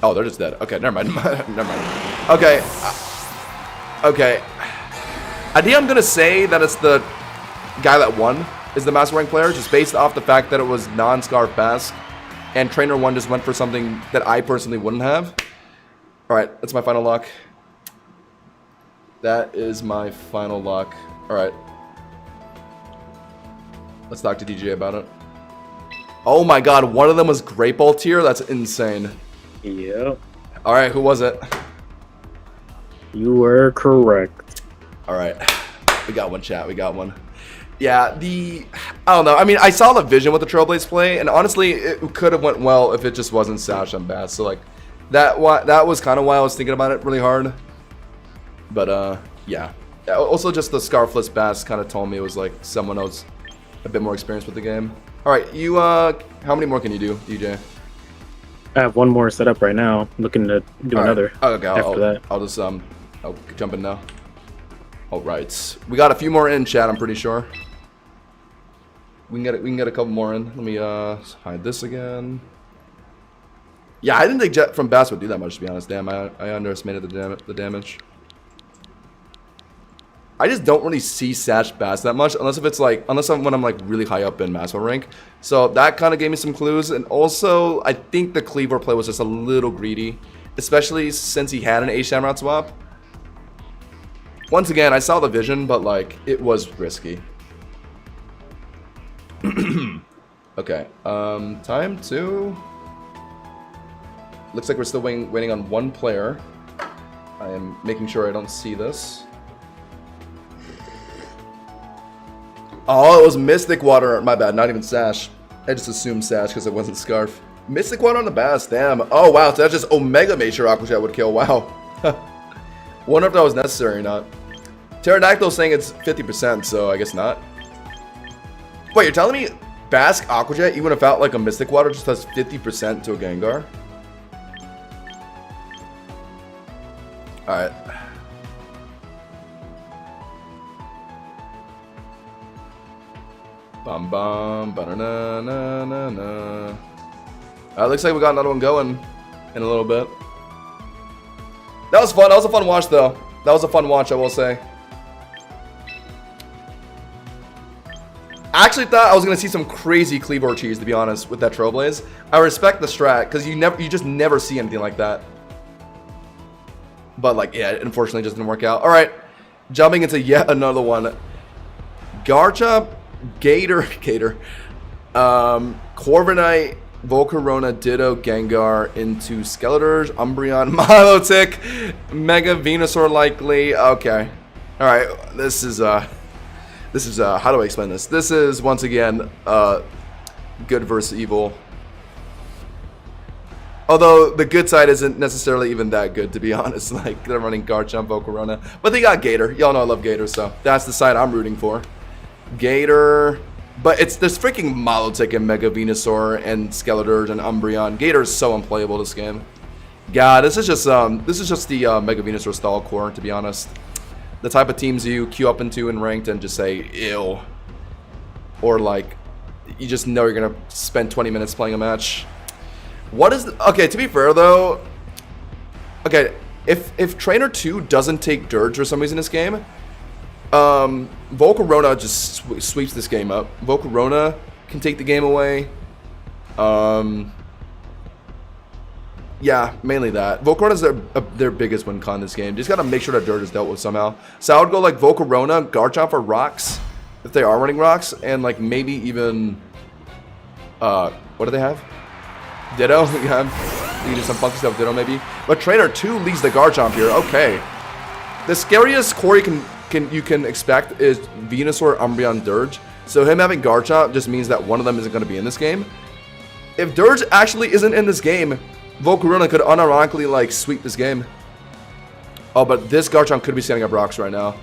Oh, they're just dead. Okay, never mind. Never mind. Okay. Okay. I think I'm going to say that it's the guy that won is the Master Rank player, just based off the fact that it was non-Scarf Bask. And Trainer 1 just went for something that I personally wouldn't have. Alright, that's my final lock. That is my final lock. Alright. Let's talk to DJ about it. Oh my god, one of them was Great Ball tier? That's insane. Yep. Alright, who was it? You were correct. Alright. We got one, chat. We got one. Yeah, I don't know. I mean, I saw the vision with the Trailblaze play, and honestly, it could have went well if it just wasn't Sash on Bass. So, like, that was kind of why I was thinking about it really hard. But, yeah. Also, just the Scarfless Bass kind of told me it was, like, someone else a bit more experienced with the game. Alright, you, how many more can you do, DJ? I have one more set up right now. I'm looking to do another. Okay, after that. I'll just, I'll jump in now. Alright. We got a few more in, chat, I'm pretty sure. We can get a couple more in. Let me hide this again. Yeah, I didn't think Jet from Bass would do that much, to be honest. Damn, I underestimated the damage. I just don't really see Sash Bass that much, unless when I'm like really high up in Master Rank. So that kind of gave me some clues, and also I think the Cleaver play was just a little greedy, especially since he had an A Shamrock swap. Once again, I saw the vision, but like it was risky. Okay, time to... Looks like we're still waiting on one player. I am making sure I don't see this. Oh, it was Mystic Water. My bad, not even Sash. I just assumed Sash because it wasn't Scarf. Mystic Water on the Bass, damn. Oh, wow, so that's just Omega made sure Aqua Jet would kill. Wow. Wonder if that was necessary or not. Pterodactyl's saying it's 50%, so I guess not. Wait, you're telling me Bask Aqua Jet, even without like a Mystic Water, just does 50% to a Gengar? Alright. Bum bum, ba na na na na. Looks like we got another one going in a little bit. That was fun. That was a fun watch, though. That was a fun watch, I will say. I actually thought I was gonna see some crazy Cleaver cheese, to be honest, with that Trailblaze. I respect the strat because you just never see anything like that. But like, yeah, it unfortunately just didn't work out. All right, jumping into yet another one. Garchomp, Gator, Corviknight, Volcarona, Ditto, Gengar into Skeletor, Umbreon, Milotic, Mega Venusaur likely. Okay, all right, this is how do I explain this? This is once again good versus evil. Although the good side isn't necessarily even that good, to be honest. Like, they're running Garchomp, Volcarona, but they got Gator. Y'all know I love Gator, so that's the side I'm rooting for. Gator, but there's freaking Milotic and Mega Venusaur and Skeletor and Umbreon. Gator is so unplayable this game. God, this is just the Mega Venusaur stall core, to be honest. The type of teams you queue up into in ranked and just say ew, or like you just know you're gonna spend 20 minutes playing a match. What is okay? To be fair though, okay, if Trainer 2 doesn't take Dirge for some reason in this game, Volcarona just sweeps this game up. Volcarona can take the game away. Yeah, mainly that. Volcarona's their biggest win con this game. Just gotta make sure that Dirt is dealt with somehow. So I would go like Volcarona, Garchomp for Rocks, if they are running Rocks, and like maybe even, what do they have? Ditto? Yeah, you can do some funky stuff with Ditto maybe. But Trainer 2 leads the Garchomp here. Okay. The scariest core you can expect is Venusaur, Umbreon, Dirge. So him having Garchomp just means that one of them isn't going to be in this game. If Dirge actually isn't in this game, Volcarona could unironically like sweep this game. Oh, but this Garchomp could be setting up Rocks right now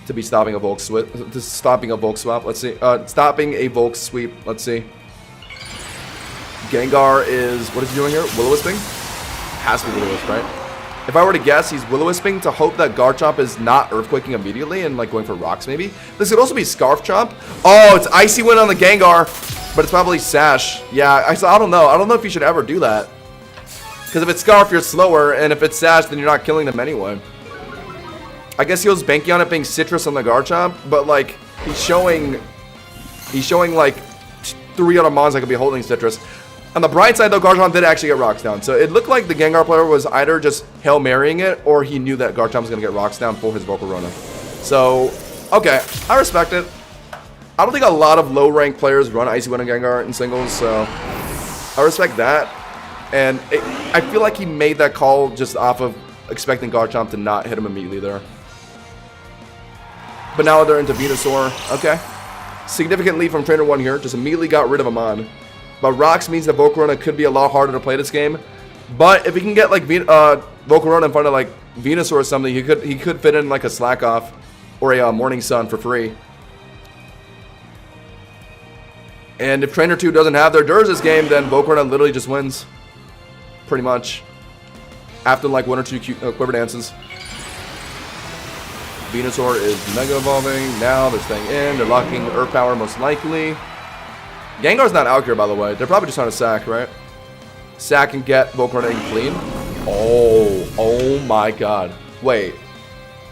to be stopping a Volk swap. Let's see. Stopping a Volk sweep. Let's see. Gengar is, what is he doing here? Will-O-Wisping? Has to be Will-O-Wisp, right? If I were to guess, he's Will-O-Wisping to hope that Garchomp is not Earthquaking immediately and like going for rocks maybe. This could also be Scarf Chomp. Oh, it's Icy Wind on the Gengar, but it's probably Sash. Yeah, I don't know. I don't know if you should ever do that. Because if it's Scarf, you're slower, and if it's Sash, then you're not killing them anyway. I guess he was banking on it being Citrus on the Garchomp, but like, he's showing like 3 other mons that could be holding Citrus. On the bright side, though, Garchomp did actually get rocks down. So it looked like the Gengar player was either just Hail Marrying it, or he knew that Garchomp was going to get rocks down for his Volcarona. So, okay, I respect it. I don't think a lot of low-ranked players run Icy Wind and Gengar in singles, so I respect that. And I feel like he made that call just off of expecting Garchomp to not hit him immediately there. But now they're into Venusaur. Okay. Significant lead from Trainer 1 here. Just immediately got rid of a mon. But Rocks means that Volcarona could be a lot harder to play this game. But if he can get like Volcarona in front of like Venusaur or something, he could fit in like a Slack Off or a Morning Sun for free. And if Trainer 2 doesn't have their Durs this game, then Volcarona literally just wins. Pretty much. After like 1 or 2 Quiver Dances. Venusaur is Mega Evolving. Now they're staying in. They're locking Earth Power most likely. Gengar's not out here, by the way. They're probably just trying to sack, right? Sack and get Volcarona in clean. Oh my god. Wait.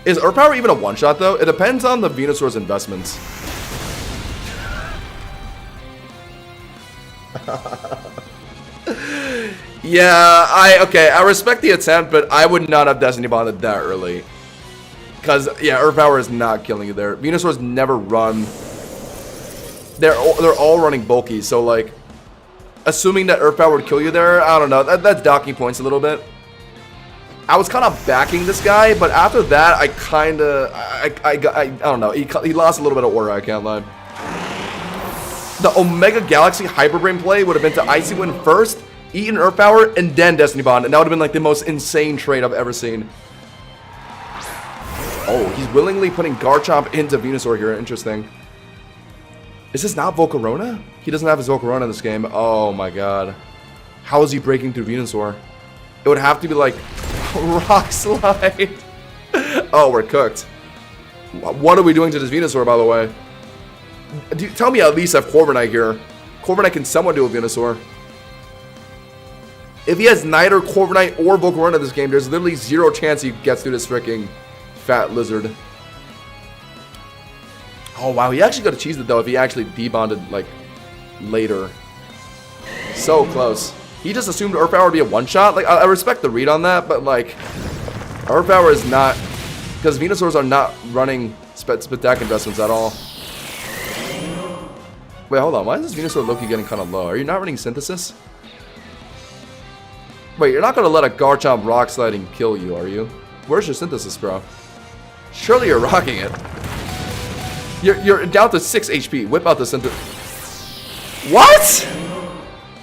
Is Earth Power even a one-shot, though? It depends on the Venusaur's investments. Yeah, I respect the attempt, but I would not have Destiny Bonded that early. Because, yeah, Earth Power is not killing you there. Venusaur's never run. They're all running bulky, so, like, assuming that Earth Power would kill you there, I don't know. That's docking points a little bit. I was kind of backing this guy, but after that, I kind of, I don't know. He lost a little bit of aura, I can't lie. The Omega Galaxy Hyper Brain play would have been to Icy Wind first, Eaten Earth Power, and then Destiny Bond. And that would have been like the most insane trade I've ever seen. Oh, he's willingly putting Garchomp into Venusaur here. Interesting. Is this not Volcarona? He doesn't have his Volcarona in this game. Oh my god. How is he breaking through Venusaur? It would have to be like Rock Slide. Oh, we're cooked. What are we doing to this Venusaur, by the way? Tell me at least I have Corviknight here. Corviknight can somewhat do a Venusaur. If he has neither Corviknight or Volcarona in this game, there's literally zero chance he gets through this freaking fat lizard. Oh wow, he actually got to cheese it though if he actually debonded like later. So close. He just assumed Earth Power would be a one-shot. Like I respect the read on that, but like Earth Power is not, because Venusaurs are not running Spectac investments at all. Wait, hold on. Why is this Venusaur Loki getting kind of low? Are you not running Synthesis? Wait, you're not going to let a Garchomp Rock Sliding kill you, are you? Where's your Synthesis, bro? Surely you're rocking it. You're down to 6 HP. Whip out the Synthesis. What?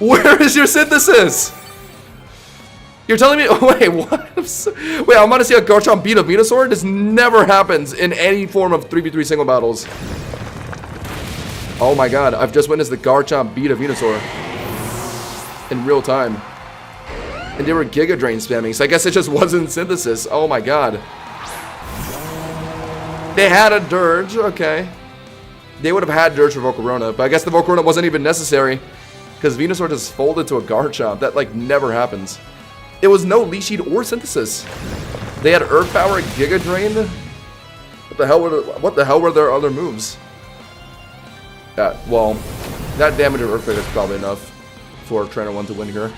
Where is your Synthesis? You're telling me... Wait, what? Wait, I'm about to see a Garchomp beat a Venusaur? This never happens in any form of 3v3 single battles. Oh my god, I've just witnessed the Garchomp beat a Venusaur. In real time. And they were Giga Drain spamming, so I guess it just wasn't Synthesis. Oh my god. They had a Dirge, okay. They would have had Dirge for Volcarona, but I guess the Volcarona wasn't even necessary. Because Venusaur just folded to a Garchomp. That, like, never happens. It was no Leech Seed or Synthesis. They had Earth Power, Giga Drain. What the hell were their other moves? Well, that damage of Earthquake is probably enough for Trainer 1 to win here.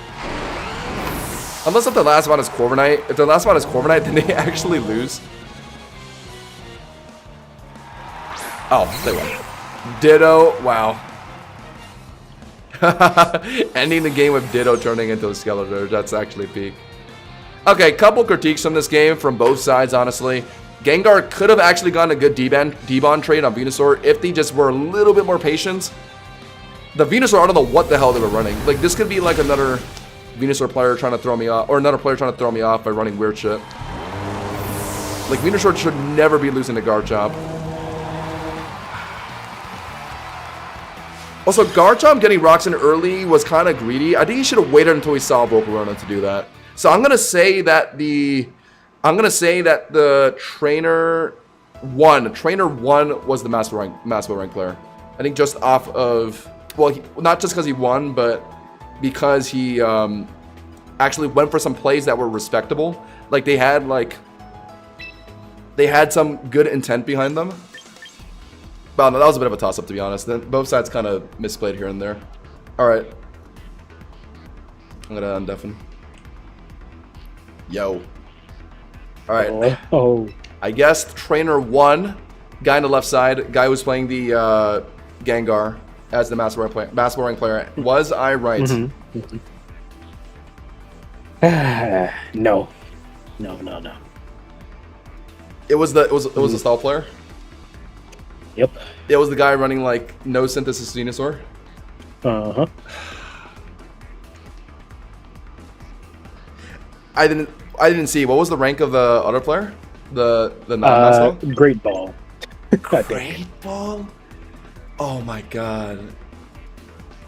Unless if the last one is Corviknight. If the last one is Corviknight, then they actually lose. Oh, they won. Ditto, wow. Ending the game with Ditto turning into a Skeletor. That's actually peak. Okay, couple critiques from this game from both sides, honestly. Gengar could have actually gotten a good debond trade on Venusaur if they just were a little bit more patient. The Venusaur, I don't know what the hell they were running. Like, this could be like another Venusaur player trying to throw me off, or another player trying to throw me off by running weird shit. Like, Venusaur should never be losing to Garchomp. Also, Garchomp getting rocks in early was kind of greedy. I think he should have waited until he saw Volcarona to do that. So I'm gonna say that the trainer one was the Master rank player. I think just off of, well, not just because he won, but because he actually went for some plays that were respectable. Like they had some good intent behind them. Well, no, that was a bit of a toss-up, to be honest. Then both sides kind of misplayed here and there. All right. I'm gonna undeafen. Yo. All right. Oh. I guess trainer one, guy on the left side, guy who's playing the Gengar as the basketball rank player. Was I right? Mm-hmm. No. It was the stall player. Yep. It was the guy running like no synthesis Venusaur. Uh-huh. I didn't see. What was the rank of the other player? The non-master? Great Ball. Great Ball? Oh my god.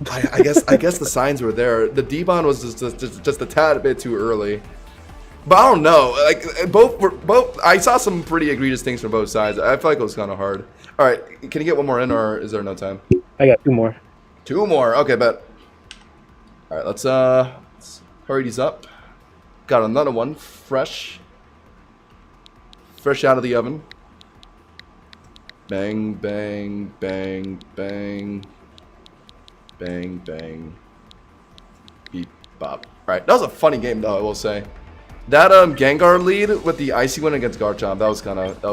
I guess the signs were there. The D-Bond was just a tad bit too early. But I don't know. Like both I saw some pretty egregious things from both sides. I feel like it was kind of hard. All right, can you get one more in, or is there no time? I got 2 more. 2 more. Okay, bet. All right, let's hurry these up. Got another one, fresh out of the oven. Bang, bang, bang, bang, bang, bang. Beep, bop. All right, that was a funny game, though. I will say that Gengar lead with the icy win against Garchomp. That was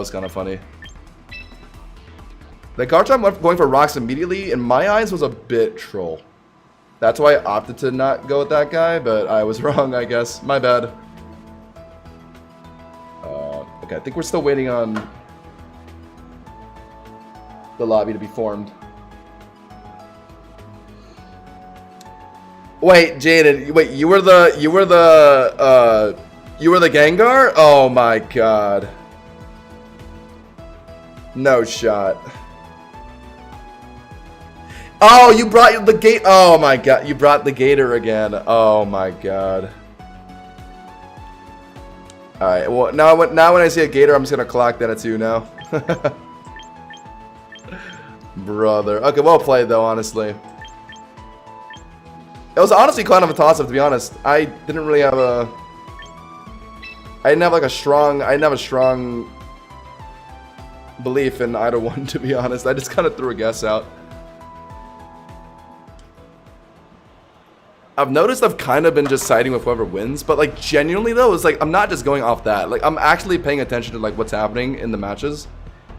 kind of funny. The Garchomp going for rocks immediately, in my eyes, was a bit troll. That's why I opted to not go with that guy, but I was wrong, I guess. My bad. Okay, I think we're still waiting on the lobby to be formed. Wait, Jaden, wait, you were the Gengar? Oh my god. No shot. Oh, you brought the gate. Oh my god, you brought the gator again. Oh my god. All right. Well, now when I see a gator, I'm just gonna clock that it's you now. Brother. Okay, well played though. Honestly, it was honestly kind of a toss-up, to be honest. I didn't really have a. I didn't have a strong belief in either one, to be honest. I just kind of threw a guess out. I've noticed I've kind of been just siding with whoever wins, but like genuinely though, it's like I'm not just going off that. Like I'm actually paying attention to like what's happening in the matches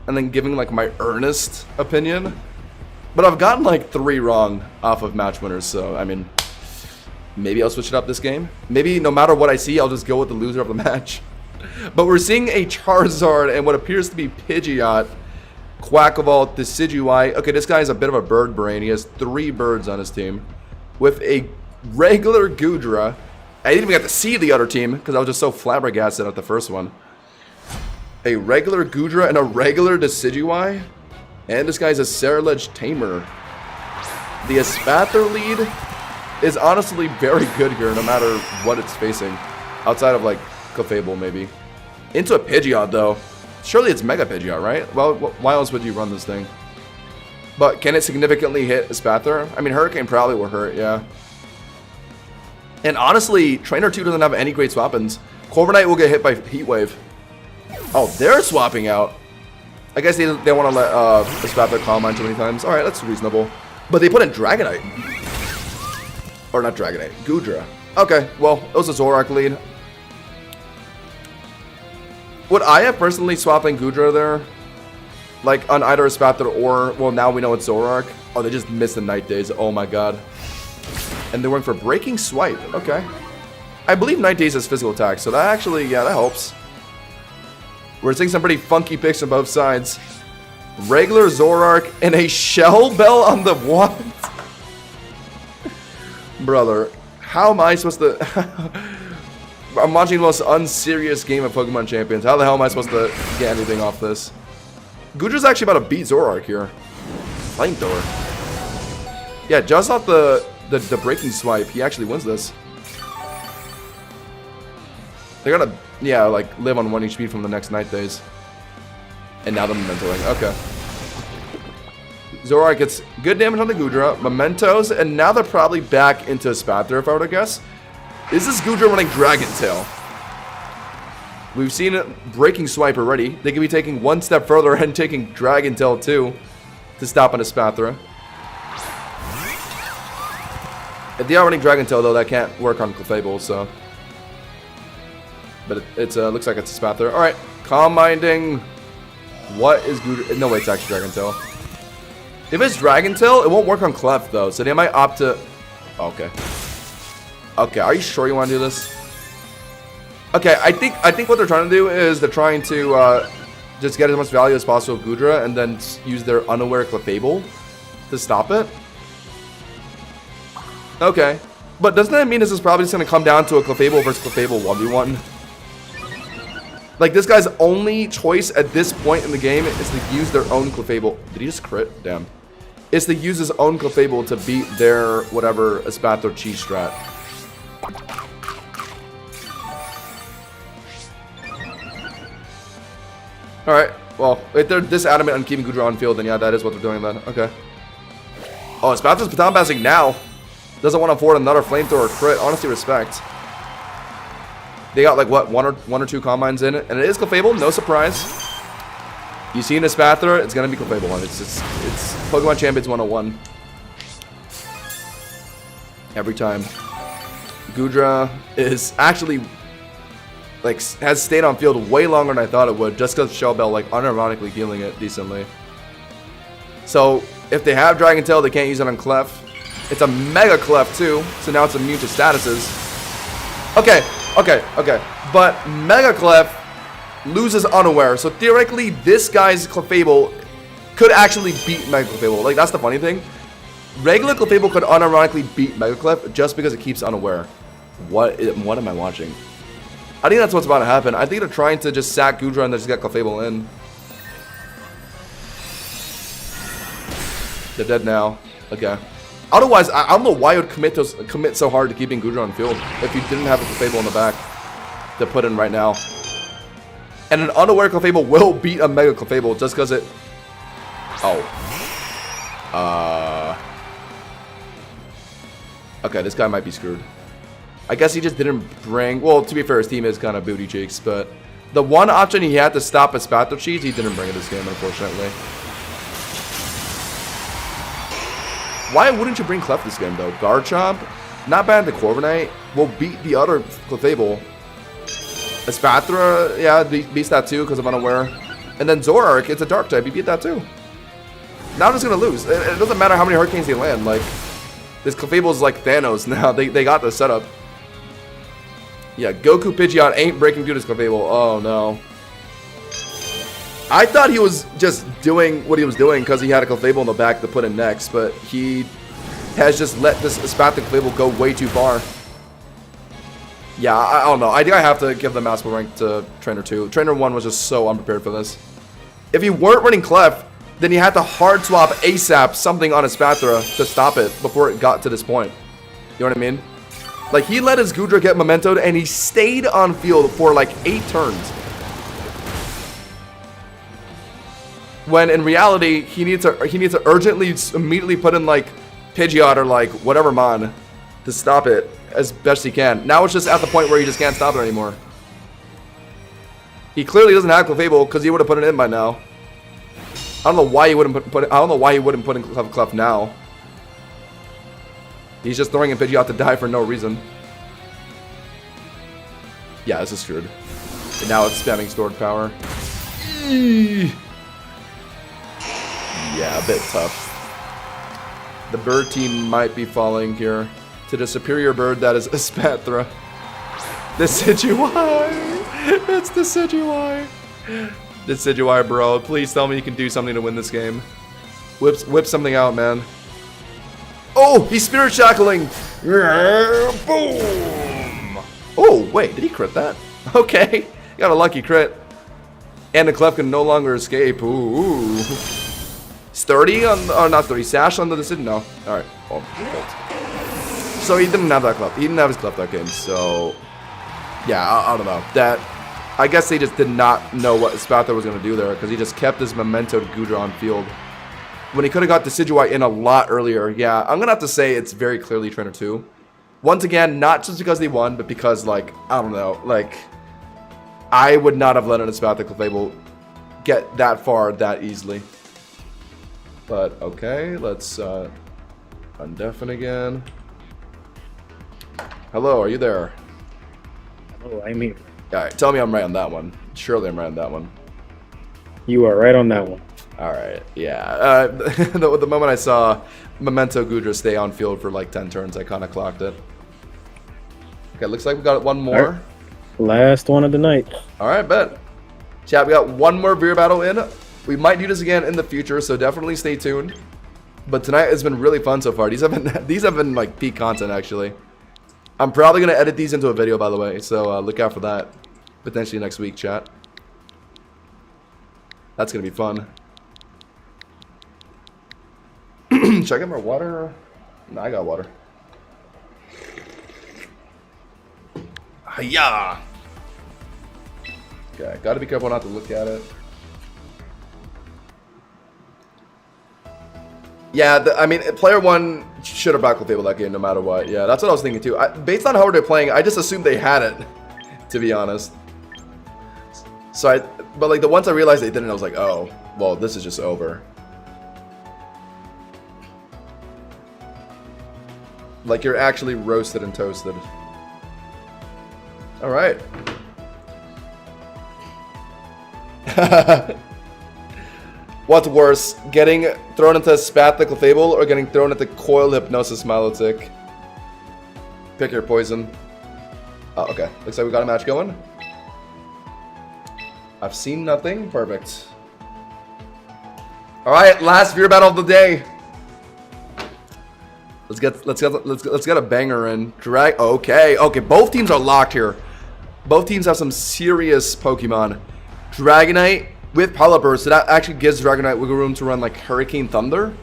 and then giving like my earnest opinion. But I've gotten like 3 wrong off of match winners, so I mean, maybe I'll switch it up this game. Maybe no matter what I see, I'll just go with the loser of the match. But we're seeing a Charizard and what appears to be Pidgeot, Quackable, Decidueye. Okay, this guy is a bit of a bird brain. He has 3 birds on his team with a regular Goodra. I didn't even get to see the other team because I was just so flabbergasted at the first one. A regular Goodra and a regular Decidueye. And this guy's a Ceruledge Tamer. The Espathra lead is honestly very good here no matter what it's facing. Outside of like Clefable maybe. Into a Pidgeot though. Surely it's Mega Pidgeot, right? Well, why else would you run this thing? But can it significantly hit Espathra? I mean, Hurricane probably will hurt, yeah. And honestly, Trainer 2 doesn't have any great swap-ins. Corviknight will get hit by Heat Wave. Oh, they're swapping out. I guess they want to let Espathra Calm Mind too many times. Alright, that's reasonable. But they put in Dragonite. Or not Dragonite, Goodra. Okay, well, it was a Zoroark lead. Would I have personally swapped in Goodra there? Like on either Espathra or, well, now we know it's Zoroark. Oh, they just missed the Night Days. Oh my god. And they went for Breaking Swipe. Okay. I believe Night Days has physical attack, so that actually, yeah, that helps. We're seeing some pretty funky picks on both sides. Regular Zoroark and a Shell Bell on the what? Brother, how am I supposed to... I'm watching the most unserious game of Pokemon Champions. How the hell am I supposed to get anything off this? Goodra's actually about to beat Zoroark here. Flamethrower. Yeah, just off the breaking swipe, he actually wins this. They're gonna, yeah, like, live on 1 HP from the next Night Days. And now the Mementoing. Okay. Zoroark gets good damage on the Goodra, Mementos, and now they're probably back into Spatter, if I were to guess. Is this Goodra running Dragon Tail? We've seen it breaking swipe already. They could be taking one step further and taking Dragon Tail too to stop on a Spathra. If they are running Dragon Tail though, that can't work on Clefable, so. But it looks like it's a Spathra. Alright, Calm Minding. What is Goodra? No way, it's actually Dragon Tail. If it's Dragon Tail, it won't work on Clef though, so they might opt to. Oh, okay. Okay, are you sure you want to do this? Okay, I think what they're trying to do is they're trying to just get as much value as possible with Goodra and then use their unaware Clefable to stop it. Okay, but doesn't that mean this is probably just going to come down to a Clefable versus Clefable 1v1? Like, this guy's only choice at this point in the game is to use their own Clefable. Did he just crit? Damn. Is to use his own Clefable to beat their whatever Espathro Chi strat. Alright, well, if they're this adamant on keeping Goodra on field, then yeah, that is what they're doing then. Okay. Oh, Espathro's Baton Passing now. Doesn't want to afford another Flamethrower crit. Honestly, respect. They got like, what, one or two Combines in it. And it is Clefable, no surprise. You see an Espathra, it's going to be Clefable. It's Pokemon Champions 101. Every time. Goodra is actually... like, has stayed on field way longer than I thought it would, just because Shell Bell, like, unironically healing it decently. So, if they have Dragon Tail, they can't use it on Clef. It's a Mega Clef, too, so now it's immune to statuses. Okay. But Mega Clef loses Unaware, so theoretically, this guy's Clefable could actually beat Mega Clefable. Like, that's the funny thing. Regular Clefable could unironically beat Mega Clef just because it keeps Unaware. What am I watching? I think that's what's about to happen. I think they're trying to just sack Goodra and then just get Clefable in. They're dead now. Okay. Otherwise, I don't know why you would commit so hard to keeping Goodra on field if you didn't have a Clefable in the back to put in right now. And an unaware Clefable will beat a Mega Clefable just because it... Oh. Okay, this guy might be screwed. I guess he just didn't bring... Well, to be fair, his team is kind of booty cheeks, but... The one option he had to stop his Spathro Cheese, he didn't bring in this game, unfortunately. Why wouldn't you bring Clef this game, though? Garchomp, not bad at the Corviknight, will beat the other Clefable. Espathra, yeah, beats that too, because of Unaware. And then Zoroark, it's a Dark type, he beat that too. Now I'm just going to lose. It doesn't matter how many Hurricanes they land, like... This Clefable is like Thanos now, they got the setup. Yeah, Goku Pidgeot ain't breaking through this Clefable. Oh, no. I thought he was just doing what he was doing because he had a Clefable in the back to put in next, but he has just let this Spathro Clefable go way too far. Yeah, I don't know. I think I have to give the Master rank to Trainer 2. Trainer 1 was just so unprepared for this. If he weren't running Clef, then he had to hard swap ASAP something on his Spathra to stop it before it got to this point. You know what I mean? Like, he let his Goodra get Mementoed, and he stayed on field for, like, 8 turns. When, in reality, he needs to urgently, immediately put in, like, Pidgeot or, like, whatever Mon to stop it as best he can. Now it's just at the point where he just can't stop it anymore. He clearly doesn't have Clefable, because he would have put it in by now. I don't know why he wouldn't put it. I don't know why he wouldn't put in Clef now. He's just throwing in Pidgeot to die for no reason. Yeah, this is screwed. And now it's spamming stored power. Yeah, a bit tough. The bird team might be falling here to the superior bird that is Espathra. The Decidueye! It's the Decidueye! The Decidueye, bro. Please tell me you can do something to win this game. Whip something out, man. Oh, he's Spirit Shackling! Boom! Oh, wait, did he crit that? Okay, got a lucky crit. And the Clef can no longer escape. Ooh. It's 30 on, or not 30, Sash on the decision? No. Alright. Oh, so he didn't have that clef. He didn't have his clef that game, so... Yeah, I don't know. That... I guess they just did not know what Spather was going to do there, because he just kept his Memento Goodra on field. When he could have got Decidueye in a lot earlier. Yeah, I'm going to have to say it's very clearly Trainer 2. Once again, not just because they won, but because, like, I don't know, like... I would not have let an Spather Clefable get that far that easily. But, okay, let's undeafen again. Hello, are you there? Oh, I mean, Alright, tell me I'm right on that one. Surely I'm right on that one. you are right on that one. Alright, yeah. The moment I saw Memento Goodra stay on field for like 10 turns, I kind of clocked it. Okay, looks like we got one more. Right. Last one of the night. Alright, bet. Chat, we got one more beer battle in. We might do this again in the future, so definitely stay tuned. But tonight has been really fun so far. These have been like peak content, actually. I'm probably going to edit these into a video, by the way, so look out for that. Potentially next week, chat. That's going to be fun. Should I get more water? No, I got water. Hiya! Okay, gotta be careful not to look at it. Yeah, I mean, player one should have back Clefable that game no matter what. Yeah, that's what I was thinking too. Based on how they're playing, I just assumed they had it, to be honest. So but like the once I realized they didn't, I was like, oh, well, this is just over. Like you're actually roasted and toasted. All right. What's worse, getting thrown into Spat the Clefable or getting thrown into Coil Hypnosis Milotic? Pick your poison. Oh, okay. Looks like we got a match going. I've seen nothing. Perfect. All right, last beer battle of the day. Let's get a banger in. Drag. Okay. Both teams are locked here. Both teams have some serious Pokemon. Dragonite with Pelipper, so that actually gives Dragonite wiggle room to run like Hurricane Thunder.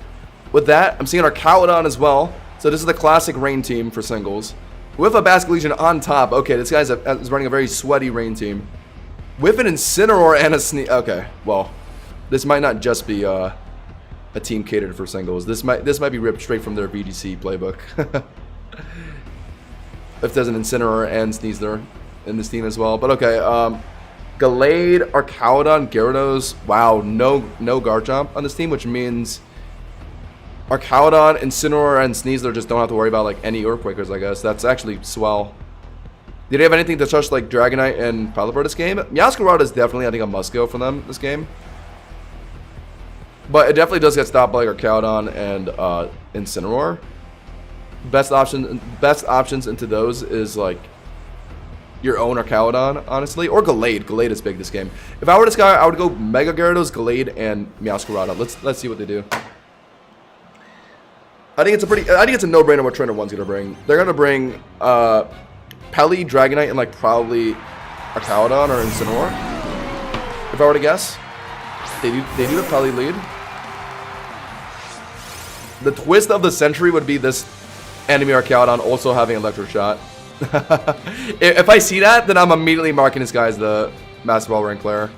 With that, I'm seeing our Cowdon as well. So this is the classic rain team for singles. With a Basculegion on top. Okay, this guy's is running a very sweaty rain team. With an Incineroar and a Sneasler. Okay, well, this might not just be a team catered for singles. This might be ripped straight from their VGC playbook. If there's an Incineroar and Sneasler in this team as well. But okay, Gallade, Arcaudon, Gyarados. Wow, no Garchomp on this team, which means Arcaudon, Incineroar, and Sneasler just don't have to worry about like any Earthquakers, I guess. That's actually swell. Did they have anything to touch like Dragonite and Pelipper this game? Meowscarada is definitely, I think, a must-go for them this game. But it definitely does get stopped by like Arcaudon and Incineroar. Best options into those is like your own Arcaudon, honestly, or Gallade. Gallade is big this game. If I were this guy, I would go Mega Gyarados, Gallade, and Meowscarada. Let's see what they do. I think it's a no-brainer what Trainer 1's gonna bring. They're gonna bring Pelly, Dragonite, and like probably Arcaudon or Incineroar. If I were to guess, they do the Pelly lead. The twist of the century would be this enemy Arcaudon also having Electro Shot. If I see that, then I'm immediately marking this guy as the Master Ball rank player.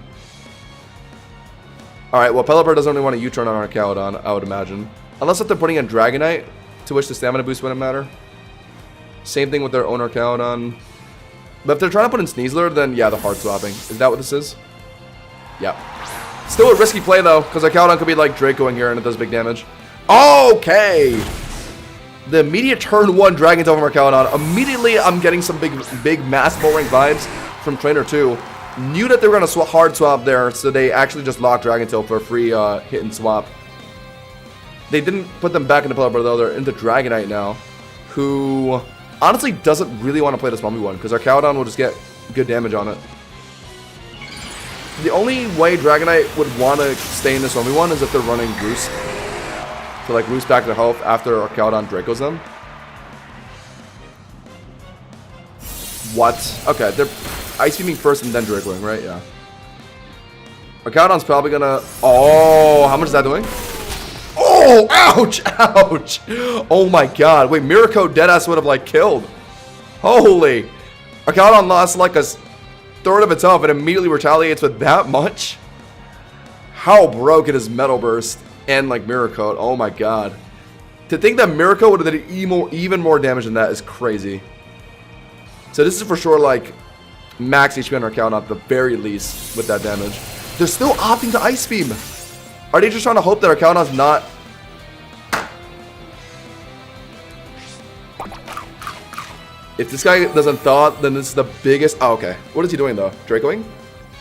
Alright, well, Pelipper doesn't really want a U-turn on Arcaudon, I would imagine. Unless if they're putting in Dragonite, to which the stamina boost wouldn't matter. Same thing with their own Arcaudon. But if they're trying to put in Sneasler, then yeah, the hard swapping. Is that what this is? Yeah. Still a risky play though, because Arcaudon could be like Dracoing here and it does big damage. Okay! The immediate turn 1 Dragon Tail from Arcaudon. Immediately, I'm getting some big Mass Ball rank vibes from Trainer 2. Knew that they were going to hard swap there, so they actually just locked Dragon Tail for a free hit and swap. They didn't put them back into Pelipper though. They're into Dragonite now, who honestly doesn't really want to play this 1v1 because Arcaudon will just get good damage on it. The only way Dragonite would want to stay in this 1v1 is if they're running Roost. To like Roost back their health after Arcaudon Dracos them. What? Okay, they're Ice Beaming first and then Dracoing, right? Yeah. Arcaudon's probably gonna... Oh, how much is that doing? Oh, ouch, ouch. Oh my god. Wait, Mirko deadass would have like killed. Holy. Archaudon lost like a third of its health and immediately retaliates with that much? How broken is Metal Burst and like Mirko? Oh my god. To think that Mirko would have done even more damage than that is crazy. So this is for sure like max HP on Archaudon at the very least with that damage. They're still opting to Ice Beam. Are they just trying to hope that Archaudon's not... If this guy doesn't thaw, then this is the biggest... Oh, okay. What is he doing, though? Dracoing?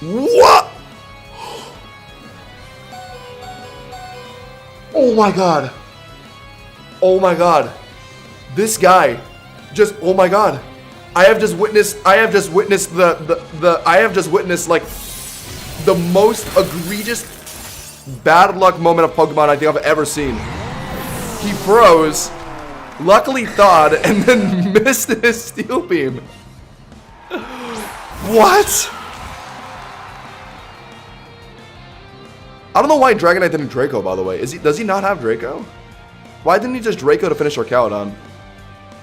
What? Oh, my God. Oh, my God. This guy just... Oh, my God. I have just witnessed like the most egregious bad luck moment of Pokemon I think I've ever seen. He froze, luckily thawed, and then missed his Steel Beam. What? I don't know why Dragonite didn't Draco, by the way. Does he not have Draco? Why didn't he just Draco to finish Archaudon?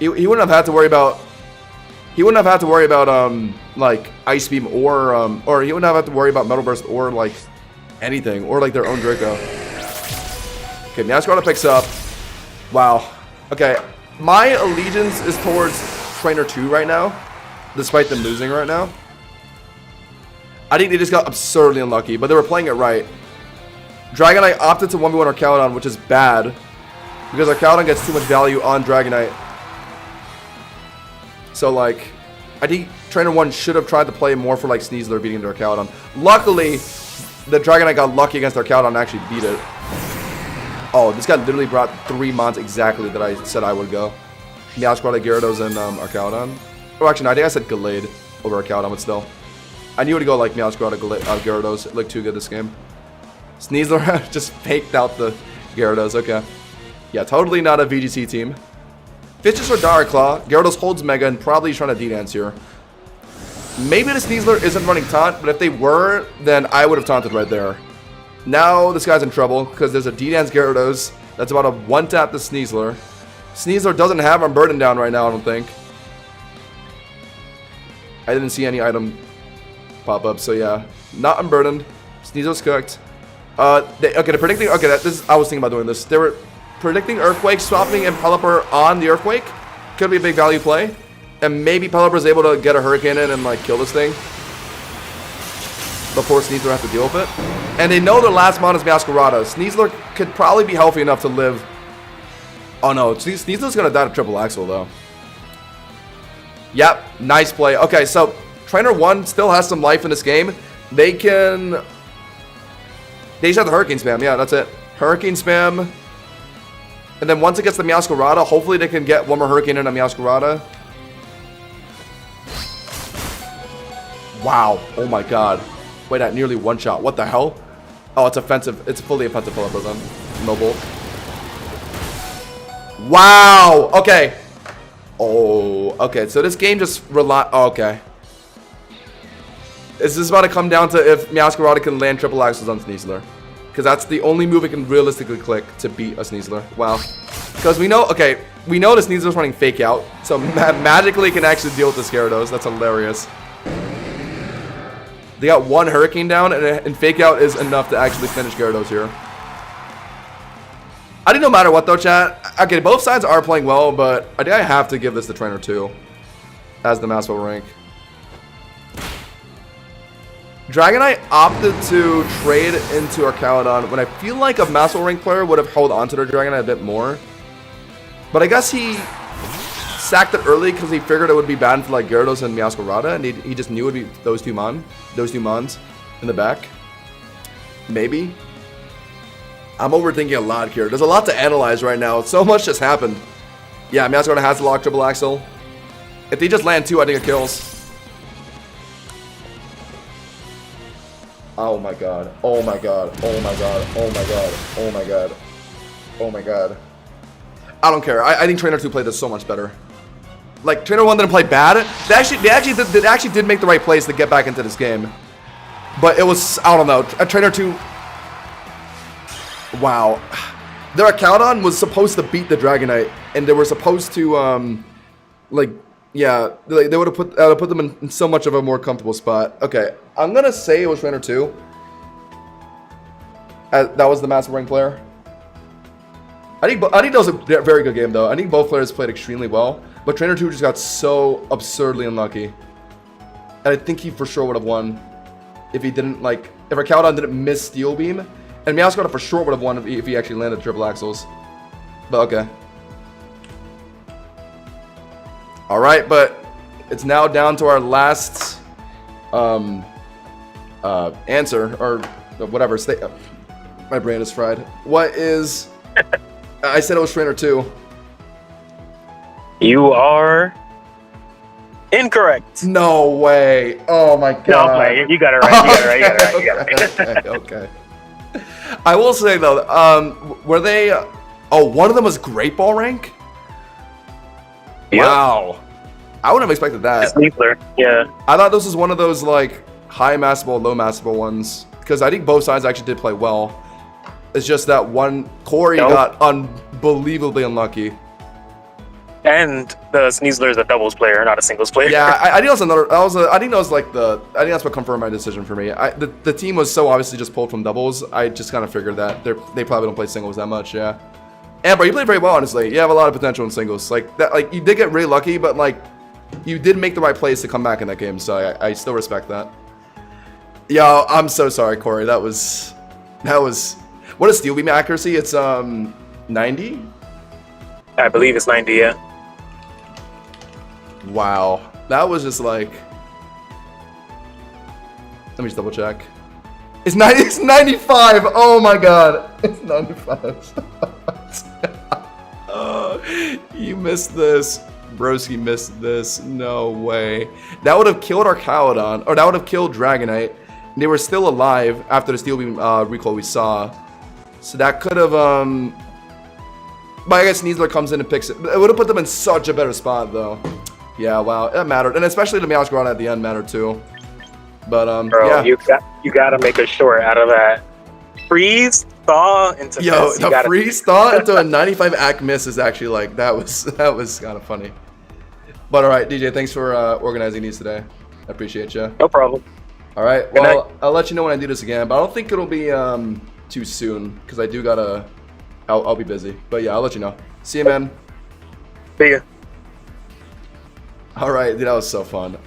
He wouldn't have had to worry about... He wouldn't have had to worry about, like, Ice Beam or he wouldn't have had to worry about Metal Burst or, like, anything. Or, like, their own Draco. Okay, Meowscarada picks up. Wow. Okay, my allegiance is towards Trainer 2 right now, despite them losing right now. I think they just got absurdly unlucky, but they were playing it right. Dragonite opted to 1v1 Archaudon, which is bad, because Archaudon gets too much value on Dragonite. So, like, I think Trainer 1 should have tried to play more for, like, Sneasler beating their Archaudon. Luckily, the Dragonite got lucky against Archaudon and actually beat it. Oh, this guy literally brought 3 mons exactly that I said I would go. Meowscarada, Gyarados, and Archaudon. Oh, actually, no, I think I said Gallade over Archaudon, but still. I knew it would go, like, Meowscarada, Gyarados. It looked too good this game. Sneasler just faked out the Gyarados. Okay. Yeah, totally not a VGC team. Pitches for Dark Claw. Gyarados holds Mega and probably trying to D-Dance here. Maybe the Sneasler isn't running Taunt, but if they were, then I would have taunted right there. Now this guy's in trouble because there's a D-Dance Gyarados that's about a one-tap to Sneasler. Sneasler doesn't have Unburden down right now, I don't think. I didn't see any item pop up, so yeah. Not Unburdened. Sneasler's cooked. Okay, they're predicting... Okay, I was thinking about doing this. They were predicting Earthquake, swapping and Pelipper on the Earthquake. Could be a big value play. And maybe Pelipper's able to get a Hurricane in and, like, kill this thing before Sneasler have to deal with it. And they know their last mon is Meowscarada. Sneasler could probably be healthy enough to live. Oh, no. Sneasler's going to die to Triple Axel, though. Yep. Nice play. Okay, so Trainer 1 still has some life in this game. They can... They just have the Hurricane Spam. Yeah, that's it. Hurricane Spam. And then once it gets the Meowscarada, hopefully they can get one more Hurricane in a Meowscarada. Wow. Oh my god. Wait, at nearly one shot. What the hell? Oh, it's offensive. It's fully offensive Pelipper then. No bulk. Wow. Okay. Oh, okay. So this game just oh, okay. Is this about to come down to if Meowscarada can land triple axles on Sneasler? Because that's the only move it can realistically click to beat a Sneasler. Wow. Because we know, okay, we know the Sneasler's running Fake Out. So magically can actually deal with the Gyarados. That's hilarious. They got one Hurricane down, and Fake Out is enough to actually finish Gyarados here. I think no matter what though, chat. Okay, both sides are playing well, but I think I have to give this to Trainer 2 as the Mass Level rank. Dragonite opted to trade into Archaudon when I feel like a Mass Level rank player would have held onto their Dragonite a bit more. But I guess he sacked it early because he figured it would be bad for like Gyarados and Meowscarada, and he just knew it would be those two mons in the back. Maybe. I'm overthinking a lot here. There's a lot to analyze right now. So much just happened. Yeah, Meowscarada has to lock Triple Axle. If they just land 2, I think it kills. Oh my god. Oh my god. Oh my god. Oh my god. Oh my god. Oh my god. I don't care. I think Trainer 2 played this so much better. Like, Trainer 1 didn't play bad. They actually did make the right plays to get back into this game. But it was, I don't know. Trainer 2... Wow. their Caldon was supposed to beat the Dragonite, and they were supposed to like yeah, they would have put them in so much of a more comfortable spot. Okay, I'm gonna say it was Trainer 2. That was the Master Rank player. I think that was a very good game though. I think both players played extremely well, but Trainer 2 just got so absurdly unlucky. And I think he for sure would have won if he didn't if Arcaldon didn't miss Steel Beam, and Meowscarada for sure would have won if he actually landed triple axles. But okay. All right, but it's now down to our last answer or whatever. My brain is fried. What is? I said it was Trainer 2. You are incorrect. No way. Oh my god. No, you got it right. You got it right. Okay. I will say though, were they? Oh, one of them was Great Ball rank. Yep. Wow. I wouldn't have expected that. Sneasler, yeah. I thought this was one of those like high master ball, low master ball ones because I think both sides actually did play well. It's just that one Corey got unbelievably unlucky. And the Sneasler is a doubles player, not a singles player. Yeah, I think that's another. I think that's what confirmed my decision for me. The team was so obviously just pulled from doubles. I just kind of figured that they probably don't play singles that much. Yeah. Amber, you played very well, honestly. You have a lot of potential in singles. Like that, like you did get really lucky, but like you did make the right plays to come back in that game. So I still respect that. Yo, I'm so sorry, Corey. That was what is Steel Beam accuracy? It's 90. I believe it's 90. Yeah. Wow, that was just like. Let me just double check. It's 90. It's 95. Oh my god, it's 95. You missed this. Broski missed this. No way. That would have killed Arcaldon, or that would have killed Dragonite. They were still alive after the Steel Beam recoil we saw. So that could have, but I guess Sneasler comes in and picks it. It would have put them in such a better spot, though. Yeah, wow, that mattered. And especially the Meowscarada at the end mattered, too. But, bro, yeah. you gotta make a short out of that. Freeze, thaw, into Yo, fist. the freeze thaw into a 95 act miss is actually like, that was kind of funny. But all right, DJ, thanks for organizing these today. I appreciate you. No problem. All right, well, I'll let you know when I do this again, but I don't think it'll be too soon because I do gotta. I'll be busy, but yeah, I'll let you know. See you, man. See ya. All right, dude, that was so fun.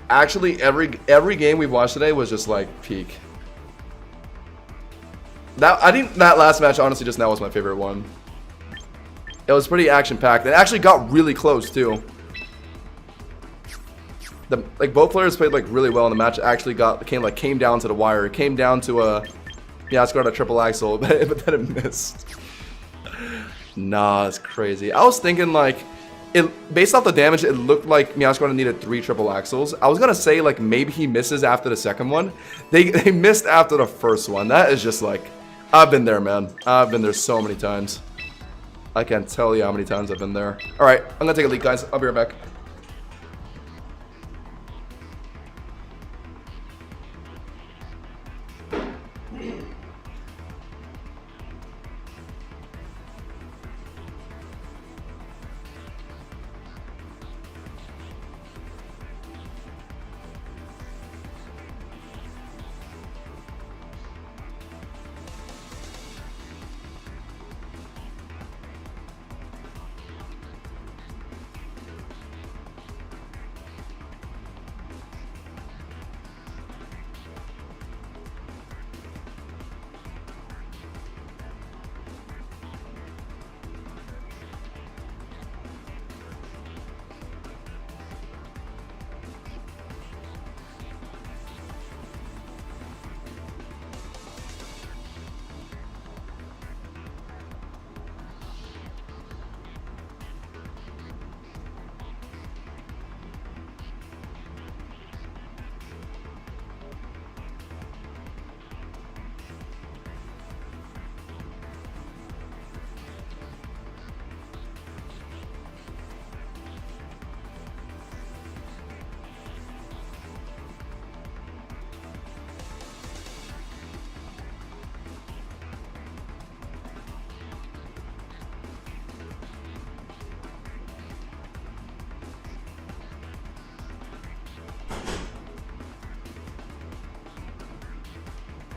Actually, every game we've watched today was just like peak. I think that last match, honestly, just now was my favorite one. It was pretty action-packed. It actually got really close too. Both players played like really well, and the match actually came down to the wire. It came down to Meowscarada triple axle, but then it missed. Nah, it's crazy. I was thinking like, based off the damage, it looked like Meowscarada needed 3 triple axles. I was gonna say like maybe he misses after the second one. They missed after the first one. That is just like, I've been there, man. I've been there so many times. I can't tell you how many times I've been there. All right, I'm gonna take a leak, guys. I'll be right back.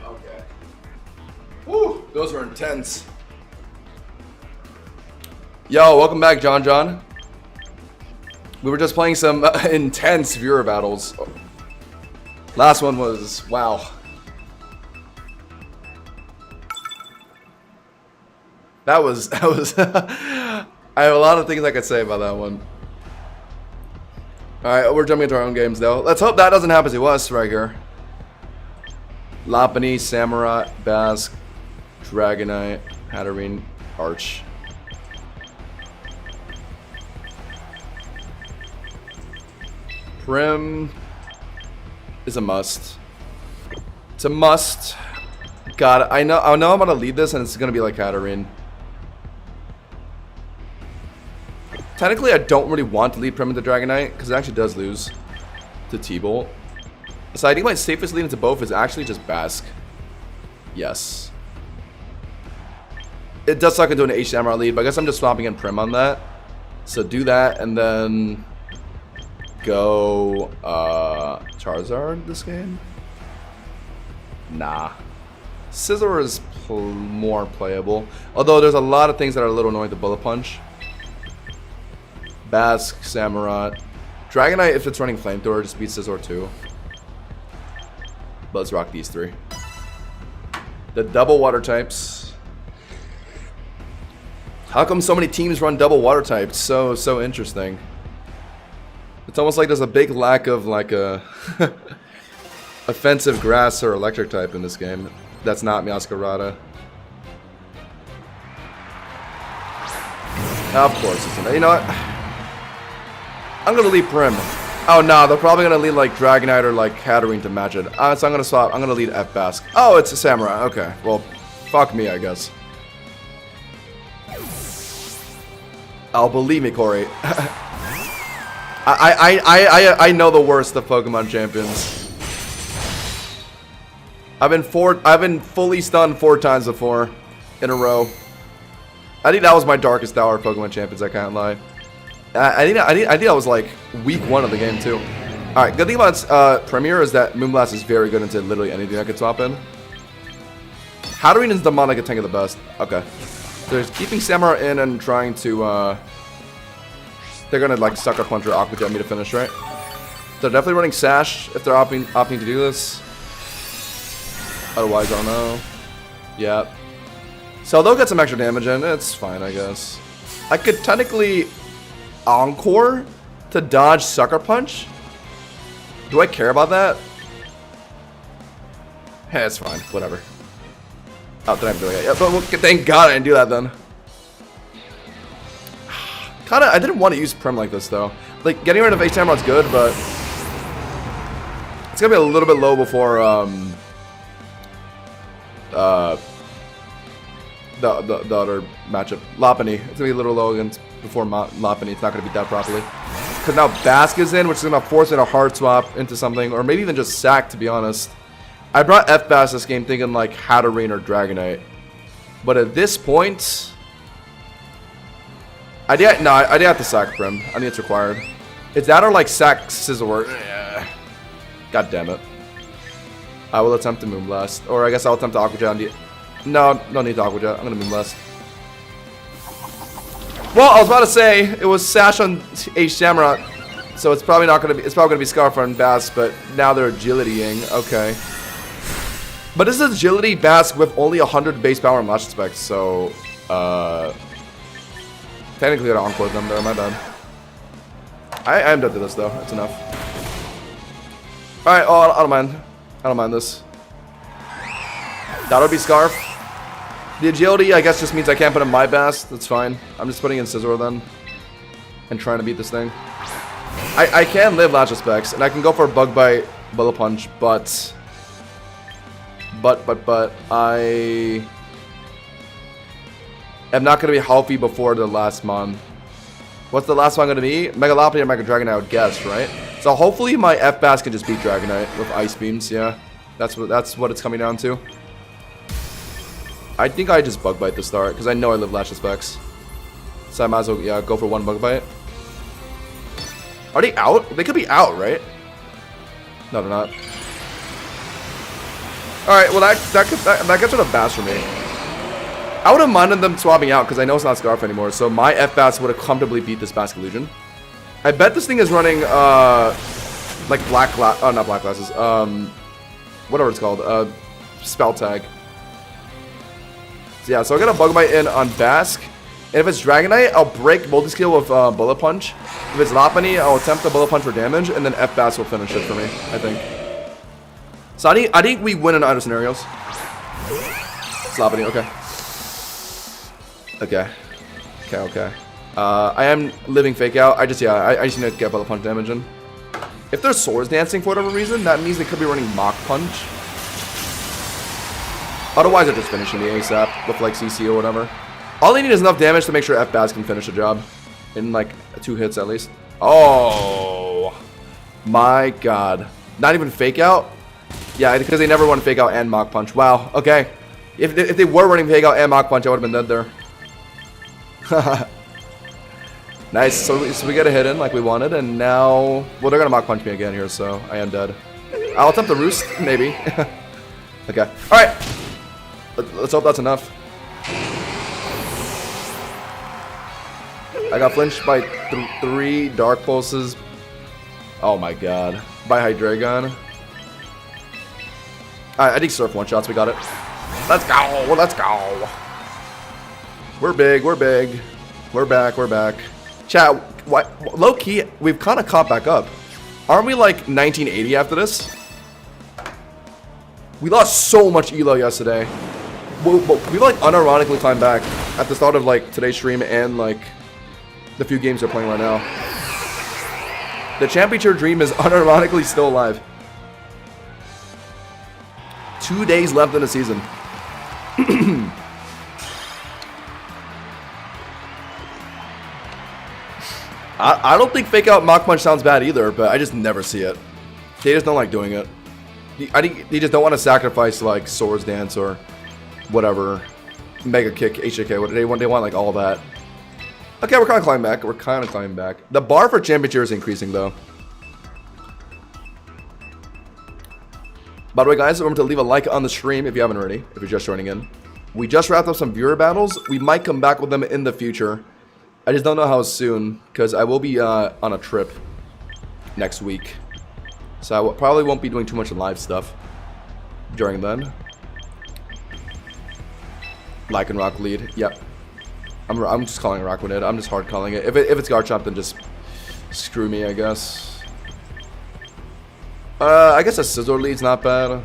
Okay. Woo, those were intense. Yo, welcome back, John. We were just playing some intense viewer battles. Last one was, wow. That was, I have a lot of things I could say about that one. Alright, we're jumping into our own games though. Let's hope that doesn't happen to us right here. Lopunny, Samurott, Basque, Dragonite, Hatterene, Arch. Prim is a must. It's a must. God, I know I'm gonna lead this and it's gonna be like Hatterene. Technically, I don't really want to lead Prim into Dragonite because it actually does lose to T-Bolt. So I think my safest lead into both is actually just Basque. Yes. It does suck into an H-Samurott lead, but I guess I'm just swapping in Prim on that. So do that and then go Charizard this game? Nah. Scizor is more playable. Although there's a lot of things that are a little annoying to Bullet Punch. Basque, Samurott. Dragonite, if it's running Flamethrower, just beats Scizor too. But let's rock these three. The double water types. How come so many teams run double water types? So interesting. It's almost like there's a big lack of like a offensive grass or electric type in this game. That's not Meowscarada. Of course it's not. You know what? I'm gonna lead Prim. Oh no, they're probably gonna lead like Dragonite or like Hatterene to match it. So I'm gonna swap. I'm gonna lead F Basque. Oh, it's a Samurai. Okay, well, fuck me, I guess. Oh, believe me, Corey. I know the worst of Pokemon champions. I've been fully stunned 4 times before in a row. I think that was my darkest hour of Pokemon champions. I can't lie. I think that was like week 1 of the game too. All right, good thing about Premier is that Moonblast is very good into literally anything I could swap in. Hatterene is the mon I could tank at the best. Okay, so they're keeping Samurott in and trying to. They're gonna like Sucker Punch or Aqua Jet me to finish, right? They're definitely running Sash if they're opting to do this. Otherwise, I don't know. Yeah. So they'll get some extra damage in. It's fine, I guess. I could technically Encore to dodge Sucker Punch. Do I care about that? Hey, it's fine. Whatever. Oh, then I'm doing it. Yeah, but thank God I didn't do that then. Kinda, I didn't want to use Prim like this though. Like, getting rid of H-Samurott's good, but it's gonna be a little bit low before the other matchup. Lopunny. It's gonna be a little low against before Lopunny. It's not gonna beat that properly. Because now Basque is in, which is gonna force me to hard swap into something, or maybe even just sack, to be honest. I brought F-Bass this game thinking like Hatterene or Dragonite. But at this point, I did have to sack Prim. I think it's required. It's that or like sack Scizor. God damn it. I will attempt to Moonblast. Or I guess I'll attempt to Aqua Jet. No need to Aqua Jet. I'm gonna Moonblast. Well, I was about to say it was Sash on H-Samurott, so it's probably not gonna be. It's probably gonna be Scarf on Basque, but now they're agilitying. Okay. But this is agility Basque with only 100 base power and lash specs, so technically I encore them there. My bad. I am done to this though. That's enough. All right. Oh, I don't mind. I don't mind this. That'll be Scarf. The agility, I guess, just means I can't put in my best. That's fine. I'm just putting in Scizor then. And trying to beat this thing. I can live Lash Specs, and I can go for a Bug Bite, Bullet Punch, but I am not going to be healthy before the last mon. What's the last one going to be? Mega Lopunny or Mega Dragonite, I would guess, right? So hopefully my F-Bass can just beat Dragonite with Ice Beams, yeah. That's what it's coming down to. I think I just Bug Bite to start, because I know I live Lash Specs. So I might as well, yeah, go for 1 Bug Bite. Are they out? They could be out, right? No, they're not. Alright, well that gets rid of Bass for me. I would have minded them swapping out because I know it's not Scarf anymore, so my F-Bass would have comfortably beat this Bascullusion. I bet this thing is running, like black glass, not black glasses, whatever it's called, Spell Tag. So yeah, so I got a Bug Bite in on Basque. And if it's Dragonite, I'll break Multi-Skill with Bullet Punch. If it's Lopunny, I'll attempt the Bullet Punch for damage, and then F-Bass will finish it for me, I think. So I think we win in either scenarios. It's Lopunny, okay. Okay. I am living Fake Out. I just need to get Bullet Punch damage in. If they're Swords Dancing for whatever reason, that means they could be running Mach Punch. Otherwise, they're just finishing the ASAP with like CC or whatever. All they need is enough damage to make sure F-Bass can finish the job. In like 2 hits at least. Oh my god. Not even Fake Out? Yeah, because they never run Fake Out and Mach Punch. Wow, okay. If they were running Fake Out and Mach Punch, I would have been dead there. Nice, so we get a hit in like we wanted, and now... Well, they're gonna Mach Punch me again here, so I am dead. I'll attempt the Roost, maybe. Okay, alright. Let's hope that's enough. I got flinched by 3 Dark Pulses. Oh my god. By Hydreigon. Alright, I think Surf one-shots, we got it. Let's go, let's go. We're big, we're big. We're back. Chat, what, low-key, we've kind of caught back up. Aren't we like 1980 after this? We lost so much elo yesterday. We like unironically climbed back at the start of like today's stream and like the few games we're playing right now. The championship dream is unironically still alive. 2 days left in the season. I don't think Fake Out Mach Punch sounds bad either, but I just never see it. They just don't like doing it. I think they just don't want to sacrifice like Swords Dance or whatever, Mega Kick, HJK. What they want like all that. Okay, we're kind of climbing back. The bar for championship is increasing though. By the way, guys, remember to leave a like on the stream if you haven't already. If you're just joining in, we just wrapped up some viewer battles. We might come back with them in the future. I just don't know how soon, because I will be on a trip next week. So I probably won't be doing too much live stuff during then. Lycanroc lead. Yep. I'm just calling Rockwood. I'm just hard calling it. If it's Garchomp, then just screw me, I guess. I guess a Scizor lead's not bad.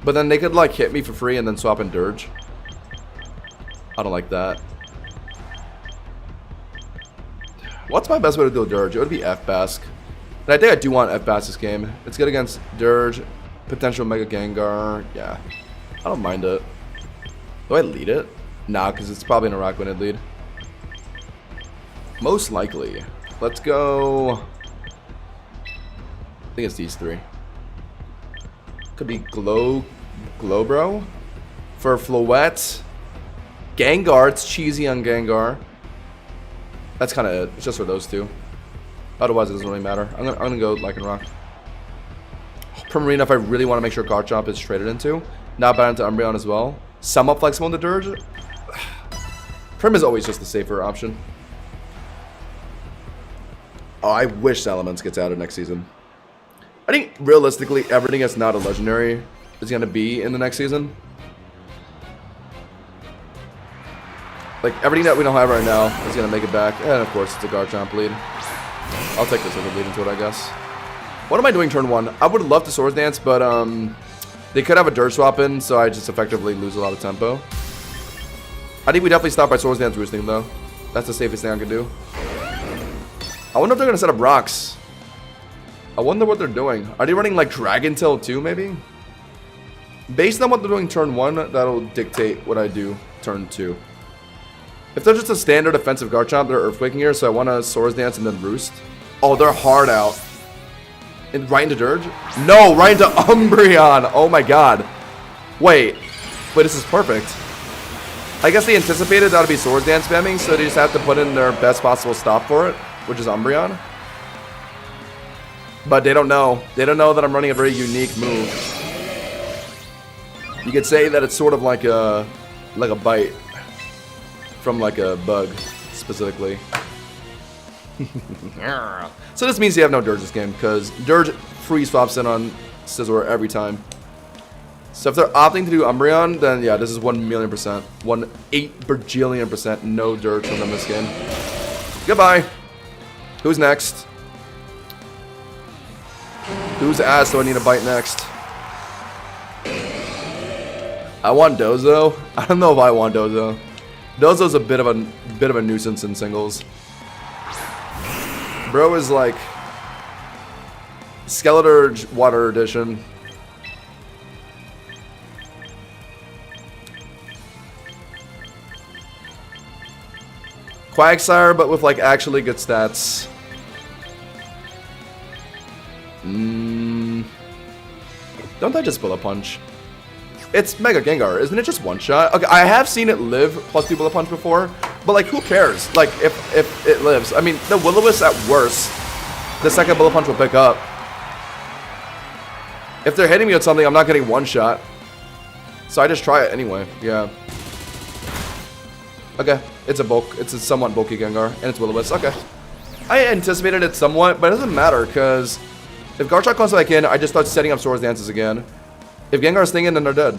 But then they could like hit me for free and then swap in Dirge. I don't like that. What's my best way to do a Dirge? It would be F-Bask. And I think I do want F-Bask this game. It's good against Dirge, potential Mega Gengar. Yeah, I don't mind it. Do I lead it? Nah, because it's probably in a Rock-Winded lead. Most likely. Let's go... I think it's these 3. Could be Glowbro. For Floette. Gengar, it's cheesy on Gengar. That's kind of it. It's just for those 2. Otherwise, it doesn't really matter. I'm gonna go Lycanroc. Primarina, if I really want to make sure Garchomp is traded into. Not bad into Umbreon as well. Somewhat flexible into Dirge. Prim is always just the safer option. Oh, I wish Salamence gets added next season. I think, realistically, everything that's not a legendary is going to be in the next season. Like, everything that we don't have right now is going to make it back. And, of course, it's a Garchomp lead. I'll take this as a lead into it, I guess. What am I doing turn 1? I would love to Swords Dance, but they could have a Dirt Swap in, so I just effectively lose a lot of tempo. I think we definitely stop by Swords Dance Roosting, though. That's the safest thing I can do. I wonder if they're going to set up rocks. I wonder what they're doing. Are they running, like, Dragon Tail 2, maybe? Based on what they're doing turn 1, that'll dictate what I do turn 2. If they're just a standard offensive Garchomp, they're Earthquaking here, so I want to Swords Dance and then Roost. Oh, they're hard out. And right into Dirge? No, right into Umbreon. Oh my god. Wait, this is perfect. I guess they anticipated that would be Swords Dance spamming, so they just have to put in their best possible stop for it, which is Umbreon. But they don't know. They don't know that I'm running a very unique move. You could say that it's sort of like a bite from like a bug, specifically. So this means you have no Dirge this game, because Dirge free swaps in on Scizor every time. So if they're opting to do Umbreon, then yeah, this is 1,000,000%. 1,8 bajillion% no Dirge from them this game. Goodbye. Who's next? Whose ass do I need to bite next? I want Dozo. I don't know if I want Dozo. Dozo's a bit of a nuisance in singles. Bro is like Skeletor Water Edition. Quagsire, but with like actually good stats. Don't I just Bullet Punch? It's Mega Gengar, isn't it just one shot? Okay, I have seen it live plus 2 Bullet Punch before, but like who cares? Like if it lives. I mean, the Will-O-Wisp at worst, the second Bullet Punch will pick up. If they're hitting me with something, I'm not getting one shot. So I just try it anyway, yeah. Okay, it's a somewhat bulky Gengar, and it's Will-O-Wisp, okay. I anticipated it somewhat, but it doesn't matter, because if Garchomp comes back in, I just start setting up Swords Dances again. If Gengar's stinging, then they're dead.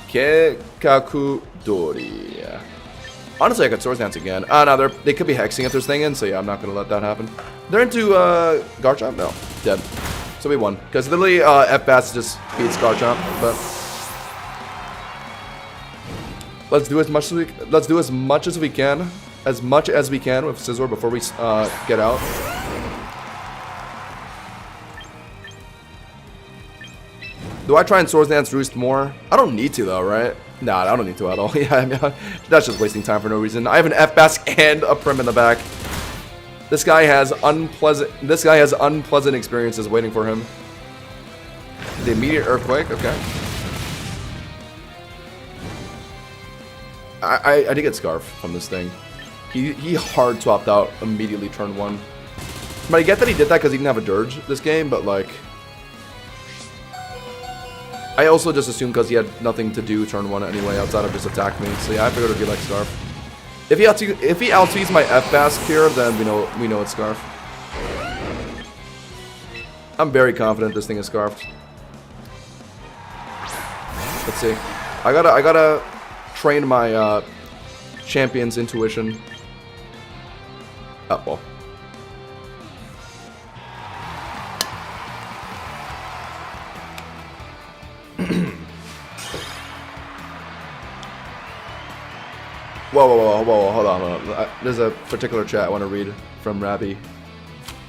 Kekakudori. Yeah. Honestly, I could Swords Dance again. No, they could be hexing if they're stinging, so yeah, I'm not going to let that happen. They're into Garchomp? No. Dead. So we won. Because literally, F-Bass just beats Garchomp, but let's do as much as we can. As much as we can with Scizor before we get out. Do I try and Swords Dance Roost more? I don't need to though, right? Nah, I don't need to at all. Yeah, I mean, that's just wasting time for no reason. I have an F-Bass and a Prim in the back. This guy has unpleasant experiences waiting for him. The immediate Earthquake, okay. I did get Scarf from this thing. He hard swapped out immediately turn 1. But I get that he did that because he didn't have a Dirge this game, but like, I also just assumed because he had nothing to do turn 1 anyway outside of just attack me. So yeah, I figured it would be like Scarf. If he outspeeds my F-Bask here, then we know it's Scarf. I'm very confident this thing is Scarfed. Let's see. I gotta train my champion's intuition. Oh well. Whoa, hold on. There's a particular chat I want to read from Rabby.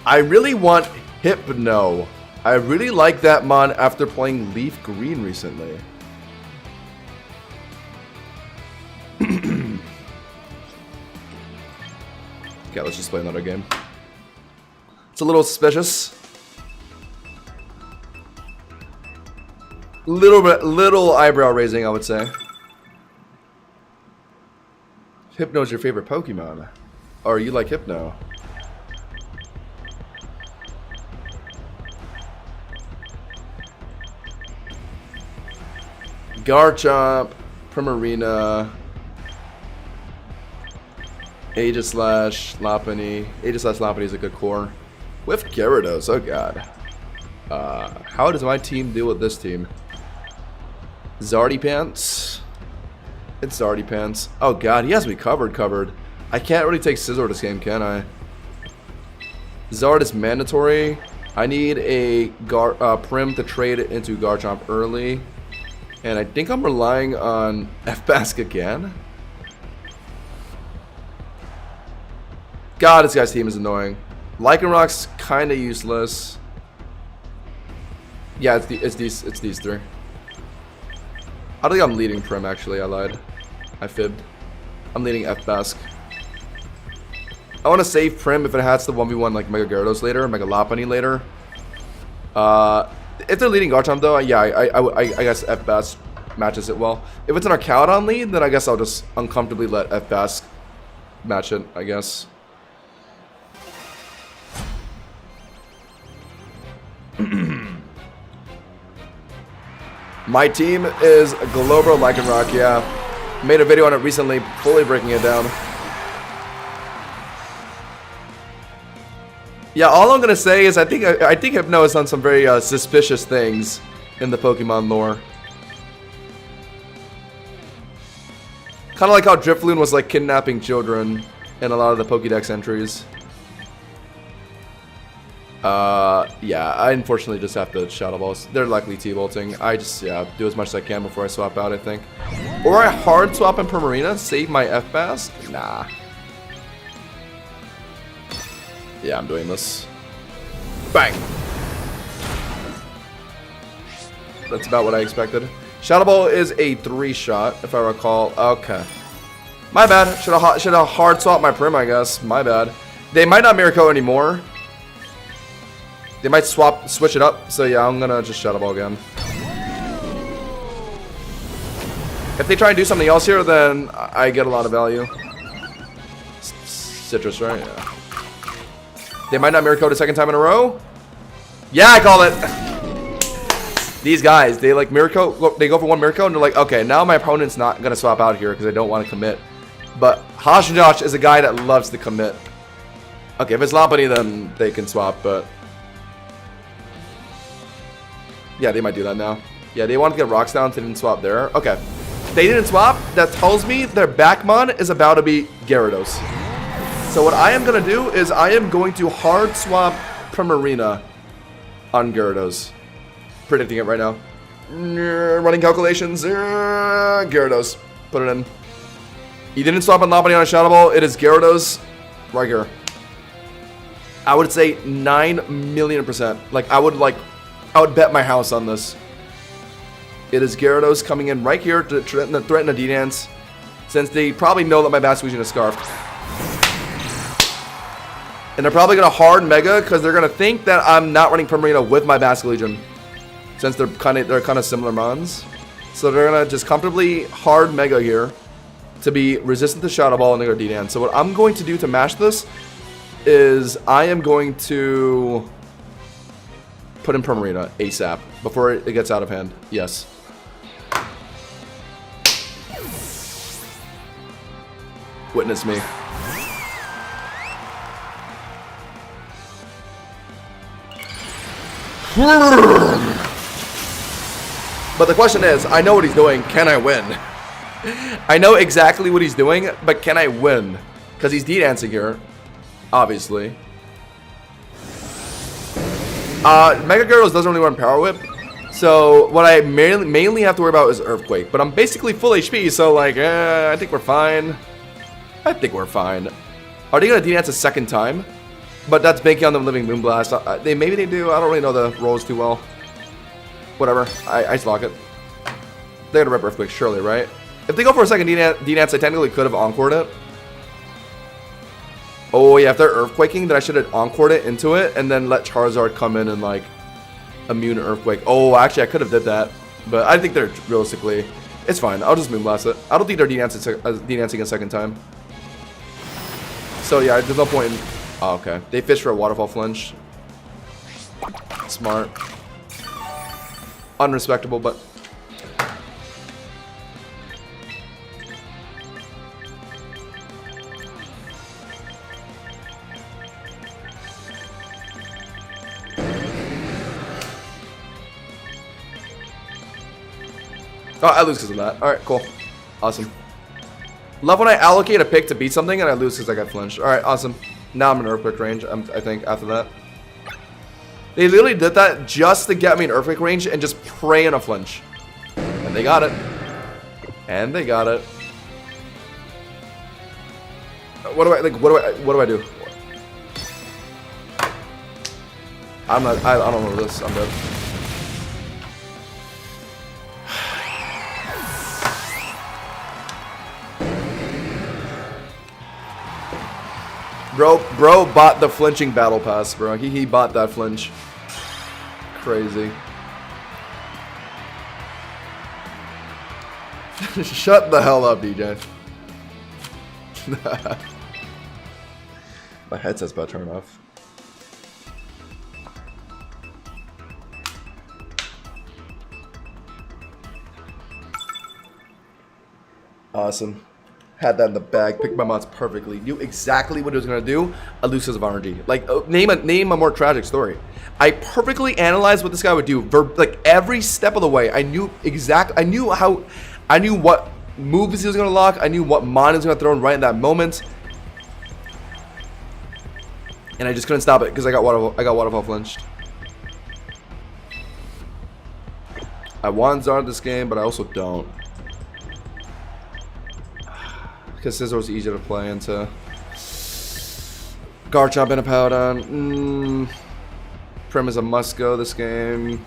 I really want Hypno. I really like that mon after playing Leaf Green recently. Okay, let's just play another game. It's a little suspicious. Little eyebrow raising, I would say. Hypno's your favorite Pokemon. Or you like Hypno? Garchomp, Primarina, Aegislash, Lopunny. Aegislash Lopunny is a good core. With Gyarados, oh god. How does my team deal with this team? Zardy Pants. It's Zardy Pants. Oh god, he has me covered. I can't really take Scizor this game, can I? Zard is mandatory. I need a Prim to trade it into Garchomp early. And I think I'm relying on F-Bask again. God, this guy's team is annoying. Lycanroc's kind of useless. Yeah, it's these three. I think I'm leading Prim, actually. I lied. I fibbed. I'm leading F-Bask. I want to save Prim if it has to 1v1 like Mega Gyarados later, Mega Lopunny later. If they're leading Garchomp though, yeah, I guess F-Bask matches it well. If it's an Arcaudon lead, then I guess I'll just uncomfortably let F-Bask match it, I guess. My team is Global Lycanroc, yeah. Made a video on it recently, fully breaking it down. Yeah, all I'm gonna say is I think Hypno has done some very suspicious things in the Pokemon lore. Kind of like how Drifloon was like kidnapping children in a lot of the Pokédex entries. Yeah, I unfortunately just have to Shadow Balls. They're likely T-Bolting. I just, yeah, do as much as I can before I swap out, I think. Or I hard swap in Primarina, save my F-Bask? Nah. Yeah, I'm doing this. Bang! That's about what I expected. Shadow Ball is a 3-shot, if I recall. Okay. My bad. Should have hard swap my Prim, I guess. My bad. They might not Miracle anymore. They might switch it up. So yeah, I'm gonna just Shadow Ball again. If they try and do something else here, then I get a lot of value. Citrus, right? Yeah. They might not Miracle a second time in a row. Yeah, I called it. These guys, they like Miracle. They go for one Miracle, and they're like, okay, now my opponent's not gonna swap out here because I don't want to commit. But Hoshinosh is a guy that loves to commit. Okay, if it's Lopunny, then they can swap, but yeah, they might do that now. Yeah, they want to get rocks down. They didn't swap there. Okay, they didn't swap. That tells me their Backmon is about to be Gyarados. So what I am gonna do is I am going to hard swap Primarina on Gyarados. Predicting it right now. Running calculations. Gyarados. Put it in. He didn't swap on Lopunny on a Shadow Ball. It is Gyarados right here. I would say 9,000,000%. Like I would bet my house on this. It is Gyarados coming in right here to threaten a D-Dance, since they probably know that my Basculegion is Scarfed. And they're probably going to hard Mega because they're going to think that I'm not running Primarina with my Basculegion, since they're kind of similar mons. So they're going to just comfortably hard Mega here to be resistant to Shadow Ball and they're going to D-Dance. So what I'm going to do to mash this is I am going to put in Primarina ASAP before it gets out of hand. Yes. Witness me. But the question is, I know what he's doing. Can I win? I know exactly what he's doing, but can I win? Because he's D-Dancing here, obviously. Mega Gyarados doesn't really run Power Whip, so what I mainly have to worry about is Earthquake. But I'm basically full HP, so like, I think we're fine. I think we're fine. Are they gonna D-Dance a second time? But that's banking on them living Moonblast. Maybe they do. I don't really know the roles too well. Whatever. I Ice Lock it. They're gonna rip Earthquake, surely, right? If they go for a second D-Dance, I technically could have Encored it. Oh yeah, if they're Earthquaking, then I should have Encored it into it and then let Charizard come in and like immune Earthquake. Oh, actually I could have did that, but I think they're realistically, it's fine. I'll just Moonblast it. I don't think they're D-Dancing a second time. So yeah, there's no point in. Oh, okay. They fish for a Waterfall Flinch. Smart. Unrespectable, but. Oh, I lose because of that. Alright, cool. Awesome. Love when I allocate a pick to beat something and I lose because I got flinched. Alright, awesome. Now I'm in Earthquake range, I think, after that. They literally did that just to get me in Earthquake range and just pray in a flinch. And they got it. And they got it. What do I do? I don't know this. I'm dead. Bro bought the flinching battle pass, bro. He bought that flinch. Crazy. Shut the hell up, DJ. My headset's about to turn off. Awesome. Had that in the bag. Picked my mods perfectly. Knew exactly what it was gonna do. Elusive energy. Like name a more tragic story. I perfectly analyzed what this guy would do. Like every step of the way. I knew what moves he was gonna lock. I knew what mon he was gonna throw in right in that moment. And I just couldn't stop it because I got waterfall flinched. I want Zard this game, but I also don't. Because Scissor's easier to play into. Garchomp and a Powdon. Prim is a must go this game.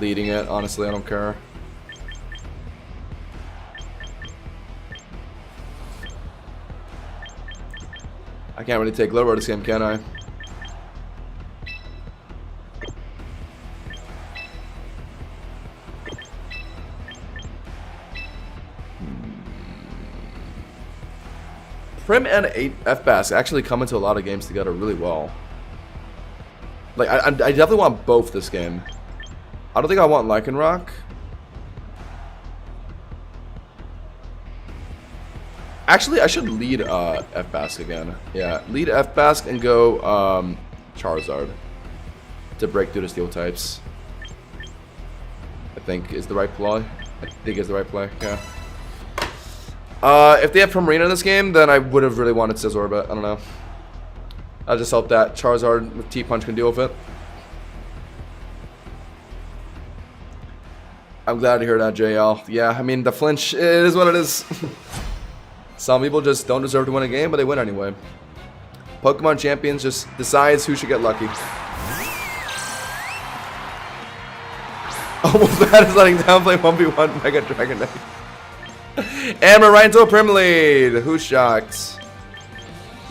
Leading it, honestly, I don't care. I can't really take Lowroad this game, can I? Prim and F-Bask actually come into a lot of games together really well. Like, I definitely want both this game. I don't think I want Lycanroc. Actually, I should lead F-Bask again. Yeah, lead F-Bask and go Charizard to break through the steel types. I think is the right play. Yeah. If they have Primarina in this game, then I would have really wanted Scizor, but I don't know. I'll just hope that Charizard with T-Punch can deal with it. I'm glad to hear that, JL. Yeah, I mean, the flinch, it is what it is. Some people just don't deserve to win a game, but they win anyway. Pokemon Champions just decides who should get lucky. Almost bad as letting down play 1v1 Mega Dragonite. And we're right into a Prim lead. Who's shocked?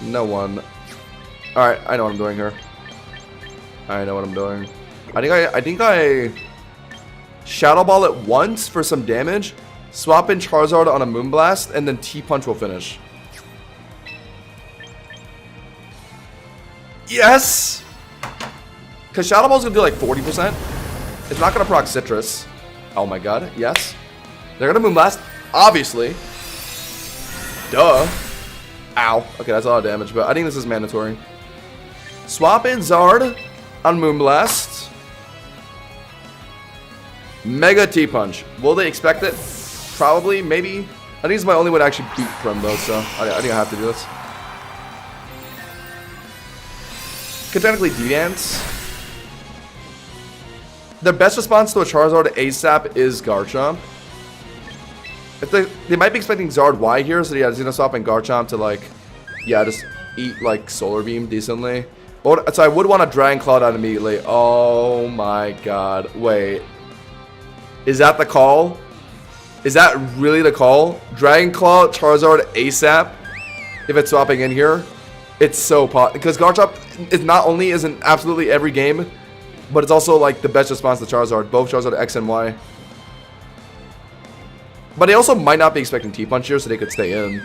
No one. Alright, I know what I'm doing here. I know what I'm doing. I think I Shadow Ball it once for some damage. Swap in Charizard on a Moonblast, and then T-Punch will finish. Yes! Because Shadow Ball's gonna do like 40%. It's not gonna proc Citrus. Oh my god, yes. They're gonna Moonblast, obviously. Duh. Ow. Okay, that's a lot of damage, but I think this is mandatory. Swap in Zard on Moonblast. Mega T-Punch. Will they expect it? Probably, maybe. I think it's my only way to actually beat Prim though, so I think I have to do this. Could technically D-Dance. The best response to a Charizard ASAP is Garchomp. If they might be expecting Zard Y here, so yeah, Xenoswap and Garchomp to like, yeah, just eat like Solar Beam decently. But, so I would want to Dragon Claw out immediately. Oh my god. Wait. Is that the call? Is that really the call? Dragon Claw, Charizard ASAP. If it's swapping in here. It's so pot. Because Garchomp is not only is in absolutely every game, but it's also like the best response to Charizard. Both Charizard X and Y. But they also might not be expecting T-Punch here, so they could stay in.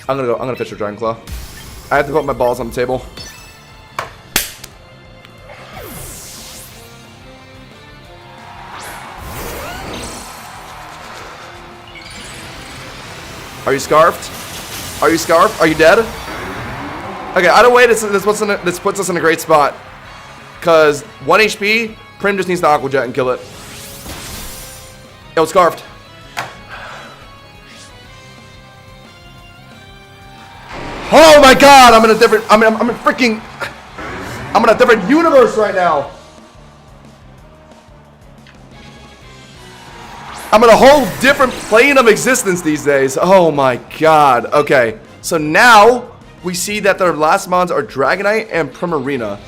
I'm gonna fish for Dragon Claw. I have to put my balls on the table. Are you scarfed? Are you scarfed? Are you dead? Okay, either way, this puts us in a great spot. Because 1 HP, Prim just needs to Aqua Jet and kill it. Yo, scarfed. Oh my god, I'm in a different, I'm in a different universe right now. I'm in a whole different plane of existence these days. Oh my god. Okay, so now we see that their last mons are Dragonite and Primarina.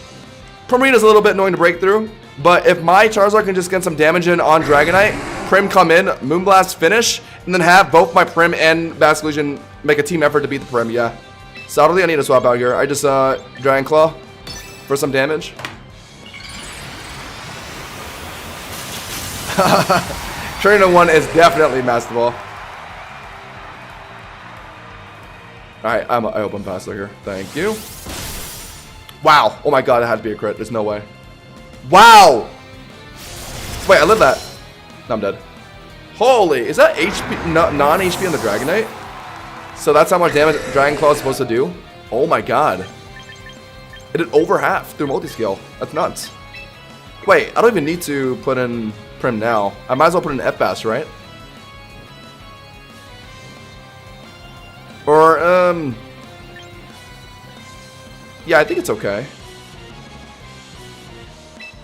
Primarina's a little bit annoying to break through, but if my Charizard can just get some damage in on Dragonite, Prim come in, Moonblast finish, and then have both my Prim and Basculegion make a team effort to beat the Prim, yeah. Solidly, I need to swap out here. I just Dragon Claw for some damage. Trainer 1 is definitely Master Ball. Alright, I hope I'm faster here. Thank you. Wow. Oh my god, it had to be a crit. There's no way. Wow! Wait, I lived that. No, I'm dead. Holy, is that HP, non-HP on the Dragonite? So that's how much damage Dragon Claw is supposed to do? Oh my god. It did over half through multi-scale. That's nuts. Wait, I don't even need to put in Prim now. I might as well put in F-Bass, right? Or, yeah, I think it's okay.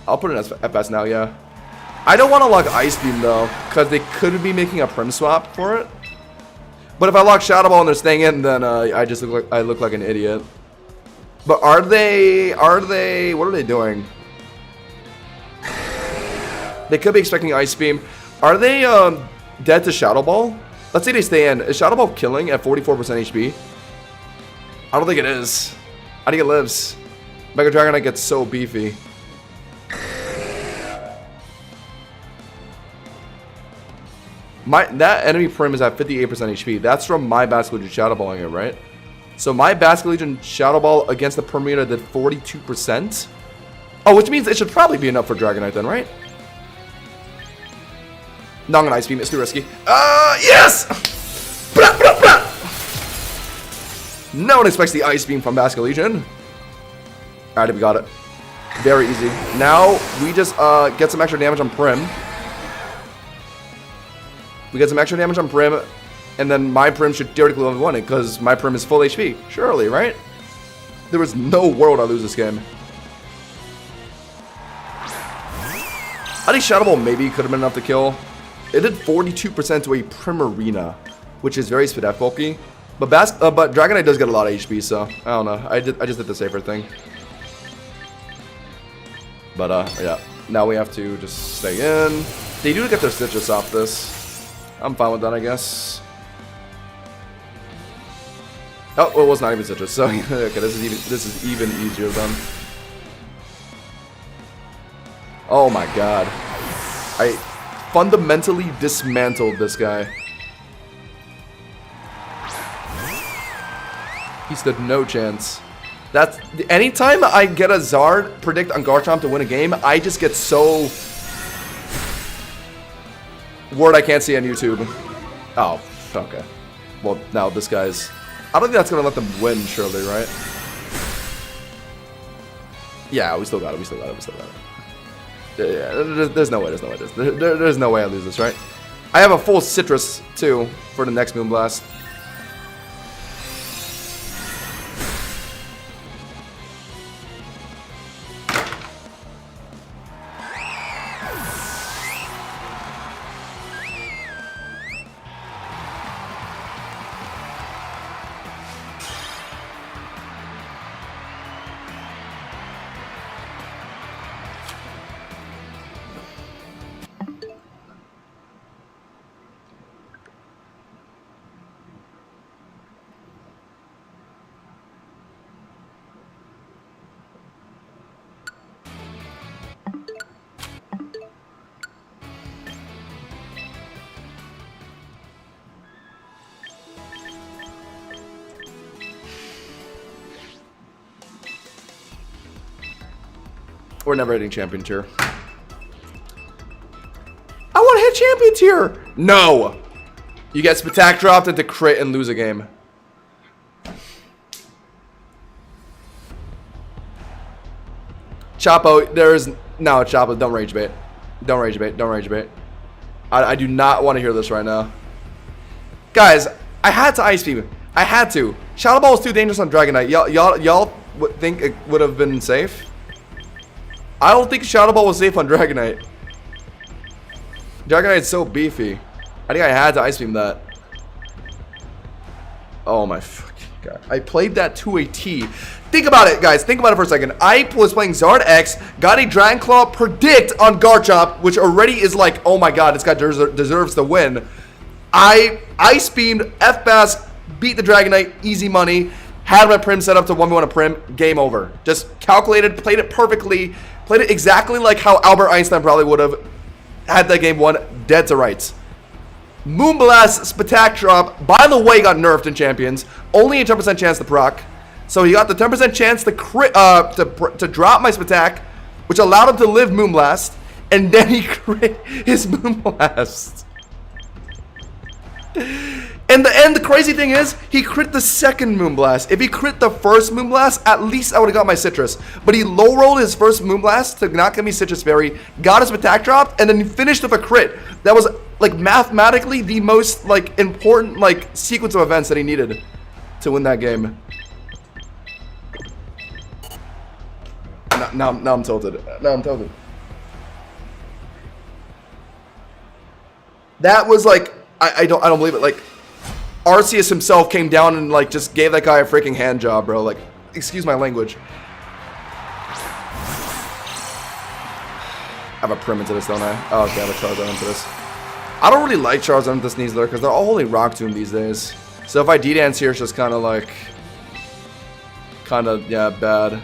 I'll put in F-Bass now, yeah. I don't want to lock Ice Beam, though, because they could be making a Prim swap for it. But if I lock Shadow Ball and they're staying in, then I just look like an idiot. But are they, what are they doing? They could be expecting Ice Beam. Are they dead to Shadow Ball? Let's say they stay in. Is Shadow Ball killing at 44% HP? I don't think it is. I think it lives. Mega Dragonite gets so beefy. That enemy Prim is at 58% HP. That's from my Basket Legion Shadow Balling it, right? So my Basket Legion Shadow Ball against the Primita did 42%. Oh, which means it should probably be enough for Dragonite then, right? No, I'm gonna Ice Beam. It's too risky. Yes! Blah, blah, blah. No one expects the Ice Beam from Basket Legion. Alright, we got it. Very easy. Now, we just get some extra damage on Prim. We get some extra damage on Prim, and then my Prim should theoretically level 1 it, because my Prim is full HP. Surely, right? There was no world I lose this game. I think Shadow Ball maybe could have been enough to kill. It did 42% to a Primarina, which is very Spadef bulky. But Dragonite does get a lot of HP, so I don't know. I just did the safer thing. But yeah. Now we have to just stay in. They do get their Citrus off this. I'm fine with that, I guess. Oh, well, it was not even Citrus, so okay, this is even easier then. Oh my god. I fundamentally dismantled this guy. He stood no chance. That's anytime I get a Zard predict on Garchomp to win a game, I just get so word I can't see on YouTube. Oh, okay. Well, now this guy's. I don't think that's gonna let them win, surely, right? Yeah, we still got it. We still got it. We still got it. Yeah, there's no way. There's no way. There's no way I lose this, right? I have a full Citrus too for the next Moonblast. We're never hitting champion tier. I want to hit champion tier! No! You get Spatak dropped into crit and lose a game. Chapo, there's... No, Chapo, don't rage bait. Don't rage bait, don't rage bait. I do not want to hear this right now. Guys, I had to Ice Beam. I had to. Shadow Ball was too dangerous on Dragonite. Y'all think it would have been safe? I don't think Shadow Ball was safe on Dragonite. Dragonite's so beefy. I think I had to Ice Beam that. Oh my fucking god. I played that to a T. Think about it, guys. Think about it for a second. I was playing Zard X, got a Dragon Claw predict on Garchomp, which already is like, oh my god, this guy deserves to win. I Ice Beamed, F-Bass, beat the Dragonite, easy money. Had my Prim set up to 1v1 a Prim, game over. Just calculated, played it perfectly, played it exactly like how Albert Einstein probably would have had that game won, dead to rights. Moonblast Spatak drop, by the way, got nerfed in Champions. Only a 10% chance to proc. So he got the 10% chance to crit, to drop my Spatak, which allowed him to live Moonblast, and then he crit his Moonblast. And the crazy thing is, he crit the second Moonblast. If he crit the first Moonblast, at least I would have got my Citrus. But he low rolled his first Moonblast to not give me Citrus Berry, got his attack drop, and then he finished with a crit. That was like mathematically the most like important like sequence of events that he needed to win that game. Now I'm tilted. Now I'm tilted. That was like I don't believe it. Like Arceus himself came down and like just gave that guy a freaking hand job, bro. Like, excuse my language. I have a Prim into this, don't I? Oh, okay, I have a Charizard into this. I don't really like Charizard into this Sneasler because they're all holding Rock Tomb these days. So if I D-Dance here, it's just kind of like, yeah, bad.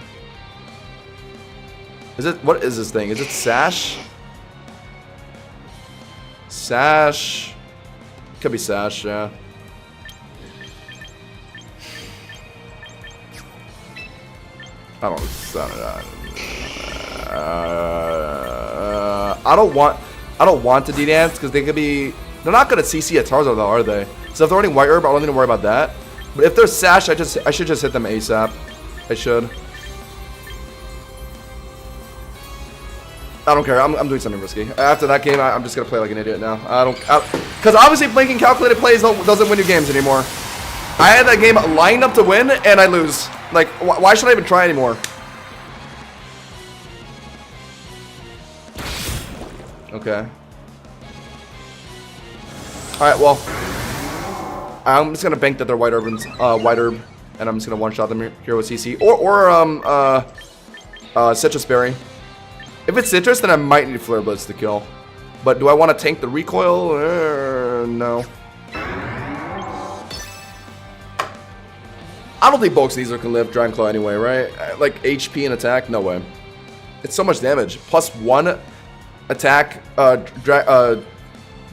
Is it, what is this thing? Is it Sash? Sash. Could be Sash, yeah. I don't want to D-Dance because they could be. They're not gonna CC a Charizard though, are they? So if they're running White Herb, I don't need to worry about that. But if they're Sash, I should just hit them ASAP. I should. I don't care. I'm doing something risky. After that game, I'm just gonna play like an idiot now. Because obviously making calculated plays doesn't win you games anymore. I had that game lined up to win and I lose. Like, why should I even try anymore? Okay. Alright, well. I'm just gonna bank that they're White Herb, and I'm just gonna one-shot them here with CC. Or Citrus Berry. If it's Citrus, then I might need Flare Blitz to kill. But do I want to tank the recoil? No. I don't think Bulk Sneasler can live Dragon Claw anyway, right? Like HP and attack? No way. It's so much damage. +1 attack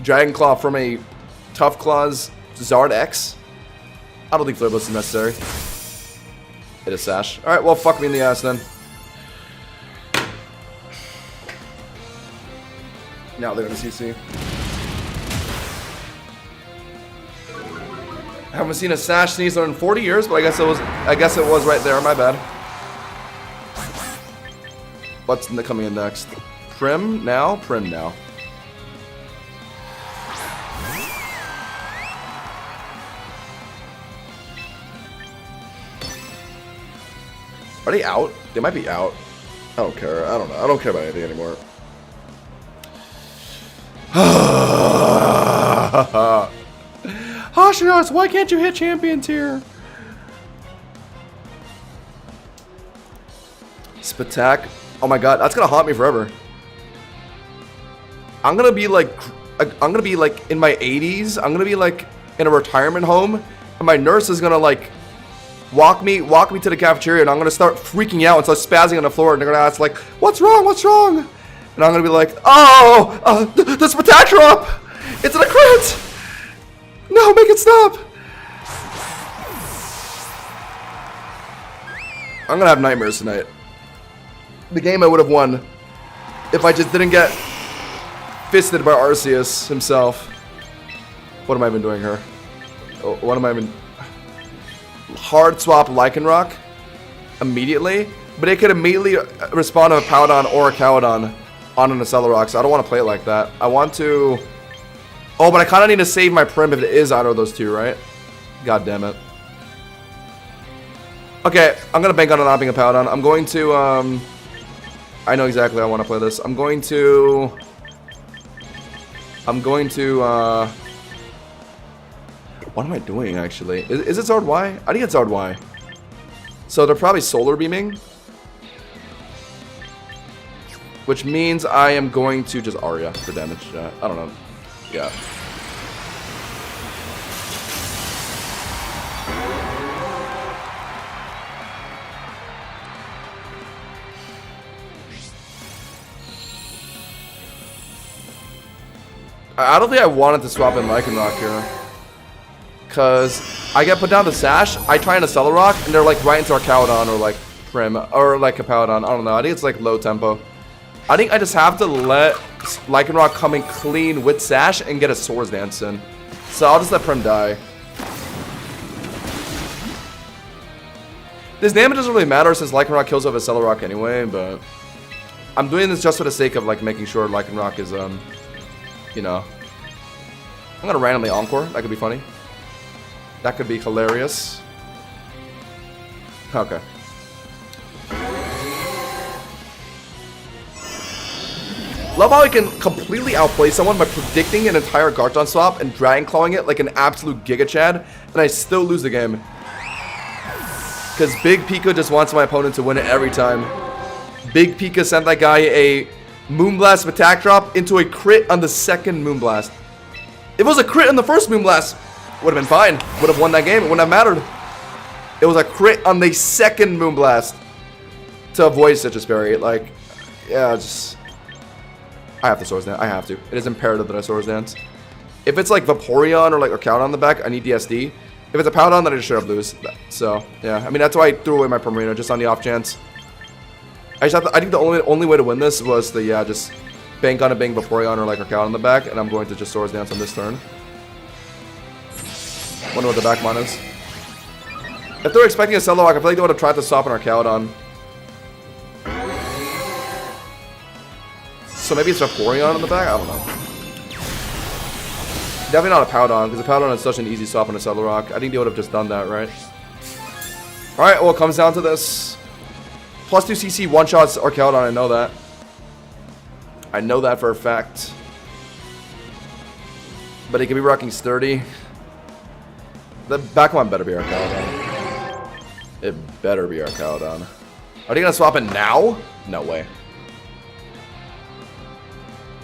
Dragon Claw from a Tough Claws Zard X? I don't think Flare Blitz is necessary. It is Sash. Alright, well, fuck me in the ass then. Now they're gonna CC. I haven't seen a Sash Sneasler in 40 years, but I guess it was right there. My bad. What's coming in next? Prim now? Prim now. Are they out? They might be out. I don't care. I don't know. I don't care about anything anymore. Hashiras, why can't you hit champion tier? Spatak. Oh my god, that's gonna haunt me forever. I'm gonna be like in my 80s. I'm gonna be like in a retirement home, and my nurse is gonna like walk me to the cafeteria, and I'm gonna start freaking out and start spazzing on the floor, and they're gonna ask like, "What's wrong? What's wrong?" And I'm gonna be like, "Oh, the Spatak drop! It's a crit! No, make it stop!" I'm gonna have nightmares tonight. The game I would have won if I just didn't get fisted by Arceus himself. What am I even doing here? Oh, what am I even... Hard swap Lycanroc immediately, but it could immediately respond to a Powdon or a Cowdon on an Accelerock, so I don't want to play it like that. I want to... Oh, but I kind of need to save my Prim if it is either of those two, right? God damn it. Okay, I'm going to bank on it not being a Powdon. I'm going to... I know exactly how I want to play this. I'm going to... What am I doing, actually? Is it Zard Y? I think it's Zard Y. So they're probably Solar Beaming. Which means I am going to just Aria for damage. I don't know. Yeah. I don't think I wanted to swap in Lycanroc here. Because I get put down to Sash, I try and Accelerock, and they're like right into our Cowdon or like Prim, or like a Powdon. I don't know. I think it's like low tempo. I think I just have to let Lycanroc come in clean with Sash and get a Swords Dance in. So I'll just let Prim die. This damage doesn't really matter since Lycanroc kills off a Celerock anyway, but I'm doing this just for the sake of like making sure Lycanroc is you know. I'm gonna randomly Encore. That could be funny. That could be hilarious. Okay. Love how I can completely outplay someone by predicting an entire Garchomp swap and Dragon Clawing it like an absolute Giga Chad, and I still lose the game. Because Big Pika just wants my opponent to win it every time. Big Pika sent that guy a Moonblast attack drop into a crit on the second Moonblast. If it was a crit on the first Moonblast, would have been fine. Would have won that game. It wouldn't have mattered. It was a crit on the second Moonblast to avoid Citrus Berry. Like, yeah, just... I have to Swords Dance. I have to. It is imperative that I Swords Dance. If it's like Vaporeon or like a Cowdon on the back, I need DSD. If it's a Powdon, then I just straight up lose. So, yeah. I mean, that's why I threw away my Primarina, just on the off chance. I think the only way to win this was to, yeah, just bank on a Bang Vaporeon or like a Cowdon on the back, and I'm going to just Swords Dance on this turn. Wonder what the back mon is. If they're expecting a Celerock, I feel like they would have tried to swap an Arcaudon. So maybe it's Vaporeon on the back? I don't know. Definitely not a Powdon, because a Powdon is such an easy swap on a Celerock. I think they would have just done that, right? Alright, well, it comes down to this. Plus 2 CC one-shots Arcaudon, I know that. I know that for a fact. But he could be rocking Sturdy. The back one better be Arcaudon. It better be Arcaudon. Are they going to swap it now? No way.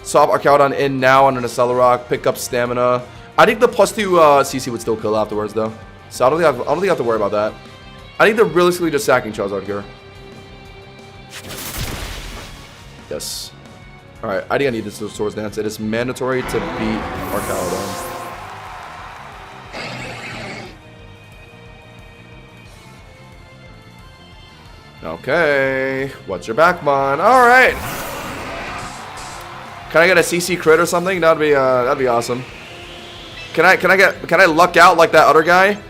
Swap Arcaudon in now on an Celerock, pick up Stamina. I think the plus 2 CC would still kill afterwards, though. So I don't think I have to worry about that. I think they're realistically just sacking Charizard here. Yes. Alright, I think I need this Swords Dance. It is mandatory to beat Arcaudon. Okay. What's your backmon? Alright. Can I get a CC crit or something? That'd be awesome. Can I luck out like that other guy?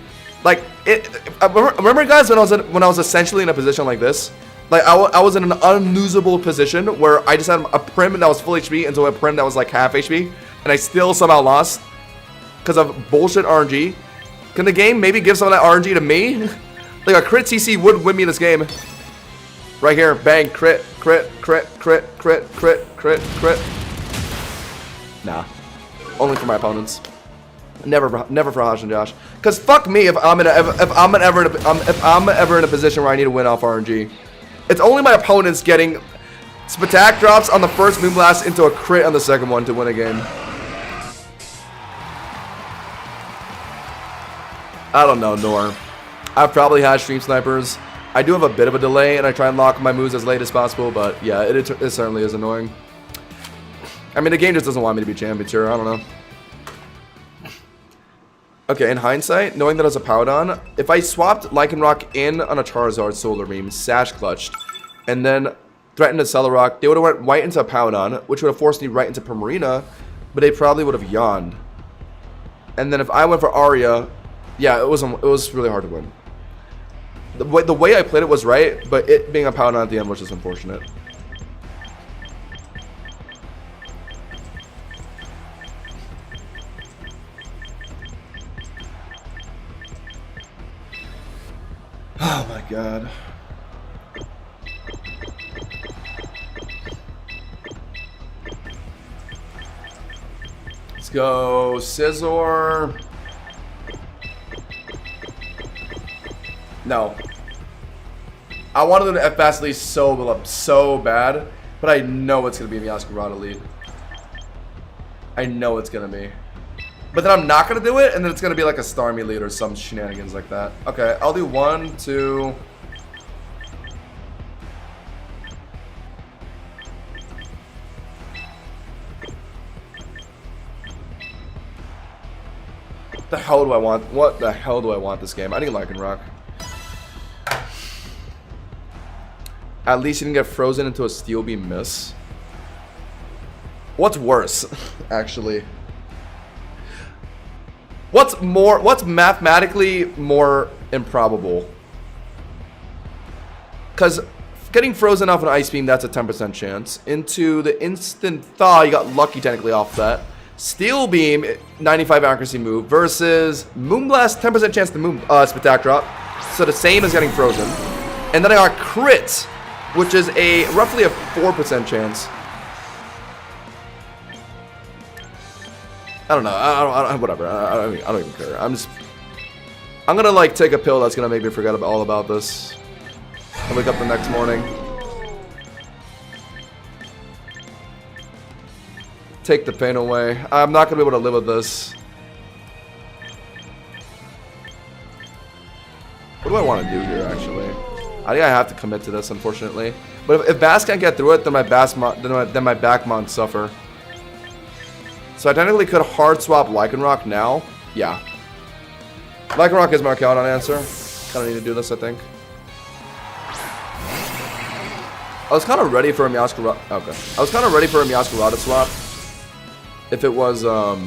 Like remember guys when I was essentially in a position like this? Like I was in an unlosable position where I just had a Prim that was full HP into a Prim that was like half HP, and I still somehow lost because of bullshit RNG. Can the game maybe give some of that RNG to me? Like a crit CC would win me this game. Right here, bang, crit, crit, crit, crit, crit, crit, crit, crit. Nah, only for my opponents. Never for Hash and Josh. Cause fuck me if I'm ever in a position where I need to win off RNG. It's only my opponents getting attack drops on the first Moonblast into a crit on the second one to win a game. I don't know, Nor. I've probably had Stream Snipers. I do have a bit of a delay, and I try and lock my moves as late as possible, but yeah, it certainly is annoying. I mean, the game just doesn't want me to be champion, sure, I don't know. Okay, in hindsight, knowing that as a Powdon, if I swapped Lycanroc in on a Charizard Solar Beam, Sash Clutched, and then threatened a Celerock, they would have went right into a Powdon, which would have forced me right into Primarina, but they probably would have yawned. And then if I went for Aria, yeah, it was really hard to win. The way I played it was right, but it being a Powdon at the end was just unfortunate. Oh my god. Let's go Scizor. No. I wanted them to F Fastly so bad, but I know it's gonna be the Oscarada lead. I know it's gonna be. But then I'm not gonna do it, and then it's gonna be like a Starmie lead or some shenanigans like that. Okay, I'll do 1, 2. What the hell do I want? What the hell do I want this game? I need Lycanroc. At least you didn't get frozen into a Steel Beam miss. What's worse, actually? What's mathematically more improbable? Because getting frozen off an ice beam, that's a 10% chance. Into the instant thaw, you got lucky technically off that. Steel beam, 95 accuracy move versus Moonblast, 10% chance to moon Spectac drop. So the same as getting frozen. And then I got crit, which is a roughly a 4% chance. I don't know. I don't whatever. I don't even care. I'm gonna like take a pill that's gonna make me forget all about this. And wake up the next morning. Take the pain away. I'm not gonna be able to live with this. What do I want to do here, actually? I think I have to commit to this, unfortunately. But if Bass can't get through it, then my Backmon suffer. So I technically could hard swap Lycanroc now. Yeah. Lycanroc is my Archaeodon answer. Kind of need to do this, I think. I was kind of ready for a Meowscarada. Okay. I was kind of ready for a Meowscarada swap. If it was a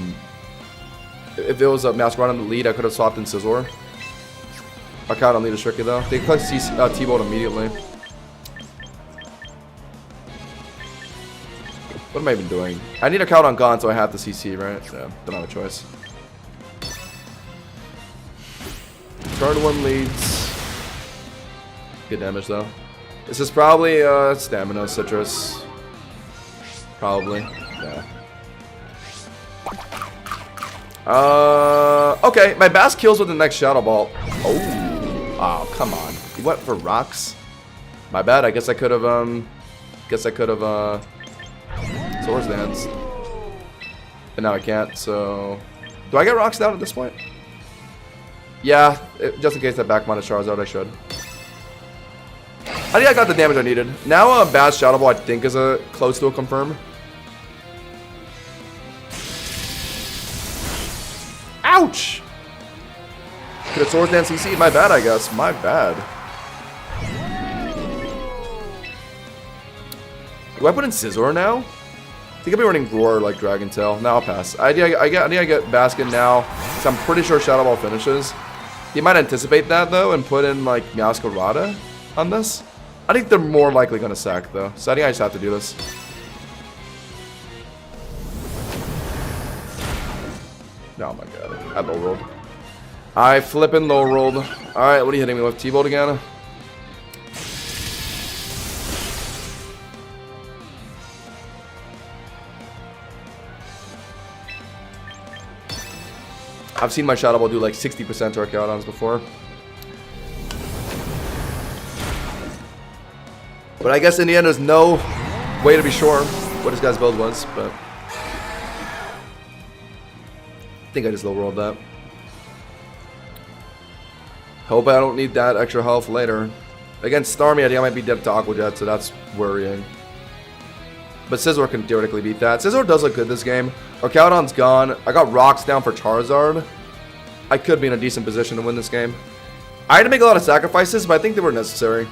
Meowscarada in the lead, I could have swapped in Scizor. Archaeodon lead is tricky though. They click T-Bolt immediately. What am I even doing? I need a Archaeodon gone, so I have the CC, right? Yeah, don't have a choice. Turn 1 leads. Good damage though. This is probably Stamina Citrus. Probably. Yeah. Okay, my Bass kills with the next Shadow Ball. Oh, come on. He went for rocks. My bad. I guess I could have Swords Dance. But now I can't, so do I get rocks down at this point? Yeah, just in case that Backmon is Charizard, I should. I think I got the damage I needed. Now Bass Shadow Ball I think is close to a confirm. Ouch! Could have Swords Dance CC? My bad, I guess. My bad. Do I put in Scizor now? I think I'll be running Roar like Dragon Tail. Now I'll pass. I need I get Baskin now, because I'm pretty sure Shadow Ball finishes. He might anticipate that though and put in like Meowscarada on this. I think they're more likely gonna sack though, so I think I just have to do this. Oh my god, I low rolled. I flippin' low rolled. Alright, what are you hitting me with? T-Bolt again? I've seen my Shadow Ball do like 60% to Archaeodons before. But I guess in the end there's no way to be sure what this guy's build was, but I think I just low rolled that. Hope I don't need that extra health later. Against Starmie, I think I might be dead to Aqua Jet, so that's worrying. But Scizor can theoretically beat that. Scizor does look good this game. Archaeodon's gone. I got rocks down for Charizard. I could be in a decent position to win this game. I had to make a lot of sacrifices, but I think they were necessary.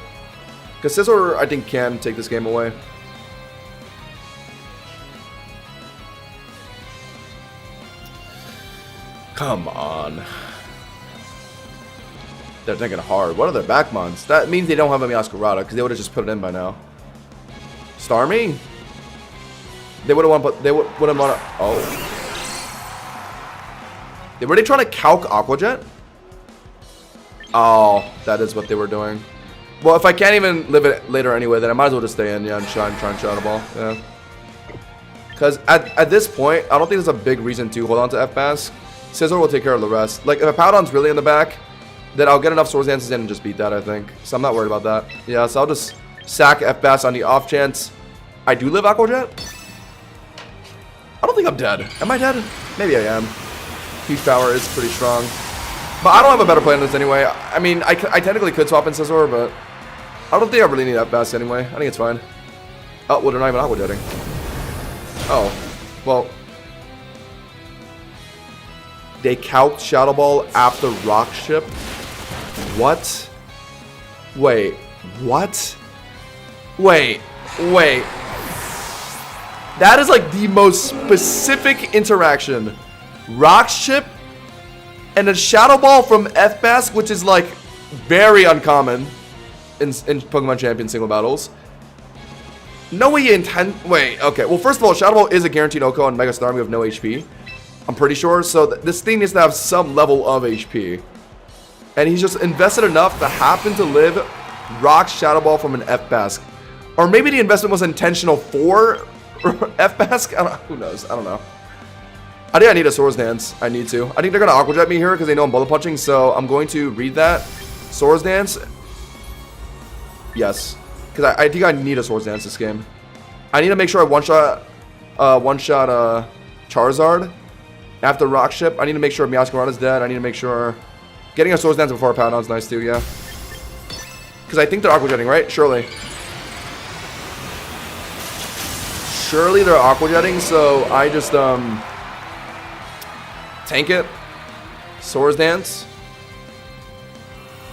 Because Scizor, I think, can take this game away. Come on. They're thinking hard. What are their Backmons? That means they don't have a Meowscarada, because they would have just put it in by now. Starmie? They would have won, they would have won. Oh. Were they trying to calc Aqua Jet? Oh, that is what they were doing. Well, if I can't even live it later anyway, then I might as well just stay in, yeah, and try and Shadow Ball. Yeah. Because at this point, I don't think there's a big reason to hold on to F-Bass. Scizor will take care of the rest. Like, if a Powdon's really in the back, then I'll get enough Swords Dances in and just beat that, I think. So I'm not worried about that. Yeah, so I'll just sack F-Bass on the off chance I do live Aqua Jet. I don't think I'm dead. Am I dead? Maybe I am. Huge power is pretty strong. But I don't have a better plan than this anyway. I mean, I technically could swap in Scizor, but I don't think I really need that fast anyway. I think it's fine. Oh, well, they're not even Aqua Jetting. Oh. Well. They calced Shadow Ball after Rock Ship? What? Wait. What? Wait. Wait. That is like the most specific interaction. Rock Ship And a Shadow Ball from F-Bask, which is like very uncommon in Pokemon Champion single battles. No way you intend... Wait, okay. Well, first of all, Shadow Ball is a guaranteed OHKO on Mega Starmie with no HP. I'm pretty sure. So this thing needs to have some level of HP. And he's just invested enough to happen to live Rock Shadow Ball from an F-Bask. Or maybe the investment was intentional for F-Bask? Who knows? I don't know. I think I need a Swords Dance. I need to. I think they're going to Aqua Jet me here because they know I'm bullet punching. So I'm going to read that. Swords Dance. Yes. Because I think I need a Swords Dance this game. I need to make sure I one-shot Charizard after Rock Ship. I need to make sure Meowscarada's dead. I need to make sure... Getting a Swords Dance before a Powdon's nice too, yeah. Because I think they're Aqua Jetting, right? Surely. Surely they're Aqua Jetting, so I just, tank it. Swords Dance.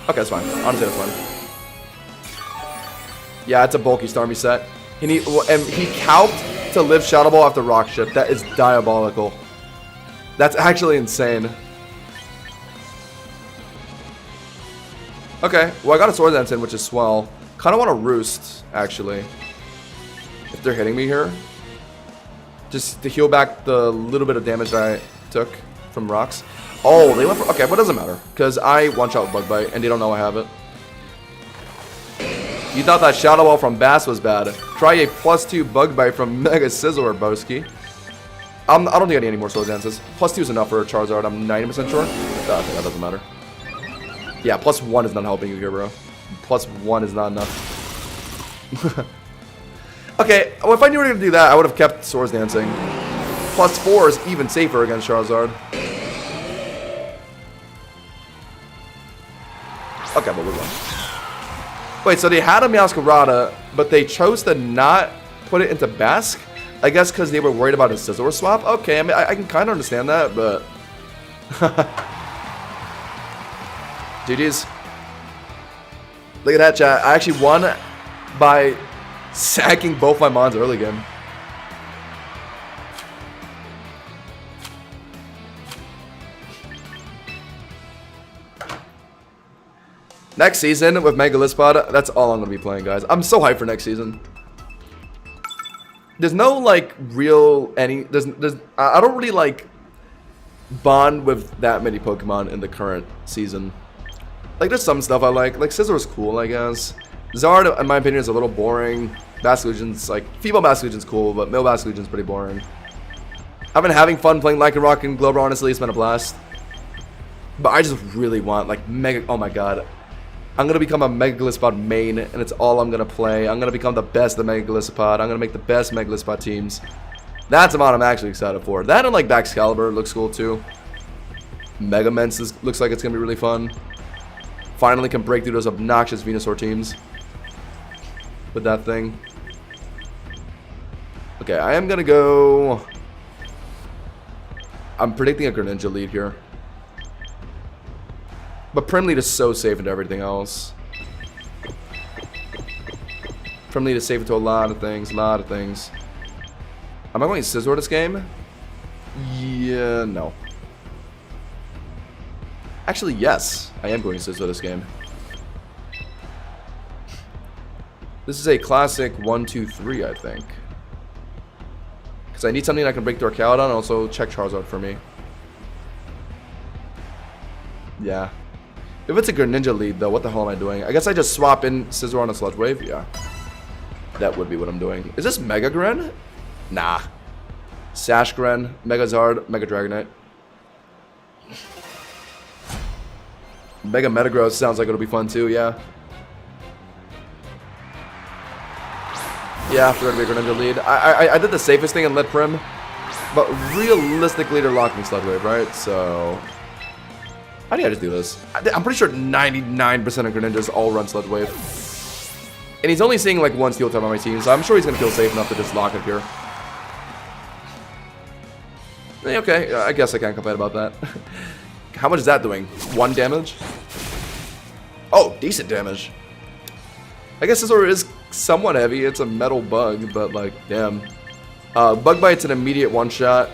Okay, that's fine. Honestly, that's fine. Yeah, it's a bulky Starmie set. And he calped to live Shadow Ball after Rock Ship. That is diabolical. That's actually insane. Okay, well I got a Swords Dance in, which is swell. Kind of want to Roost, actually. If they're hitting me here. Just to heal back the little bit of damage that I took from rocks. Oh, they went for... Okay, but it doesn't matter. Because I one-shot Bug Bite, and they don't know I have it. You thought that Shadow Ball from Bass was bad. Try a +2 Bug Bite from Mega Scizor, Boski. I don't think I need any more Swords Dances. +2 is enough for a Charizard, I'm 90% sure. Okay, that doesn't matter. Yeah, +1 is not helping you here, bro. +1 is not enough. Okay, well, if I knew we were going to do that, I would have kept Swords Dancing. +4 is even safer against Charizard. Okay, but we're going. Wait, so they had a Meowscarada, but they chose to not put it into Bask? I guess because they were worried about a Scizor swap? Okay, I mean, I can kind of understand that, but... GG's. Look at that, chat. I actually won by sacking both my Mons early game. Next season with Megalispod, that's all I'm going to be playing, guys. I'm so hyped for next season. There's no, like, real any... I don't really, like, bond with that many Pokemon in the current season. Like, there's some stuff I like. Like, Scizor's cool, I guess. Zard, in my opinion, is a little boring. Basculegion's, like, female Basculegion's cool, but male Basculegion's pretty boring. I've been having fun playing Lycanroc and Globra, honestly. It's been a blast. But I just really want, like, Mega... Oh, my God. I'm going to become a Megalispod main, and it's all I'm going to play. I'm going to become the best of Megalispod. I'm going to make the best Megalispod teams. That's what I'm actually excited for. That and, like, Baxcalibur looks cool, too. Mega Mence looks like it's going to be really fun. Finally can break through those obnoxious Venusaur teams with that thing. Okay, I am going to go... I'm predicting a Greninja lead here. But Primlead is so safe into everything else. Primlead is safe into a lot of things, Am I going Scizor this game? Yeah, no. Actually, yes. I am going Scizor this game. This is a classic 1-2-3, I think. Because I need something I can break through Archaeodon and also check Charizard for me. Yeah. If it's a Greninja lead, though, what the hell am I doing? I guess I just swap in Scizor on a Sludge Wave? Yeah. That would be what I'm doing. Is this Mega Gren? Nah. Sash Gren, Mega Zard, Mega Dragonite. Mega Metagross sounds like it'll be fun, too, yeah. Yeah, for it to be a Greninja lead. I did the safest thing and let Prim. But realistically, they're locking Sludge Wave, right? So... How do I just do this? I'm pretty sure 99% of Greninjas all run Sludge Wave. And he's only seeing like one Steel type on my team, so I'm sure he's going to feel safe enough to just lock it here. Okay, I guess I can't complain about that. How much is that doing? 1 damage? Oh, decent damage. I guess Scizor is somewhat heavy. It's a metal bug, but like, damn. Bug Bite's an immediate one-shot,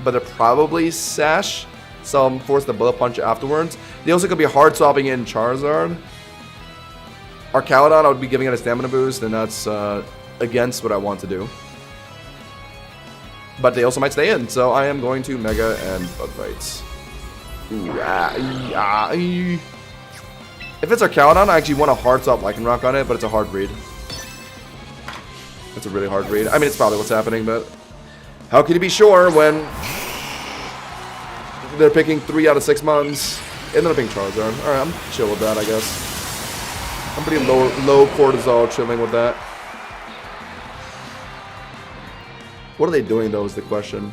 but it probably Sash so I'm forced to bullet punch afterwards. They also could be hard swapping in Charizard. Arcaladon, I would be giving it a stamina boost, and that's against what I want to do. But they also might stay in, so I am going to Mega and Bug Bites. If it's Arcaladon, I actually want a hard swap Lycanroc on it, but it's a hard read. It's a really hard read. I mean, it's probably what's happening, but how can you be sure when they're picking 3 out of 6 months? Ended up being Charizard. Alright, I'm chill with that, I guess. I'm pretty low cortisol chilling with that. What are they doing, though, is the question.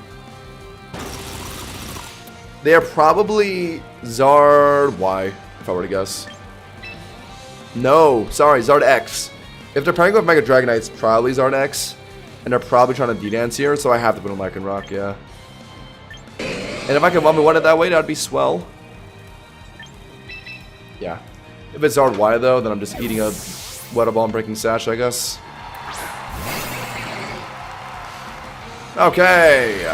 They are probably Zard Y, if I were to guess. No, sorry, Zard X. If they're playing with Mega Dragonite, it's probably Zard X. And they're probably trying to D-dance here, so I have to put in Lycanroc, yeah. And if I can 1v1 it that way, that'd be swell. Yeah. If it's Zard Y, though, then I'm just eating a Weather Ball and Breaking Sash, I guess. Okay.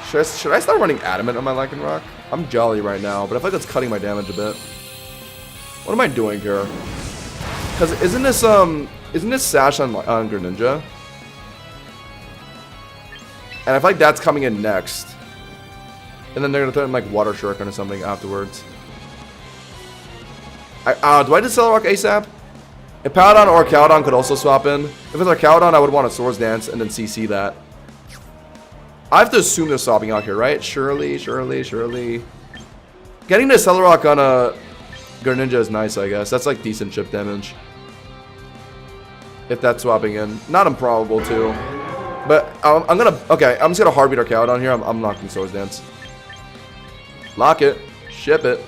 Should I start running Adamant on my Lycanroc? I'm jolly right now, but I feel like that's cutting my damage a bit. What am I doing here? Because isn't this Sash on Greninja? And I feel like that's coming in next. And then they're gonna throw in like Water Shuriken or something afterwards. Do I just Celerock ASAP? If Paladon or Arcaladon could also swap in. If it's Arcaladon, I would want a Swords Dance and then CC that. I have to assume they're swapping out here, right? Surely. Getting the Celerock on a Greninja is nice, I guess. That's like decent chip damage. If that's swapping in. Not improbable, too. But I'm just gonna hard beat Arcaladon here. I'm locking Swords Dance. Lock it. Ship it.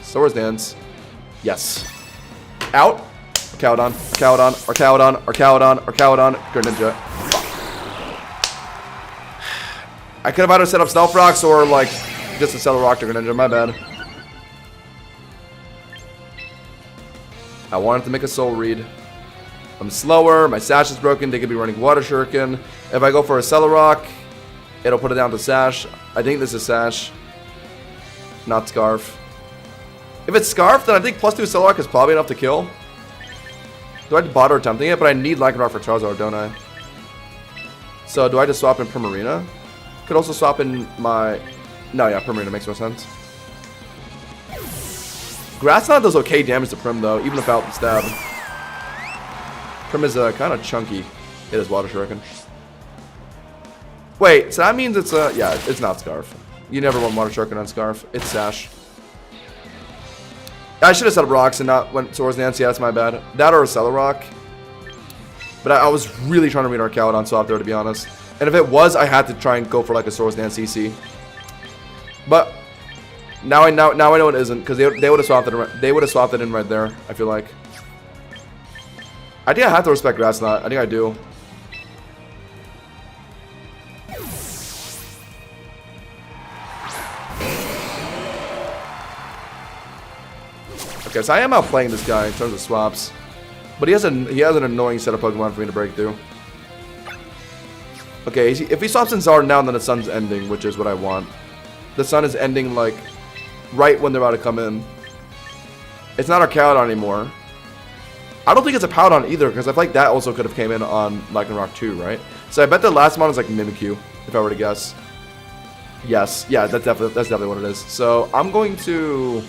Swords Dance. Yes. Out. Arcaladon, Greninja. I could have either set up Stealth Rocks or like just a Celerock to Greninja, my bad. I wanted to make a Soul Read. I'm slower, my Sash is broken, they could be running Water Shuriken. If I go for a Celerock, it'll put it down to Sash. I think this is Sash, not Scarf. If it's Scarf, then I think +2 Celerock is probably enough to kill. Do I bother attempting it? But I need Lycanroc for Charizard, don't I? So do I just swap in Primarina? Could also swap in my... No, yeah, Primarina makes more sense. Grass Knot does okay damage to Prim, though, even without the stab. Prim is kind of chunky. It is Water Shuriken. Wait, so that means it's yeah, it's not Scarf. You never want Water Shuriken on Scarf. It's Sash. I should have set up Rocks and not went Swords Dance. Yeah, that's my bad. That or a Celerock. But I was really trying to read Arcaladon swap there, to be honest. And if it was, I had to try and go for like a Swords Dance CC. But now I know it isn't, because they would have swapped it. They would have swapped it in right there. I feel like. I think I have to respect Grass Knot. I think I do. Okay, so I am outplaying this guy in terms of swaps, but he has an annoying set of Pokemon for me to break through. Okay, if he swaps in Zard now, then the sun's ending, which is what I want. The sun is ending like right when they're about to come in. It's not Arcaladon anymore. I don't think it's a Powdon either, because I feel like that also could have came in on Lycanroc 2, right? So I bet the last one is like Mimikyu, if I were to guess. Yes, yeah, that's definitely what it is. So I'm going to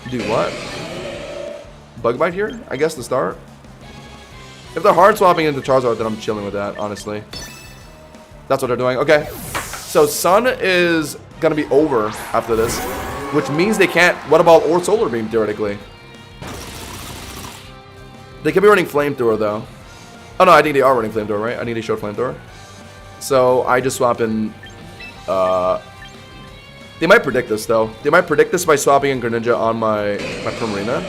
do what? Bug Bite here, I guess, to start. If they're hard swapping into Charizard, then I'm chilling with that, honestly. That's what they're doing. Okay. So Sun is going to be over after this, which means they can't Weather Ball or Solar Beam, theoretically. They could be running Flamethrower, though. Oh, no, I think they are running Flamethrower, right? I think they showed Flamethrower. So I just swap in... They might predict this, though. They might predict this by swapping in Greninja on my Primarina.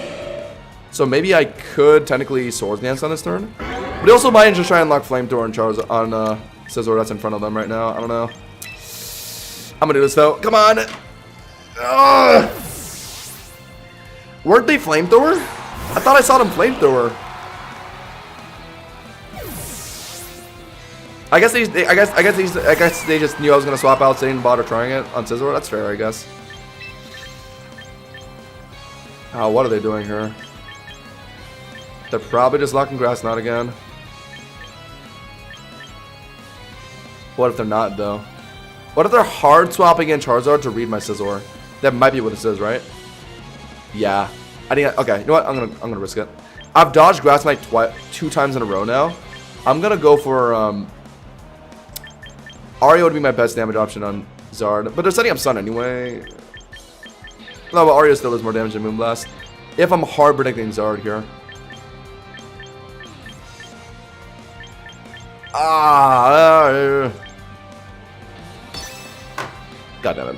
So maybe I could technically Swords Dance on this turn. But they also might just try and lock Flamethrower on Charizard on Scizor that's in front of them right now. I don't know. I'm gonna do this, though. Come on! Ugh. Weren't they Flamethrower? I thought I saw them Flamethrower. I guess I guess they just knew I was gonna swap out Satan bot or trying it on Scizor. That's fair, I guess. Oh, what are they doing here? They're probably just locking Grass Knot again. What if they're not though? What if they're hard swapping in Charizard to read my Scizor? That might be what it says, right? Yeah. I think. Okay. You know what? I'm gonna risk it. I've dodged Grass Knot 2 times in a row now. I'm gonna go for Aria would be my best damage option on Zard, but they're setting up Sun anyway. No, but Aria still does more damage than Moonblast. If I'm hard predicting Zard here. God damn it.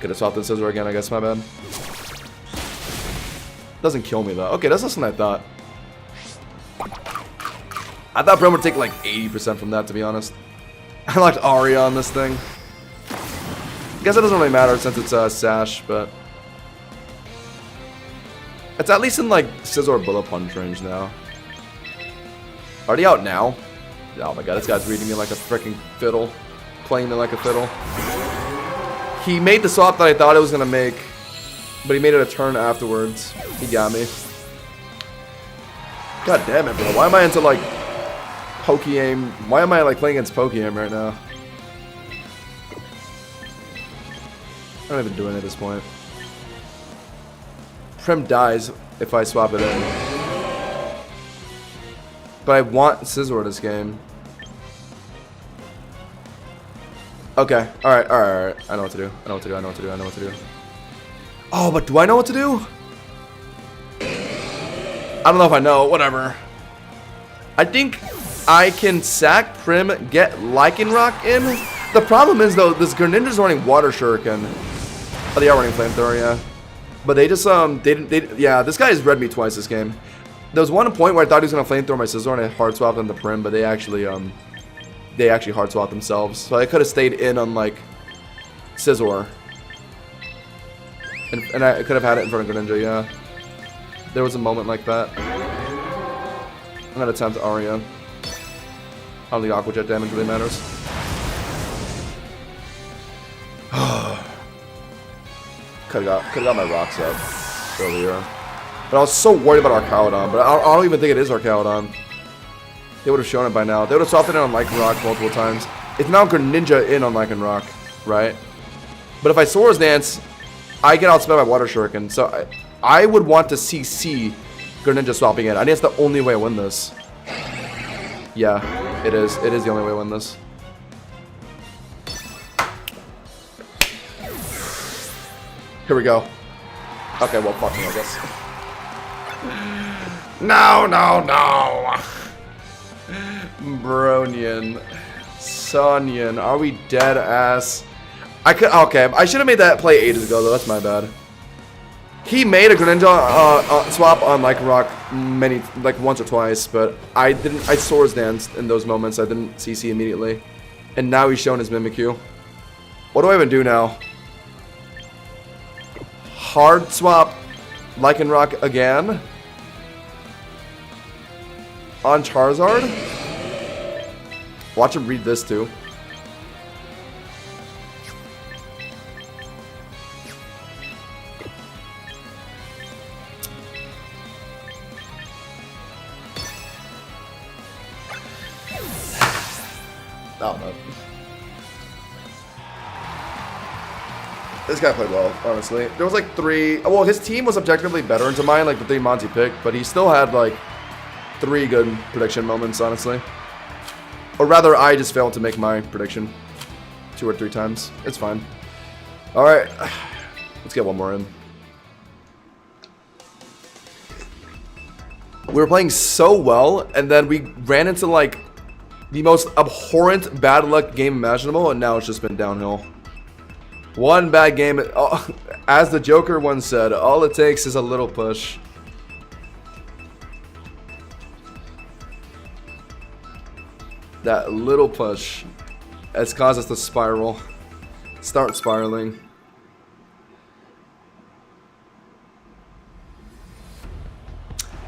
Could have swapped the Scizor again, I guess, my bad. Doesn't kill me though. Okay, that's less than I thought. I thought Brim would take like 80% from that, to be honest. I liked Aria on this thing. Guess it doesn't really matter since it's Sash, but it's at least in like Scizor Bullet Punch range now. Already out now? Oh my god, this guy's reading me like a freaking fiddle. Playing me like a fiddle. He made the swap that I thought it was gonna make, but he made it a turn afterwards. He got me. God damn it, bro. Why am I into like Poke-Aim? Why am I like playing against Poke-Aim right now? I'm not even doing it at this point. Prim dies if I swap it in. But I want Scizor this game. Okay. Alright. I know what to do. I know what to do. Oh, but do I know what to do? I don't know if I know. Whatever. I think I can sack Prim, get Lycanroc in. The problem is, though, this Greninja's running Water Shuriken. Oh, they are running Flamethrower, yeah. But they just, yeah, this guy has read me twice this game. There was one point where I thought he was going to Flamethrower my Scizor and I hard swapped on the Prim, but they actually hard swapped themselves. So I could have stayed in on, like, Scizor. And I could have had it in front of Greninja, yeah. There was a moment like that. I'm going to attempt Aria. I don't think Aqua Jet damage really matters. Could have got my rocks up earlier. But I was so worried about Archaladon, but I don't even think it is Archaladon. They would have shown it by now. They would have swapped it in on Lycanroc multiple times. It's now Greninja in on Lycanroc, right? But if I Swords Dance, I get outspent by Water Shuriken. So I would want to CC Greninja swapping in. I think it's the only way I win this. Yeah, it is. It is the only way I win this. Here we go. Okay, well, fuck me, I guess. No. Bronian. Sonyan. Are we dead ass? Okay, I should have made that play ages ago, though. That's my bad. He made a Greninja swap on Lycanroc like once or twice, but I didn't. I Swords Danced in those moments. I didn't CC immediately. And now he's shown his Mimikyu. What do I even do now? Hard swap Lycanroc again on Charizard. Watch him read this too. Oh no. This guy played well, honestly. There was like 3... Well, his team was objectively better into mine, like the 3 mons he picked, but he still had like 3 good prediction moments, honestly. Or rather, I just failed to make my prediction 2 or 3 times. It's fine. Alright. Let's get one more in. We were playing so well, and then we ran into like the most abhorrent bad luck game imaginable, and now it's just been downhill. One bad game, as the Joker once said, all it takes is a little push. That little push has caused us to spiral. Start spiraling.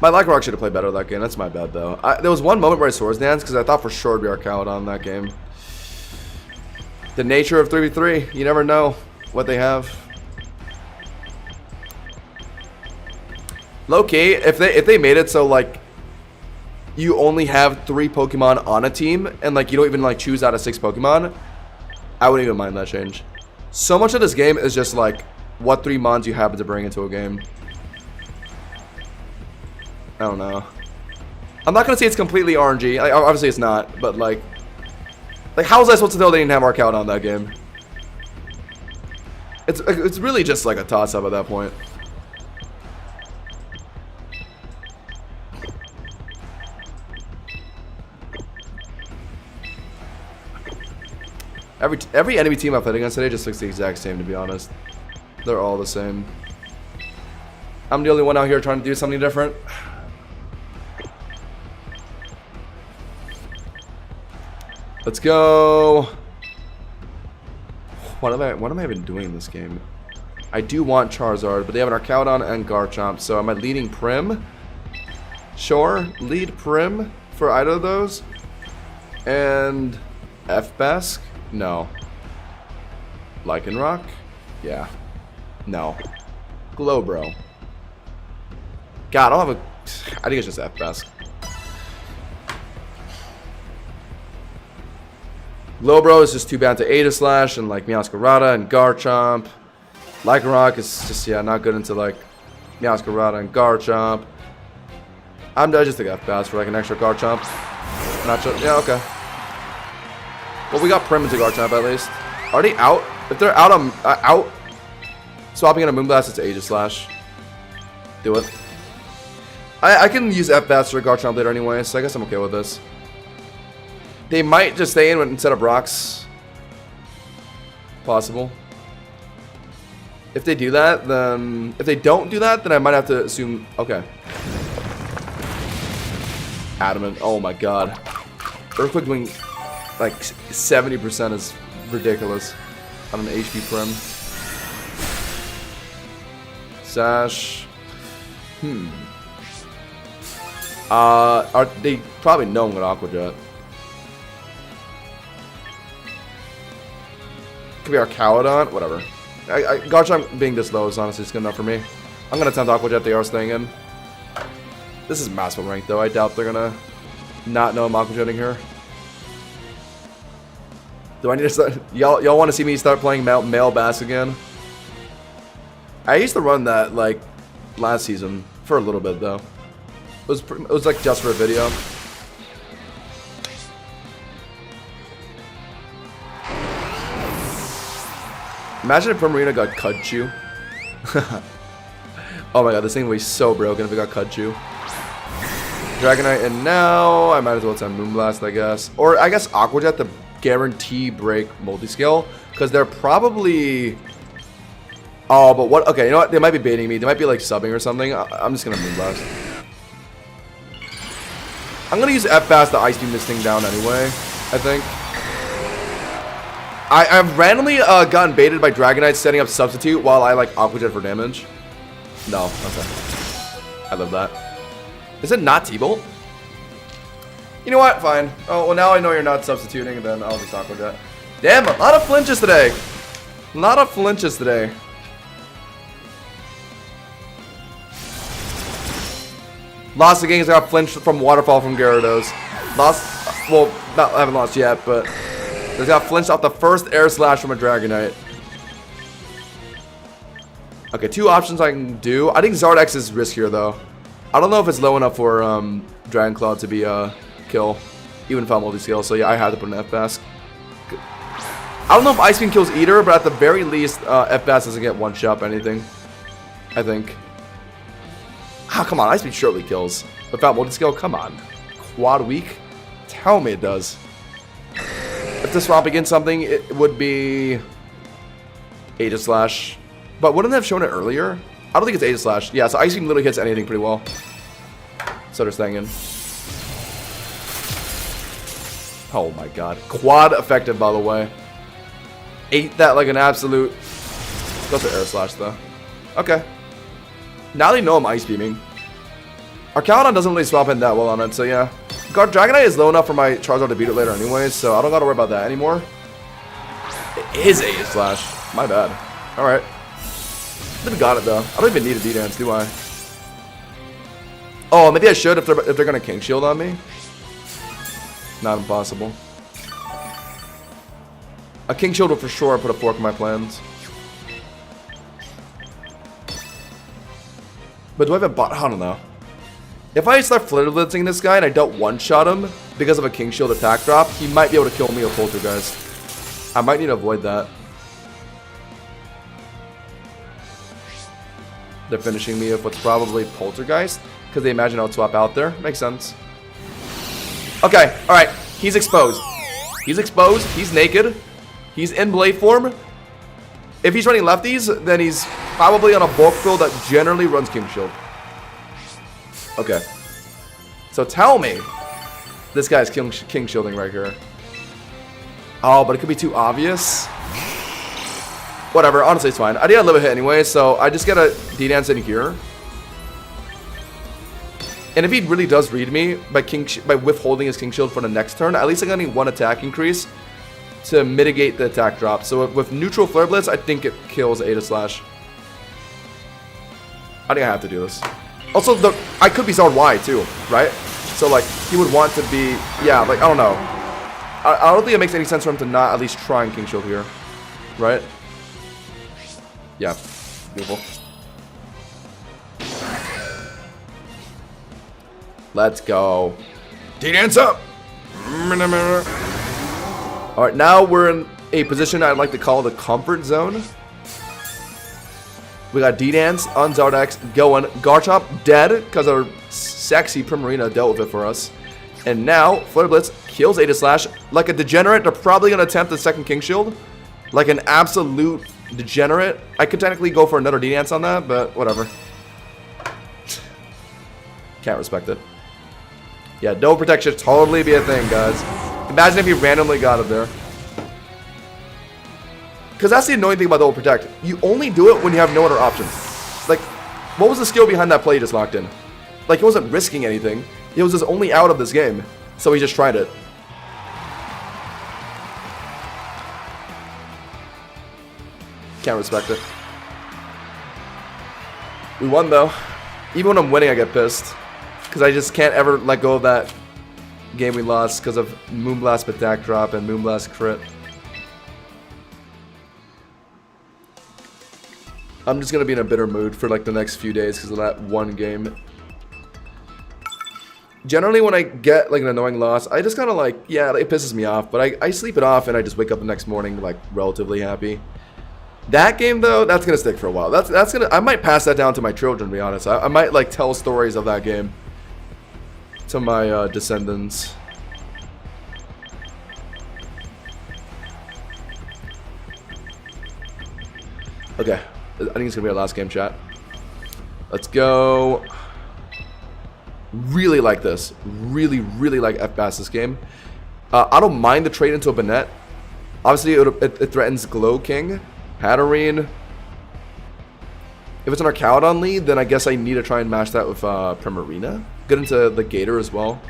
My Lycanroc should have played better that game. That's my bad, though. There was one moment where I Swords Dance because I thought for sure it'd be Arcaludon that game. The nature of 3v3. You never know what they have. Low-key, if they made it so, like, you only have 3 Pokemon on a team and, like, you don't even, like, choose out of 6 Pokemon, I wouldn't even mind that change. So much of this game is just, like, what 3 mons you happen to bring into a game. I don't know. I'm not gonna say it's completely RNG. Like, obviously it's not, but like how was I supposed to know they didn't have Arcaludon that game? It's really just like a toss-up at that point. Every enemy team I've played against today just looks the exact same, to be honest. They're all the same. I'm the only one out here trying to do something different. Let's go. What am I even doing in this game? I do want Charizard, but they have an Arcaludon and Garchomp. So am I leading Prim? Sure, lead Prim for either of those. And F-Bask? No. Lycanroc? Yeah. No. Glowbro. God, I don't have a... I think it's just F-Bask. Glowbro is just too bad to Aegislash and like Meowscarada and Garchomp. Lycanroc is just, yeah, not good into like Meowscarada and Garchomp. I just think F-Bask for like an extra Garchomp. Not sure. Yeah, okay. Well, we got Prim into Garchomp at least. Are they out? If they're out, I'm out. Swapping in a Moonblast, it's Aegislash. Do it. I can use F-Bask for Garchomp later anyway, so I guess I'm okay with this. They might just stay in instead of rocks. Possible. If they do that, then... If they don't do that, then I might have to assume... Okay. Adamant. Oh my god. Earthquake doing like 70% is ridiculous on an HP Prim. Sash. They probably know I'm gonna Aqua Jet. Could be Arcaludon, whatever. Garchomp being this low is honestly just good enough for me. I'm gonna attempt Aqua Jet. They are staying in. This is massive rank though. I doubt they're gonna not know I'm Aqua Jetting here. Do I need to start? Y'all want to see me start playing male bass again? I used to run that like last season for a little bit though. It was like just for a video. Imagine if Primarina got Kudchu. Oh my god, this thing would be so broken if it got Kudchu. Dragonite, and now I might as well attempt Moonblast, I guess. Or I guess Aqua Jet to guarantee break Multiscale. Because they're probably... Oh, but what? Okay, you know what? They might be baiting me. They might be like subbing or something. I'm just going to Moonblast. I'm going to use F-Fast to Ice Beam this thing down anyway, I think. I've randomly gotten baited by Dragonite setting up Substitute while I like Aqua Jet for damage. No, okay. I love that. Is it not T-Bolt? You know what? Fine. Oh, well now I know you're not substituting, then I'll just Aqua Jet. Damn, a lot of flinches today. A lot of flinches today. Lost the games. I got flinched from Waterfall from Gyarados. Lost, well, I haven't lost yet, but they got flinched off the first Air Slash from a Dragonite. Okay, 2 options I can do. I think Zardex is riskier though. I don't know if it's low enough for Dragon Claw to be a kill, even if I'm multi-scale. So yeah, I had to put an F-Bask. I don't know if Ice Beam kills Eater, but at the very least, F-Bask doesn't get one shot or anything. I think. Ah, come on, Ice Beam surely kills. Without multi-scale, come on. Quad weak? Tell me it does. If this swap against something, it would be Aegislash. But wouldn't they have shown it earlier? I don't think it's Aegislash. Yeah, so Ice Beam literally hits anything pretty well. So they're staying in. Oh my god. Quad effective, by the way. Ate that like an absolute... Go for Air Slash, though. Okay. Now they know I'm Ice Beaming. Our Caledon doesn't really swap in that well on it, so yeah. Dragonite is low enough for my Charizard to beat it later anyways, so I don't gotta worry about that anymore. It is a slash. My bad. Alright. Should have got it though. I don't even need a D-Dance, do I? Oh, maybe I should if they're gonna King Shield on me. Not impossible. A King Shield will for sure put a fork in my plans. But do I have a bot? I don't know. If I start Flitter Blitzing this guy and I don't one-shot him because of a King Shield attack drop, he might be able to kill me with Poltergeist. I might need to avoid that. They're finishing me with what's probably Poltergeist because they imagine I would swap out there. Makes sense. Okay, alright. He's exposed. He's exposed. He's naked. He's in Blade form. If he's running lefties, then he's probably on a bulk build that generally runs King Shield. Okay. So tell me this guy's King Shielding right here. Oh, but it could be too obvious. Whatever, honestly it's fine. I did a little hit anyway, so I just get a D-Dance in here. And if he really does read me by withholding his King Shield for the next turn, at least I'm getting one attack increase to mitigate the attack drop. So with neutral Flare Blitz, I think it kills Ada Slash. I think I have to do this. Also, I could be Zard Y too, right? So like, he would want to be, yeah, like, I don't know. I don't think it makes any sense for him to not at least try and King Shield here, right? Yeah, beautiful. Let's go. D-Dance up! Alright, now we're in a position I'd like to call the comfort zone. We got D-Dance on Zardex going. Garchomp dead because our sexy Primarina dealt with it for us. And now, Flitter Blitz kills Ada Slash. Like a degenerate, they're probably going to attempt the second King Shield. Like an absolute degenerate. I could technically go for another D-Dance on that, but whatever. Can't respect it. Yeah, no protection should totally be a thing, guys. Imagine if you randomly got it there. Because that's the annoying thing about the Double Protect. You only do it when you have no other options. Like, what was the skill behind that play he just locked in? Like, he wasn't risking anything. He was just only out of this game. So he just tried it. Can't respect it. We won, though. Even when I'm winning, I get pissed. Because I just can't ever let go of that game we lost because of Moonblast attack drop and Moonblast crit. I'm just going to be in a bitter mood for like the next few days because of that one game. Generally when I get like an annoying loss, I just kind of like, yeah, it pisses me off. But I sleep it off and I just wake up the next morning like relatively happy. That game though, that's going to stick for a while. That's gonna, I might pass that down to my children, to be honest. I might like tell stories of that game to my descendants. Okay. I think it's going to be our last game, chat. Let's go. Really like this. Really, really like F-Bass this game. I don't mind the trade into a Banette. Obviously, it threatens Glow King, Hatterene. If it's an Arcaudon lead, then I guess I need to try and match that with Primarina. Get into the Gator as well.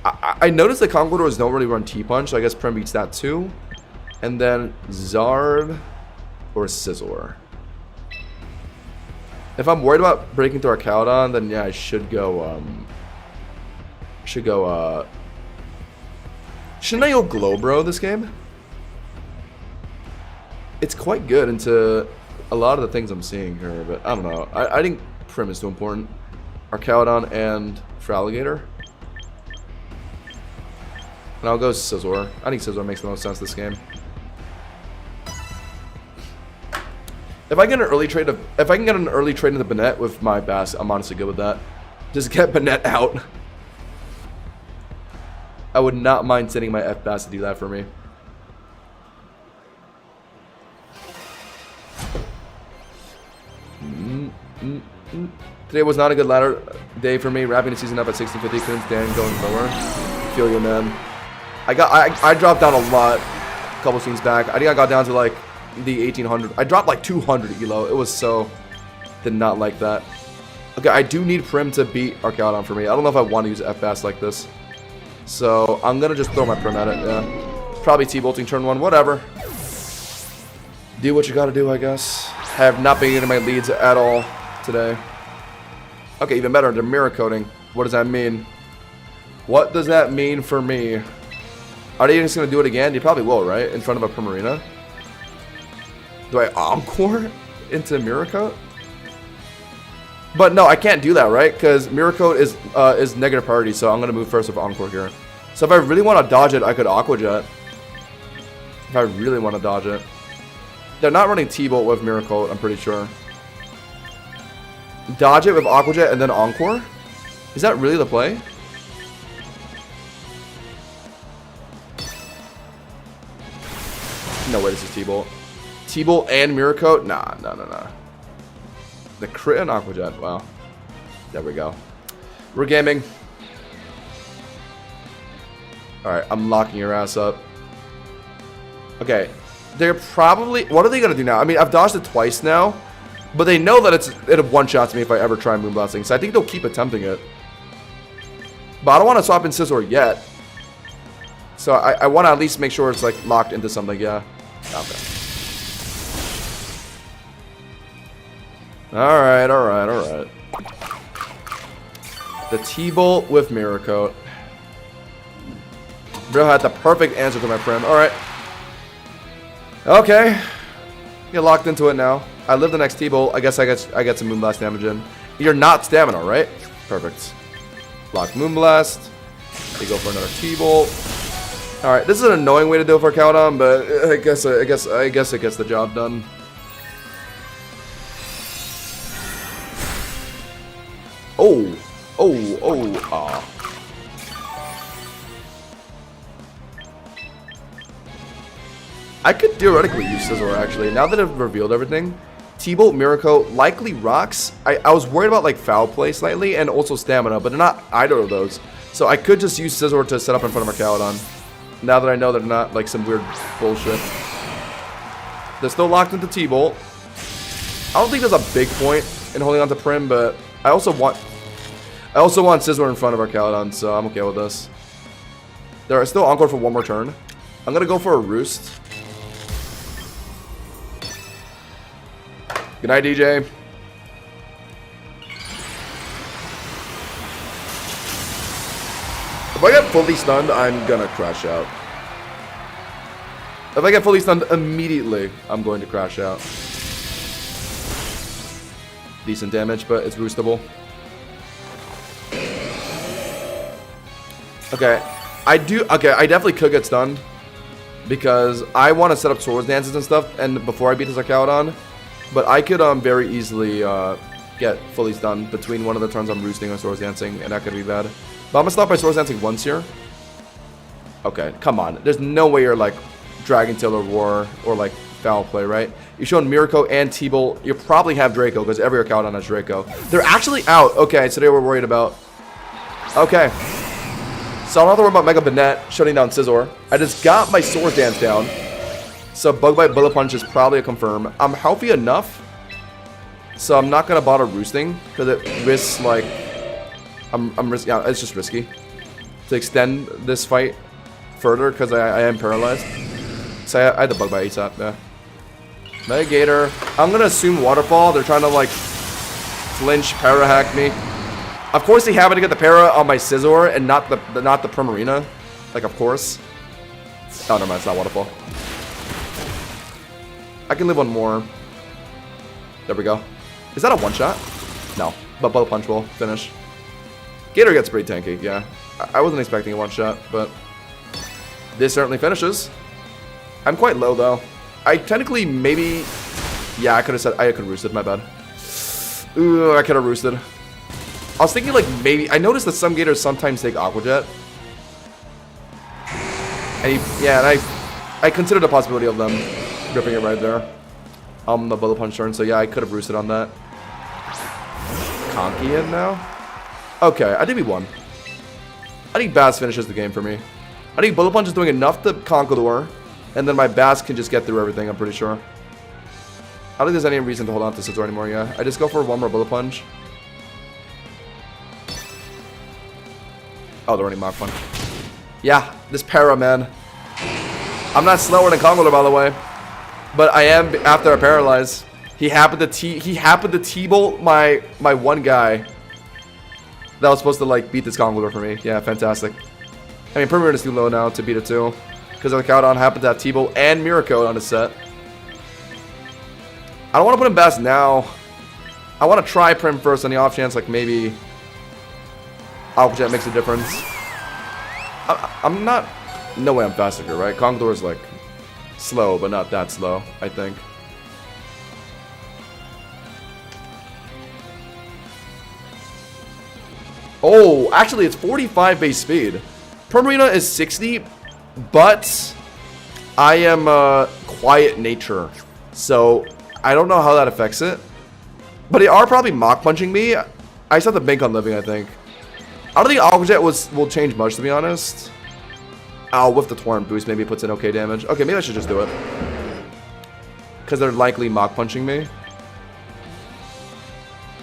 I noticed the Conquerors don't really run T-Punch, so I guess Prim beats that too. And then Zard or Scizor. If I'm worried about breaking through Arcaudon, then yeah, I should go, shouldn't I go Glowbro this game? It's quite good into a lot of the things I'm seeing here, but I don't know. I think Prim is too important. Arcaudon and Fraligator. And I'll go Scizor. I think Scizor makes the most sense this game. If I get an early trade if I can get an early trade in the Banette with my Bass, I'm honestly good with that. Just get Banette out. I would not mind sending my F-Bass to do that for me. Today was not a good ladder day for me. Wrapping the season up at 1650, couldn't stand going lower. Feel you, man. I dropped down a lot a couple scenes back. I think I got down to like the 1800. I dropped like 200 elo. It was so, did not like that. Okay, I do need Prim to beat Archaeodon for me. I don't know if I want to use F-Fast like this. So, I'm going to just throw my Prim at it, yeah. Probably T-Bolting turn 1, whatever. Do what you gotta do, I guess. Have not been getting my leads at all today. Okay, even better, they're Mirror Coating. What does that mean? What does that mean for me? Are they just going to do it again? You probably will, right? In front of a Primarina? Do I Encore into Mirror Coat? But no, I can't do that, right? Because Mirror Coat is negative priority, so I'm going to move first with Encore here. So if I really want to dodge it, I could Aqua Jet. If I really want to dodge it. They're not running T-Bolt with Mirror Coat, I'm pretty sure. Dodge it with Aqua Jet and then Encore? Is that really the play? No way this is T-Bolt. T-Bolt and Mirror Coat? Nah. The crit and Aqua Jet. Wow. There we go. We're gaming. Alright, I'm locking your ass up. Okay. They're probably... What are they going to do now? I mean, I've dodged it twice now. But they know that it one-shots me if I ever try Moonblasting. So I think they'll keep attempting it. But I don't want to swap in Scizor yet. So I want to at least make sure it's like locked into something, yeah. Okay. Alright. The T-Bolt with Mirror Coat. Bro had the perfect answer to my Prim. Alright. Okay. Get locked into it now. I live the next T-Bolt. I guess I get some Moonblast damage in. You're not stamina, right? Perfect. Block Moonblast. They go for another T-Bolt. Alright, this is an annoying way to do it for Cowdon, but I guess it gets the job done. Ah. I could theoretically use Scizor actually. Now that I've revealed everything, T-Bolt, Mirror Coat, likely rocks. I was worried about like foul play slightly and also stamina, but they're not either of those. So I could just use Scizor to set up in front of Archaeodon. Now that I know they're not like some weird bullshit. They're still locked into T-Bolt. I don't think there's a big point in holding on to Prim, but I also want Scizor in front of Archaeodon, so I'm okay with this. There are still Encore for one more turn. I'm gonna go for a Roost. Good night, DJ. If I get fully stunned, I'm gonna crash out. If I get fully stunned immediately, I'm going to crash out. Decent damage, but it's roostable. Okay. I definitely could get stunned. Because I want to set up Swords Dances and stuff and before I beat this Archaeodon. But I could very easily get fully stunned between one of the turns I'm roosting or Swords Dancing, and that could be bad. But I'm gonna stop by Swords Dancing once here. Okay, come on. There's no way you're like Dragon Tail or War or like foul play, right? You're showing Mirror Coat and T-Bolt. You probably have Draco because every Archaeodon has Draco. They're actually out. Okay, so they were worried about. Okay. So I don't have to worry about Mega Banette shutting down Scizor. I just got my Swords Dance down. So Bug Bite Bullet Punch is probably a confirm. I'm healthy enough. So I'm not going to bother roosting. Because it risks like... I'm risking... Yeah, it's just risky. To extend this fight further because I am paralyzed. So I had to Bug Bite ASAP, yeah. Mega Gator. I'm going to assume Waterfall. They're trying to like... flinch, para-hack me. Of course, they happen to get the para on my Scizor and not the Primarina. Like, of course. Oh, never mind. It's not Waterfall. I can live one more. There we go. Is that a one-shot? No. But Bullet Punch will finish. Gator gets pretty tanky, yeah. I wasn't expecting a one-shot, but... this certainly finishes. I'm quite low, though. I technically maybe... yeah, I could have said... I could have roosted, my bad. Ooh, I could have roosted. I was thinking like maybe... I noticed that some Gators sometimes take Aqua Jet. And I considered the possibility of them gripping it right there. The Bullet Punch turn, so yeah, I could have roosted on that. Conky in now? Okay, I think we won. I think Bass finishes the game for me. I think Bullet Punch is doing enough to Conqueror, and then my Bass can just get through everything, I'm pretty sure. I don't think there's any reason to hold on to Scizor anymore, yeah. I just go for one more Bullet Punch. Oh, they're running Mach Punch. Yeah, this para, man. I'm not slower than Conkeldurr, by the way. But I am after a Paralyze. He happened to T-bolt my one guy that was supposed to like beat this Conkeldurr for me. Yeah, fantastic. I mean, Premier is too low now to beat it too. Because the Cowdon happened to have T-bolt and Mirror Code on his set. I don't want to put him best now. I want to try Prim first on the off chance like maybe Aqua Jet makes a difference. I'm not... No way I'm faster here, right? Conkeldurr is like slow, but not that slow, I think. Oh, actually, it's 45 base speed. Primarina is 60, but I am quiet nature, so I don't know how that affects it. But they are probably Mach Punching me. I just have to bank on living, I think. I don't think Aqua Jet will change much, to be honest. Oh, with the Torrent boost, maybe it puts in okay damage. Okay, maybe I should just do it. Because they're likely Mach Punching me.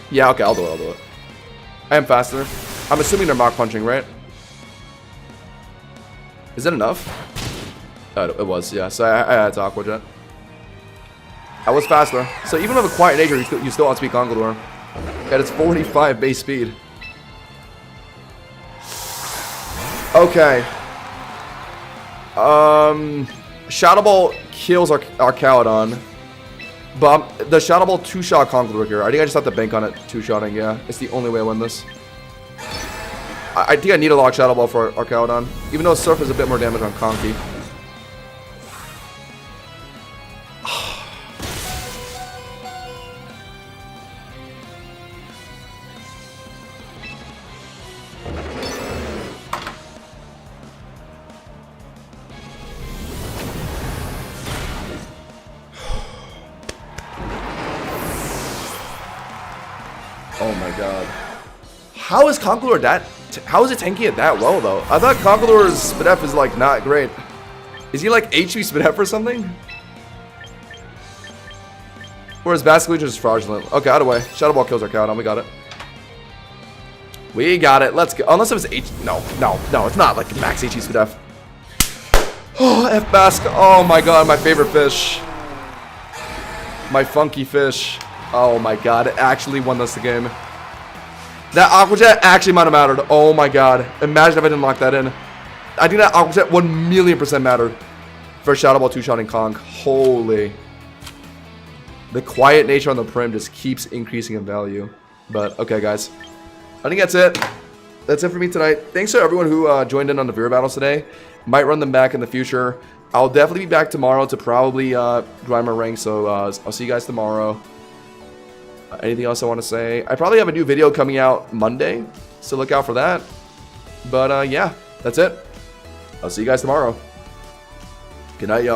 Yeah, okay, I'll do it. I am faster. I'm assuming they're Mach Punching, right? Is that enough? It was, yeah. So I had to Aqua Jet. I was faster. So even with a quiet nature, you still outspeed Conkeldurr. At its 45 base speed. Okay. Shadow Ball kills our Cowdon. But the Shadow Ball 2-shot Conkeldurr here. I think I just have to bank on it 2-shotting, yeah. It's the only way I win this. I think I need a lock Shadow Ball for our Cowdon. Even though Surf is a bit more damage on Conky. Oh my god. How is Conkeldurr that... How is it tanking it that well, though? I thought Conkeldurr's Spit F is, like, not great. Is he, like, HP Spit F or something? Or is basically just fraudulent? Okay, out of the way. Shadow Ball kills our Cowdon. We got it. We got it. Let's go. Unless it was H... No. It's not, like, max HP Spit F. Oh, F-Bask. Oh, my god. My favorite fish. My funky fish. Oh, my god. It actually won us the game. That Aqua Jet actually might have mattered. Oh my god. Imagine if I didn't lock that in. I think that Aqua Jet 1,000,000% mattered for Shadow Ball 2-shotting Conk. Holy. The quiet nature on the Prim just keeps increasing in value. But, okay, guys. I think that's it. That's it for me tonight. Thanks to everyone who joined in on the Viewer Battles today. Might run them back in the future. I'll definitely be back tomorrow to probably grind my rank. So, I'll see you guys tomorrow. Anything else I want to say? I probably have a new video coming out Monday, so look out for that. But yeah, that's it. I'll see you guys tomorrow. Good night, y'all.